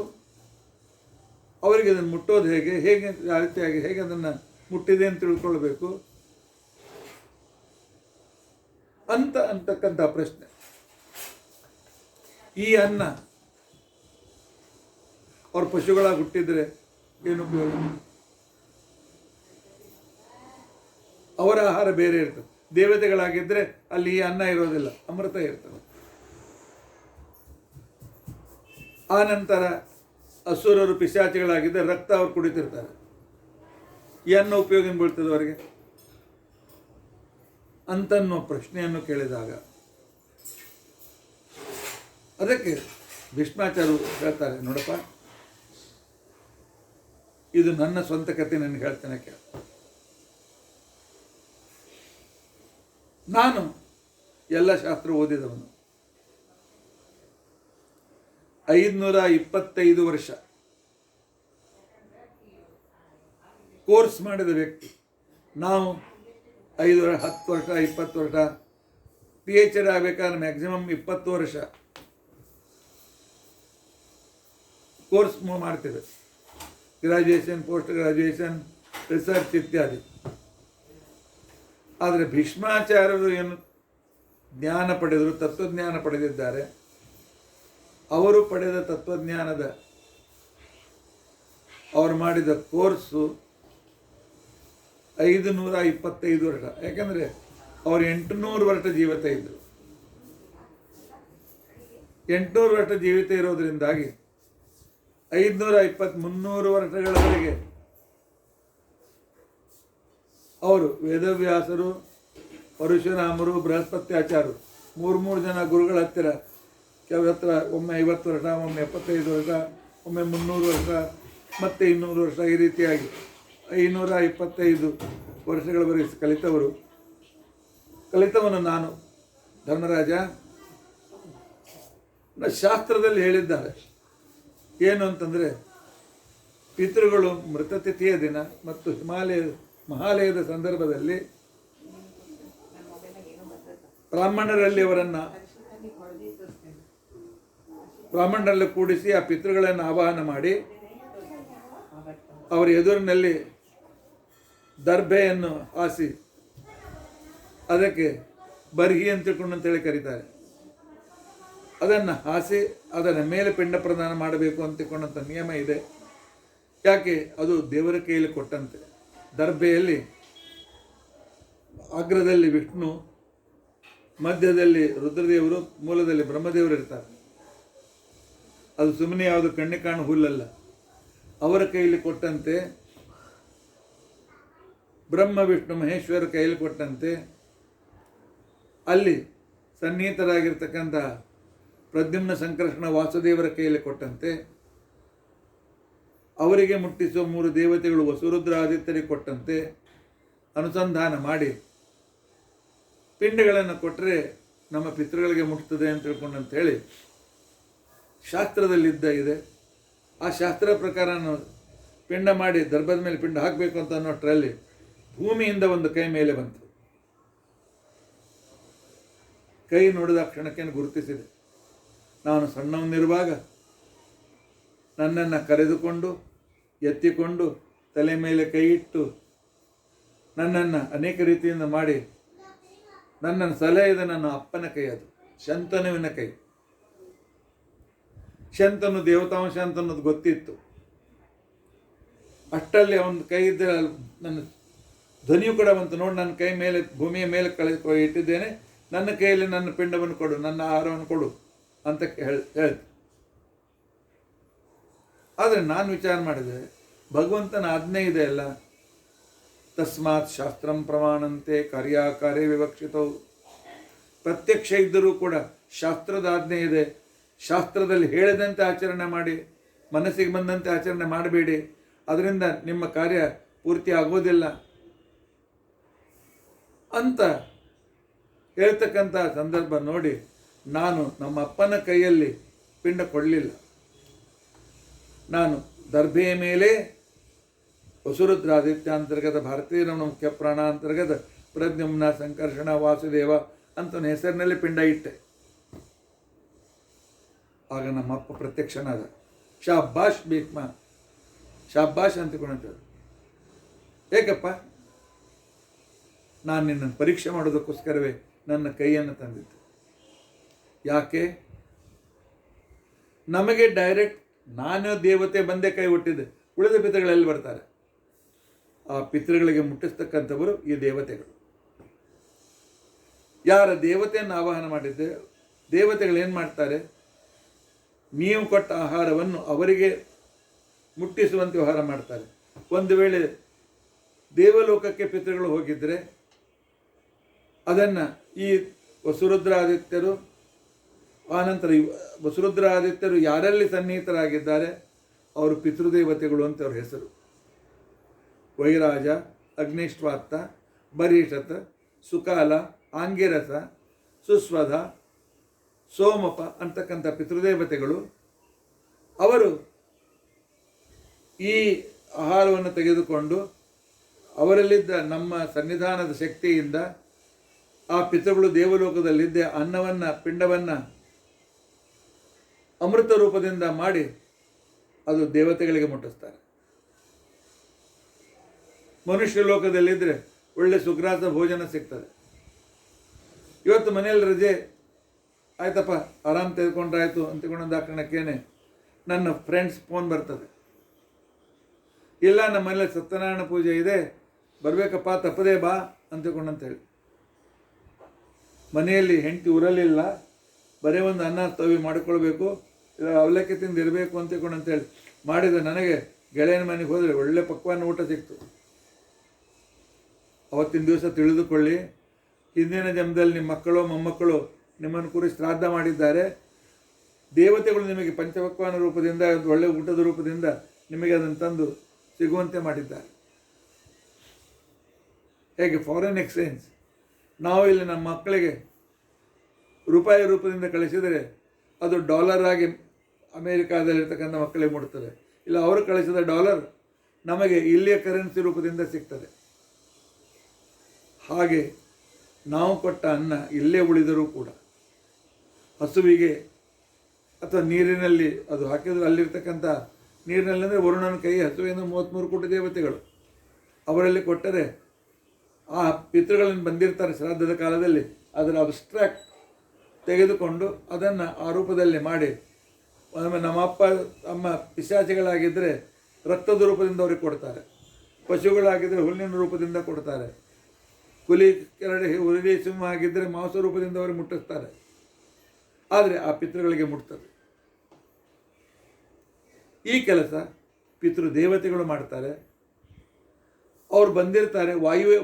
ಅವರಿಗೆ ಅದನ್ನು ಮುಟ್ಟೋದು ಹೇಗೆ ಆ ರೀತಿಯಾಗಿ ಹೇಗೆ ಅದನ್ನು ಮುಟ್ಟಿದೆ ಅಂತ ತಿಳ್ಕೊಳ್ಬೇಕು ಅಂತಕ್ಕಂಥ ಪ್ರಶ್ನೆ. ಈ ಅನ್ನ ಅವ್ರ ಪಶುಗಳಾಗಿ ಹುಟ್ಟಿದ್ರೆ ಏನು ಉಪಯೋಗ? ಅವರ ಆಹಾರ ಬೇರೆ ಇರ್ತದೆ. ದೇವತೆಗಳಾಗಿದ್ದರೆ ಅಲ್ಲಿ ಈ ಅನ್ನ ಇರೋದಿಲ್ಲ, ಅಮೃತ ಇರ್ತದೆ. ಆ ನಂತರ ಅಸುರರು ಪಿಶಾಚಿಗಳಾಗಿದ್ದರೆ ರಕ್ತ ಅವ್ರು ಕುಡಿತಿರ್ತಾರೆ. ಈ ಅನ್ನ ಉಪಯೋಗ ಏನು ಬೀಳ್ತದೆ ಅವರಿಗೆ ಅಂತನ್ನೋ ಪ್ರಶ್ನೆಯನ್ನು ಕೇಳಿದಾಗ ಅದಕ್ಕೆ ಭೀಷ್ಮಾಚಾರ್ಯರು ಹೇಳ್ತಾರೆ, ನೋಡಪ್ಪ, ಇದು ನನ್ನ ಸ್ವಂತ ಕಥೆ ನನಗೆ ಹೇಳ್ತೇನೆ ಕೇಳ. ನಾನು ಎಲ್ಲ ಶಾಸ್ತ್ರ ಓದಿದವನು, 525 ವರ್ಷ ಕೋರ್ಸ್ ಮಾಡಿದ ವ್ಯಕ್ತಿ. ನಾವು 5 ವರ್ಷ, 10 ವರ್ಷ, 20 ವರ್ಷ, PhD ಆಗಬೇಕಾದ್ರೆ ಮ್ಯಾಕ್ಸಿಮಮ್ 20 ವರ್ಷ ಕೋರ್ಸ್ ಮಾಡ್ತೇವೆ. ಗ್ರಾಜುಯೇಷನ್, ಪೋಸ್ಟ್ ಗ್ರಾಜುಯೇಷನ್, ರಿಸರ್ಚ್ ಇತ್ಯಾದಿ. ಆದರೆ ಭೀಷ್ಮಾಚಾರ್ಯರು ಏನು ಜ್ಞಾನ ಪಡೆದರು, ತತ್ವಜ್ಞಾನ ಪಡೆದಿದ್ದಾರೆ. ಅವರು ಪಡೆದ ತತ್ವಜ್ಞಾನದ ಅವರು ಮಾಡಿದ ಕೋರ್ಸು 525 ವರ್ಷ. ಯಾಕಂದರೆ ಅವರು 800 ವರ್ಷ ಜೀವಿತ ಇದ್ದರು. 800 ವರ್ಷ ಜೀವಿತ ಇರೋದರಿಂದಾಗಿ 300 ವರ್ಷಗಳವರೆಗೆ ಅವರು ವೇದವ್ಯಾಸರು, ಪರಶುರಾಮರು, ಬೃಹಸ್ಪತ್ಯಾಚಾರ್ಯರು 3 ಜನ ಗುರುಗಳ ಹತ್ತಿರ, ಕೆಲವ್ರ ಹತ್ರ ಒಮ್ಮೆ 50 ವರ್ಷ, ಒಮ್ಮೆ 75 ವರ್ಷ, ಒಮ್ಮೆ 300 ವರ್ಷ, ಮತ್ತೆ 200 ವರ್ಷ, ಈ ರೀತಿಯಾಗಿ 525 ವರ್ಷಗಳವರೆಗೆ ಕಲಿತವನು ನಾನು ಧರ್ಮರಾಜ. ಶಾಸ್ತ್ರದಲ್ಲಿ ಹೇಳಿದ್ದಾರೆ ಏನು ಅಂತಂದರೆ, ಪಿತೃಗಳು ಮೃತತಿಥಿಯ ದಿನ ಮತ್ತು ಮಹಾಲಯದ ಸಂದರ್ಭದಲ್ಲಿ ಬ್ರಾಹ್ಮಣರಲ್ಲಿ ಬ್ರಾಹ್ಮಣರಲ್ಲಿ ಕೂಡಿಸಿ ಆ ಪಿತೃಗಳನ್ನು ಆವಾಹನ ಮಾಡಿ ಅವರ ಎದುರಿನಲ್ಲಿ ದರ್ಭೆಯನ್ನು ಹಾಸಿ ಅದಕ್ಕೆ ಬರ್ಹಿ ಅಂತ ತಿಳ್ಕೊಂಡಂತೇಳಿ ಕರೀತಾರೆ. ಅದನ್ನು ಹಾಸಿ ಅದರ ಮೇಲೆ ಪಿಂಡ ಪ್ರದಾನ ಮಾಡಬೇಕು ಅಂತ ತಿಳ್ಕೊಂಡಂಥ ನಿಯಮ ಇದೆ. ಯಾಕೆ? ಅದು ದೇವರ ಕೈಯಲ್ಲಿ ಕೊಟ್ಟಂತೆ. ದರ್ಭೆಯಲ್ಲಿ ಅಗ್ರದಲ್ಲಿ ವಿಷ್ಣು, ಮಧ್ಯದಲ್ಲಿ ರುದ್ರದೇವರು, ಮೂಲದಲ್ಲಿ ಬ್ರಹ್ಮದೇವರು ಇರ್ತಾರೆ. ಅದು ಸುಮ್ಮನೆ ಯಾವುದು ಕಣ್ಣಿ ಕಾಣು ಹುಲ್ಲಲ್ಲ. ಅವರ ಕೈಯಲ್ಲಿ ಕೊಟ್ಟಂತೆ, ಬ್ರಹ್ಮ ವಿಷ್ಣು ಮಹೇಶ್ವರ ಕೈಯಲ್ಲಿ ಕೊಟ್ಟಂತೆ, ಅಲ್ಲಿ ಸನ್ನಿಹಿತರಾಗಿರ್ತಕ್ಕಂಥ ಪ್ರದ್ಯುಮ್ನ ಸಂಕರ್ಷಣ ವಾಸುದೇವರ ಕೈಯಲ್ಲಿ ಕೊಟ್ಟಂತೆ, ಅವರಿಗೆ ಮುಟ್ಟಿಸುವ 3 ದೇವತೆಗಳು ವಸುರುದ್ರ ಆದಿತ್ಯರಿಗೆ ಕೊಟ್ಟಂತೆ ಅನುಸಂಧಾನ ಮಾಡಿ ಪಿಂಡಗಳನ್ನು ಕೊಟ್ಟರೆ ನಮ್ಮ ಪಿತೃಗಳಿಗೆ ಮುಟ್ತದೆ ಅಂತ ತಿಳ್ಕೊಂಡಂತ ಹೇಳಿ ಶಾಸ್ತ್ರದಲ್ಲಿದ್ದ ಇದೆ. ಆ ಶಾಸ್ತ್ರ ಪ್ರಕಾರ ಪಿಂಡ ಮಾಡಿ ದರ್ಭದ ಮೇಲೆ ಪಿಂಡ ಹಾಕಬೇಕು ಅಂತ ಅನ್ನೋಷ್ಟರಲ್ಲಿ ಭೂಮಿಯಿಂದ ಒಂದು ಕೈ ಮೇಲೆ ಬಂತು. ಕೈ ನೋಡಿದ ಕ್ಷಣಕ್ಕೆ ಗುರುತಿಸಿದೆ. ನಾನು ಸಣ್ಣವನಿರುವಾಗ ನನ್ನನ್ನು ಕರೆದುಕೊಂಡು ಎತ್ತಿಕೊಂಡು ತಲೆ ಮೇಲೆ ಕೈ ಇಟ್ಟು ನನ್ನನ್ನು ಅನೇಕ ರೀತಿಯಿಂದ ಮಾಡಿ ನನ್ನನ್ನು ಸಲಹೆಯಿದ ನನ್ನ ಅಪ್ಪನ ಕೈ. ಅದು ಶಂತನುವಿನ ಕೈ. ಶಂತನು ದೇವತಾಂಶ ಅಂತ ಅನ್ನೋದು ಗೊತ್ತಿತ್ತು. ಅಷ್ಟಲ್ಲಿ ಅವನ ಕೈ ಇದ್ದರೆ ನನ್ನ ಧ್ವನಿಯು ಕೂಡ ಬಂತು. ನೋಡಿ, ನನ್ನ ಕೈ ಮೇಲೆ ಭೂಮಿಯ ಮೇಲೆ ಇಟ್ಟಿದ್ದೇನೆ, ನನ್ನ ಕೈಯಲ್ಲಿ ನನ್ನ ಪಿಂಡವನ್ನು ಕೊಡು, ನನ್ನ ಆಹಾರವನ್ನು ಕೊಡು ಅಂತ ಹೇಳ್ತು. ಆದರೆ ನಾನು ವಿಚಾರ ಮಾಡಿದೆ, ಭಗವಂತನ ಆಜ್ಞೆ ಇದೆ ಅಲ್ಲ, ತಸ್ಮಾತ್ ಶಾಸ್ತ್ರಂ ಪ್ರಮಾಣಂತೆ ಕಾರ್ಯಕಾರ್ಯ ವಿವಕ್ಷಿತವು. ಪ್ರತ್ಯಕ್ಷ ಇದ್ದರೂ ಕೂಡ ಶಾಸ್ತ್ರದ ಆಜ್ಞೆ ಇದೆ. ಶಾಸ್ತ್ರದಲ್ಲಿ ಹೇಳಿದಂತೆ ಆಚರಣೆ ಮಾಡಿ, ಮನಸ್ಸಿಗೆ ಬಂದಂತೆ ಆಚರಣೆ ಮಾಡಬೇಡಿ. ಅದರಿಂದ ನಿಮ್ಮ ಕಾರ್ಯ ಪೂರ್ತಿ ಆಗೋದಿಲ್ಲ ಅಂತ ಹೇಳ್ತಕ್ಕಂಥ ಸಂದರ್ಭ ನೋಡಿ ನಾನು ನಮ್ಮ ಅಪ್ಪನ ಕೈಯಲ್ಲಿ ಪಿಂಡ ಕೊಡಲಿಲ್ಲ. ನಾನು ದರ್ಭೆಯ ಮೇಲೆ ವಸುರುದ್ರಾದಿತ್ಯ ಅಂತರ್ಗತ ಭಾರತೀಯ ನಮ್ಮ ಮುಖ್ಯ ಪ್ರಾಣ ಅಂತರ್ಗತ ಪ್ರದ್ಯುಮ್ನ ಸಂಕರ್ಷಣ ವಾಸುದೇವ ಅಂತ ಹೆಸರಿನಲ್ಲಿ ಪಿಂಡ ಇಟ್ಟೆ. ಆಗ ನಮ್ಮಪ್ಪ ಪ್ರತ್ಯಕ್ಷನಾದ. ಶಾಬಾಷ್ ಭೀಷ್ಮ, ಶಾಬಾಷ್ ಅಂತಕೊಂಡಂಥದ್ದು. ಏಕಪ್ಪ, ನಾನು ನಿನ್ನನ್ನು ಪರೀಕ್ಷೆ ಮಾಡೋದಕ್ಕೋಸ್ಕರವೇ ನನ್ನ ಕೈಯನ್ನು ತಂದಿದ್ದೆ. ಯಾಕೆ? ನಮಗೆ ಡೈರೆಕ್ಟ್ ನಾನು ದೇವತೆ ಬಂದೇ ಕೈ ಹುಟ್ಟಿದ್ದೆ, ಉಳಿದ ಪಿತೃಗಳೆಲ್ಲಿ ಬರ್ತಾರೆ? ಆ ಪಿತೃಗಳಿಗೆ ಮುಟ್ಟಿಸ್ತಕ್ಕಂಥವರು ಈ ದೇವತೆಗಳು. ಯಾರ ದೇವತೆಯನ್ನು ಆವಾಹನ ಮಾಡಿದ್ದೆ, ದೇವತೆಗಳೇನು ಮಾಡ್ತಾರೆ? ನೀವು ಕೊಟ್ಟ ಆಹಾರವನ್ನು ಅವರಿಗೆ ಮುಟ್ಟಿಸುವಂತೆ ವ್ಯವಹಾರ ಮಾಡ್ತಾರೆ. ಒಂದು ವೇಳೆ ದೇವಲೋಕಕ್ಕೆ ಪಿತೃಗಳು ಹೋಗಿದ್ದರೆ ಅದನ್ನು ಈ ವಸುರುದ್ರಾದಿತ್ಯರು, ಆನಂತರ ವಸುರುದ್ರಾದಿತ್ಯರು ಯಾರಲ್ಲಿ ಸನ್ನಿಹಿತರಾಗಿದ್ದಾರೆ ಅವರು ಪಿತೃದೇವತೆಗಳು ಅಂತ ಅವ್ರ ಹೆಸರು. ವೈರಾಜ, ಅಗ್ನಿಷ್ಟ್ವಾತ್ತ, ಬರೀಷತ, ಸುಕಾಲ, ಆಂಗಿರಸ, ಸುಸ್ವಧ, ಸೋಮಪ ಅಂತಕ್ಕಂಥ ಪಿತೃದೇವತೆಗಳು. ಅವರು ಈ ಆಹಾರವನ್ನು ತೆಗೆದುಕೊಂಡು ಅವರಲ್ಲಿದ್ದ ನಮ್ಮ ಸನ್ನಿಧಾನದ ಶಕ್ತಿಯಿಂದ ಆ ಪಿತೃಗಳು ದೇವಲೋಕದಲ್ಲಿದ್ದ ಅನ್ನವನ್ನು, ಪಿಂಡವನ್ನು ಅಮೃತ ರೂಪದಿಂದ ಮಾಡಿ ಅದು ದೇವತೆಗಳಿಗೆ ಮುಟ್ಟಿಸ್ತಾರೆ. ಮನುಷ್ಯ ಲೋಕದಲ್ಲಿದ್ದರೆ ಒಳ್ಳೆ ಸುಗ್ರಾಸ ಭೋಜನ ಸಿಗ್ತದೆ. ಇವತ್ತು ಮನೆಯಲ್ಲಿ ರಜೆ ಆಯ್ತಪ್ಪ, ಆರಾಮ್ ತೆಗೆದುಕೊಂಡ್ರಾಯ್ತು ಅಂತಕೊಂಡೊಂದು ಕಾರಣಕ್ಕೇನೆ ನನ್ನ ಫ್ರೆಂಡ್ಸ್ ಫೋನ್ ಬರ್ತದೆ, ಇಲ್ಲ ನಮ್ಮ ಮನೇಲಿ ಸತ್ಯನಾರಾಯಣ ಪೂಜೆ ಇದೆ, ಬರಬೇಕಪ್ಪ, ತಪ್ಪದೇ ಬಾ ಅಂತಕೊಂಡಂತೇಳಿ. ಮನೆಯಲ್ಲಿ ಹೆಂಡತಿ ಊರಲ್ಲಿಲ್ಲ, ಬರೀ ಒಂದು ಅನ್ನ ತವಿ ಮಾಡಿಕೊಳ್ಬೇಕು, ಇಲ್ಲ ಅವಲಕ್ಕಿ ತಿಂದಿರಬೇಕು ಅಂತಕೊಂಡಂತೇಳಿ ಮಾಡಿದ ನನಗೆ ಗೆಳೆಯನ ಮನೆಗೆ ಹೋದರೆ ಒಳ್ಳೆ ಪಕ್ವಾನ ಊಟ ಸಿಕ್ತು. ಅವತ್ತಿನ ದಿವಸ ತಿಳಿದುಕೊಳ್ಳಿ, ಹಿಂದಿನ ಜನ್ಮದಲ್ಲಿ ನಿಮ್ಮ ಮಕ್ಕಳು ಮೊಮ್ಮಕ್ಕಳು ನಿಮ್ಮನ್ನು ಕುರಿತು ಶ್ರಾದ್ದ ಮಾಡಿದ್ದಾರೆ. ದೇವತೆಗಳು ನಿಮಗೆ ಪಂಚಪಕ್ವಾನ ರೂಪದಿಂದ, ಒಂದು ಒಳ್ಳೆಯ ಊಟದ ರೂಪದಿಂದ ನಿಮಗೆ ಅದನ್ನು ತಂದು ಸಿಗುವಂತೆ ಮಾಡಿದ್ದಾರೆ. ಹೇಗೆ ಫಾರಿನ್ ಎಕ್ಸ್ಚೇಂಜ್, ನಾವು ಇಲ್ಲಿ ನಮ್ಮ ಮಕ್ಕಳಿಗೆ ರೂಪಾಯಿ ರೂಪದಿಂದ ಕಳಿಸಿದರೆ ಅದು ಡಾಲರ್ ಆಗಿ ಅಮೇರಿಕಾದಲ್ಲಿರ್ತಕ್ಕಂಥ ಮಕ್ಕಳಿಗೆ ಮುಡ್ತದೆ. ಇಲ್ಲ ಅವರು ಕಳಿಸಿದ ಡಾಲರ್ ನಮಗೆ ಇಲ್ಲಿಯ ಕರೆನ್ಸಿ ರೂಪದಿಂದ ಸಿಗ್ತದೆ. ಹಾಗೆ ನಾವು ಕೊಟ್ಟ ಅನ್ನ ಇಲ್ಲೇ ಉಳಿದರೂ ಕೂಡ ಹಸುವಿಗೆ ಅಥವಾ ನೀರಿನಲ್ಲಿ ಅದು ಹಾಕಿದ್ರು, ಅಲ್ಲಿರ್ತಕ್ಕಂಥ ನೀರಿನಲ್ಲಿ ಅಂದರೆ ವರುಣನ ಕೈ ಹಸುವಿನ 33 ಕೋಟಿ ದೇವತೆಗಳು ಅವರಲ್ಲಿ ಕೊಟ್ಟರೆ ಆ ಪಿತೃಗಳನ್ನು ಬಂದಿರ್ತಾರೆ ಶ್ರಾದ್ದದ ಕಾಲದಲ್ಲಿ, ಅದರ ಅಬ್ಸ್ಟ್ರಾಕ್ಟ್ ತೆಗೆದುಕೊಂಡು ಅದನ್ನು ಆ ರೂಪದಲ್ಲಿ ಮಾಡಿ, ನಮ್ಮಪ್ಪ ಅಮ್ಮ ಪಿಶಾಚಿಗಳಾಗಿದ್ದರೆ ರಕ್ತದ ರೂಪದಿಂದ ಅವ್ರಿಗೆ ಕೊಡ್ತಾರೆ, ಪಶುಗಳಾಗಿದ್ದರೆ ಹುಲ್ಲಿನ ರೂಪದಿಂದ ಕೊಡ್ತಾರೆ, ಹುಲಿ ಕೆರಡೆ ಹುಲಿ ಸಿಂಹ ಆಗಿದ್ದರೆ ಮಾಂಸ ರೂಪದಿಂದ ಅವ್ರಿಗೆ ಮುಟ್ಟಿಸ್ತಾರೆ. ಆದರೆ ಆ ಪಿತೃಗಳಿಗೆ ಮುಟ್ತದೆ. ಈ ಕೆಲಸ ಪಿತೃ ದೇವತೆಗಳು ಮಾಡ್ತಾರೆ. ಅವ್ರು ಬಂದಿರ್ತಾರೆ,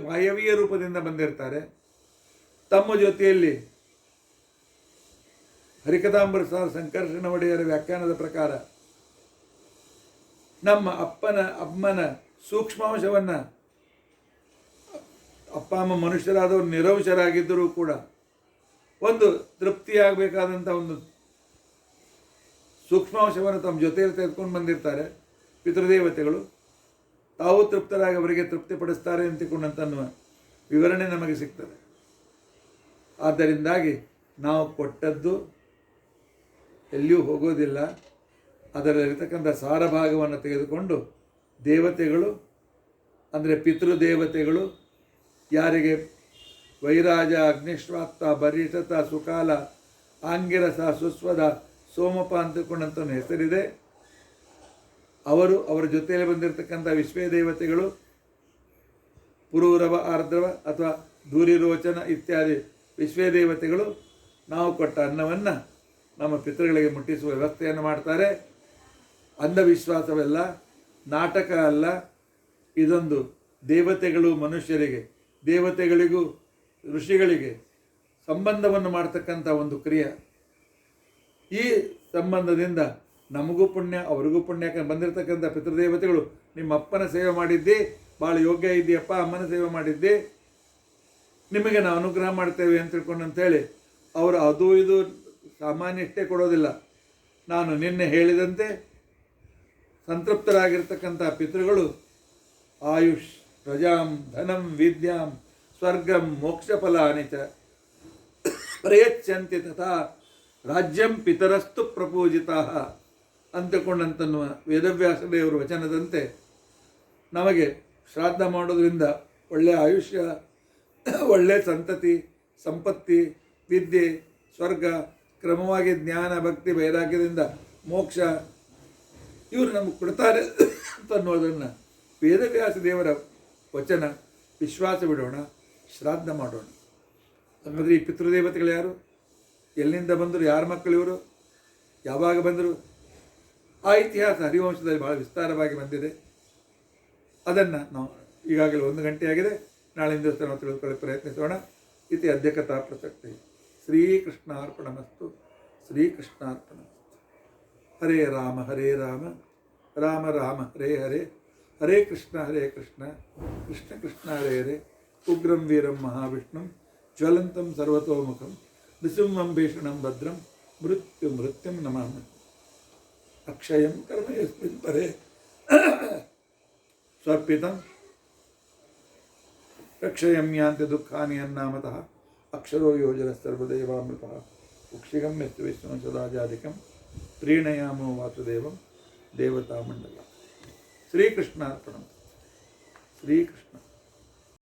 ವಾಯವ್ಯ ರೂಪದಿಂದ ಬಂದಿರ್ತಾರೆ. ತಮ್ಮ ಜೊತೆಯಲ್ಲಿ ಹರಿಕಥಾಂಬರ ಸಾರ್ ಸಂಕರ್ಷಣ ಒಡೆಯರ ವ್ಯಾಖ್ಯಾನದ ಪ್ರಕಾರ ನಮ್ಮ ಅಮ್ಮನ ಸೂಕ್ಷ್ಮಾಂಶವನ್ನು, ಅಪ್ಪ ಅಮ್ಮ ಮನುಷ್ಯರಾದವರು ನಿರವಶರಾಗಿದ್ದರೂ ಕೂಡ ಒಂದು ತೃಪ್ತಿಯಾಗಬೇಕಾದಂಥ ಒಂದು ಸೂಕ್ಷ್ಮಾಂಶವನ್ನು ತಮ್ಮ ಜೊತೆಯಲ್ಲಿ ತೆಗೆದುಕೊಂಡು ಬಂದಿರ್ತಾರೆ ಪಿತೃದೇವತೆಗಳು. ತಾವು ತೃಪ್ತರಾಗಿ ಅವರಿಗೆ ತೃಪ್ತಿಪಡಿಸ್ತಾರೆ ಅಂತಿಕೊಂಡಂತ ವಿವರಣೆ ನಮಗೆ ಸಿಗ್ತದೆ. ಆದ್ದರಿಂದಾಗಿ ನಾವು ಕೊಟ್ಟದ್ದು ಎಲ್ಲಿಯೂ ಹೋಗೋದಿಲ್ಲ. ಅದರಲ್ಲಿರ್ತಕ್ಕಂಥ ಸಾರಭಾಗವನ್ನು ತೆಗೆದುಕೊಂಡು ದೇವತೆಗಳು ಅಂದರೆ ಪಿತೃದೇವತೆಗಳು ಯಾರಿಗೆ ವೈರಾಜ, ಅಗ್ನಿಶ್ವಾತ್ತ, ಬರೀಷತ, ಸುಕಾಲ, ಆಂಗಿರಸ, ಸುಸ್ವದ, ಸೋಮಪ ಅಂತಕೊಂಡಂಥ ಹೆಸರಿದೆ, ಅವರು ಅವರ ಜೊತೆಯಲ್ಲಿ ಬಂದಿರತಕ್ಕಂಥ ವಿಶ್ವೇ ದೇವತೆಗಳು, ಪುರೂರವ, ಆರ್ದ್ರವ ಅಥವಾ ಧೂರಿರೋಚನ ಇತ್ಯಾದಿ ವಿಶ್ವೇ ದೇವತೆಗಳು ನಾವು ಕೊಟ್ಟ ಅನ್ನವನ್ನು ನಮ್ಮ ಪಿತೃಗಳಿಗೆ ಮುಟ್ಟಿಸುವ ವ್ಯವಸ್ಥೆಯನ್ನು ಮಾಡ್ತಾರೆ. ಅಂಧವಿಶ್ವಾಸವೆಲ್ಲ, ನಾಟಕ ಅಲ್ಲ. ಇದೊಂದು ದೇವತೆಗಳು ಮನುಷ್ಯರಿಗೆ, ದೇವತೆಗಳಿಗೂ ಋಷಿಗಳಿಗೆ ಸಂಬಂಧವನ್ನು ಮಾಡ್ತಕ್ಕಂಥ ಒಂದು ಕ್ರಿಯೆ. ಈ ಸಂಬಂಧದಿಂದ ನಮಗೂ ಪುಣ್ಯ, ಅವರಿಗೂ ಪುಣ್ಯ. ಬಂದಿರತಕ್ಕಂಥ ಪಿತೃದೇವತೆಗಳು ನಿಮ್ಮ ಅಪ್ಪನ ಸೇವೆ ಮಾಡಿದ್ದಿ, ಭಾಳ ಯೋಗ್ಯ ಇದೆಯಪ್ಪ, ಅಮ್ಮನ ಸೇವೆ ಮಾಡಿದ್ದಿ, ನಿಮಗೆ ನಾವು ಅನುಗ್ರಹ ಮಾಡ್ತೇವೆ ಅಂತ ತಿಳ್ಕೊಂಡು ಅಂತೇಳಿ ಅವರು ಅದು ಇದು ಸಾಮಾನ್ಯ ಇಷ್ಟೇ ಕೊಡೋದಿಲ್ಲ. ನಾನು ನಿನ್ನೆ ಹೇಳಿದಂತೆ ಸಂತೃಪ್ತರಾಗಿರ್ತಕ್ಕಂಥ ಪಿತೃಗಳು ಆಯುಷ್ ಪ್ರಜಾಂ ಧನಂ ವಿದ್ಯಾಂ ಸ್ವರ್ಗಂ ಮೋಕ್ಷಫಲಾನಿ ಚ ಪ್ರಯಚ್ಛಂತಿ ತಥಾ ರಾಜ್ಯಂ ಪಿತರಸ್ತು ಪ್ರಪೂಜಿತಾ ಅಂತಕೊಂಡಂತನ್ನುವ ವೇದವ್ಯಾಸ ದೇವರ ವಚನದಂತೆ ನಮಗೆ ಶ್ರಾದ್ದ ಮಾಡೋದ್ರಿಂದ ಒಳ್ಳೆಯ ಆಯುಷ್ಯ, ಒಳ್ಳೆಯ ಸಂತತಿ, ಸಂಪತ್ತಿ, ವಿದ್ಯೆ, ಸ್ವರ್ಗ, ಕ್ರಮವಾಗಿ ಜ್ಞಾನ, ಭಕ್ತಿ, ವೈರಾಗ್ಯದಿಂದ ಮೋಕ್ಷ ಇವರು ನಮಗೆ ಕೊಡ್ತಾರೆ ಅಂತನ್ನುವುದನ್ನು ವೇದವ್ಯಾಸ ದೇವರ ವಚನ ವಿಶ್ವಾಸ ಬಿಡೋಣ, ಶ್ರಾದ್ದ ಮಾಡೋಣ. ಹಾಗಾದರೆ ಈ ಪಿತೃದೇವತೆಗಳು ಯಾರು, ಎಲ್ಲಿಂದ ಬಂದರು, ಯಾರ ಮಕ್ಕಳು ಇವರು, ಯಾವಾಗ ಬಂದರು, ಆ ಇತಿಹಾಸ ಹರಿವಂಶದಲ್ಲಿ ಭಾಳ ವಿಸ್ತಾರವಾಗಿ ಬಂದಿದೆ. ಅದನ್ನು ನಾವು ಈಗಾಗಲೇ 1 ಗಂಟೆ ಆಗಿದೆ, ನಾಳಿನ ದಿವಸ ನಾವು ತಿಳಿದುಕೊಳ್ಳಲು ಪ್ರಯತ್ನಿಸೋಣ. ಇತಿ ಅಧ್ಯಕ್ಷತಾ ಪ್ರಸಕ್ತಿ. ಶ್ರೀಕೃಷ್ಣಾರ್ಪಣಮಸ್ತು. ಶ್ರೀಕೃಷ್ಣಾರ್ಪಣಮಸ್ತು. ಹರೇ ರಾಮ ರಾಮ ರಾಮ ಹರೇ ಹರೇ, ಹರೇ ಕೃಷ್ಣ ಕೃಷ್ಣ ಕೃಷ್ಣ ಹರೇ ಹರೇ. ಉಗ್ರಂ ವೀರಂ ಮಹಾವಿಷ್ಣುಂ ಜ್ವಲಂತಂ ಸರ್ವತೋಮುಖಂ ನೃಸಿಂಹಂ ಭೀಷಣಂ ಭದ್ರಂ ಮೃತ್ಯುಂ ನಮಾಮಿ. ಅಕ್ಷಯಂ ಕರ್ಮ ಯಸ್ಮಿನ್ ಪರೇ ಸ್ವರ್ಪಿತಂ ರಕ್ಷಯಂ ಯಾಂತಿ ದುಃಖಾನಿ ಅನ್ನಾಮತಃ ಅಕ್ಷರೋ ಯೋಜನ ಸರ್ವದೇವಾಮೃತಃ ಉಕ್ಷಿಗಂ ಯಸ್ತು ವಿಷ್ಣು ಸದಾಜಾಧಿಕಂ ಪ್ರೀಣಯಾಮೋ ವಾಸುದೇವಂ ದೇವತಾಮಂಡಲ. ಶ್ರೀಕೃಷ್ಣಾರ್ಪಣಂ. ಶ್ರೀಕೃಷ್ಣ.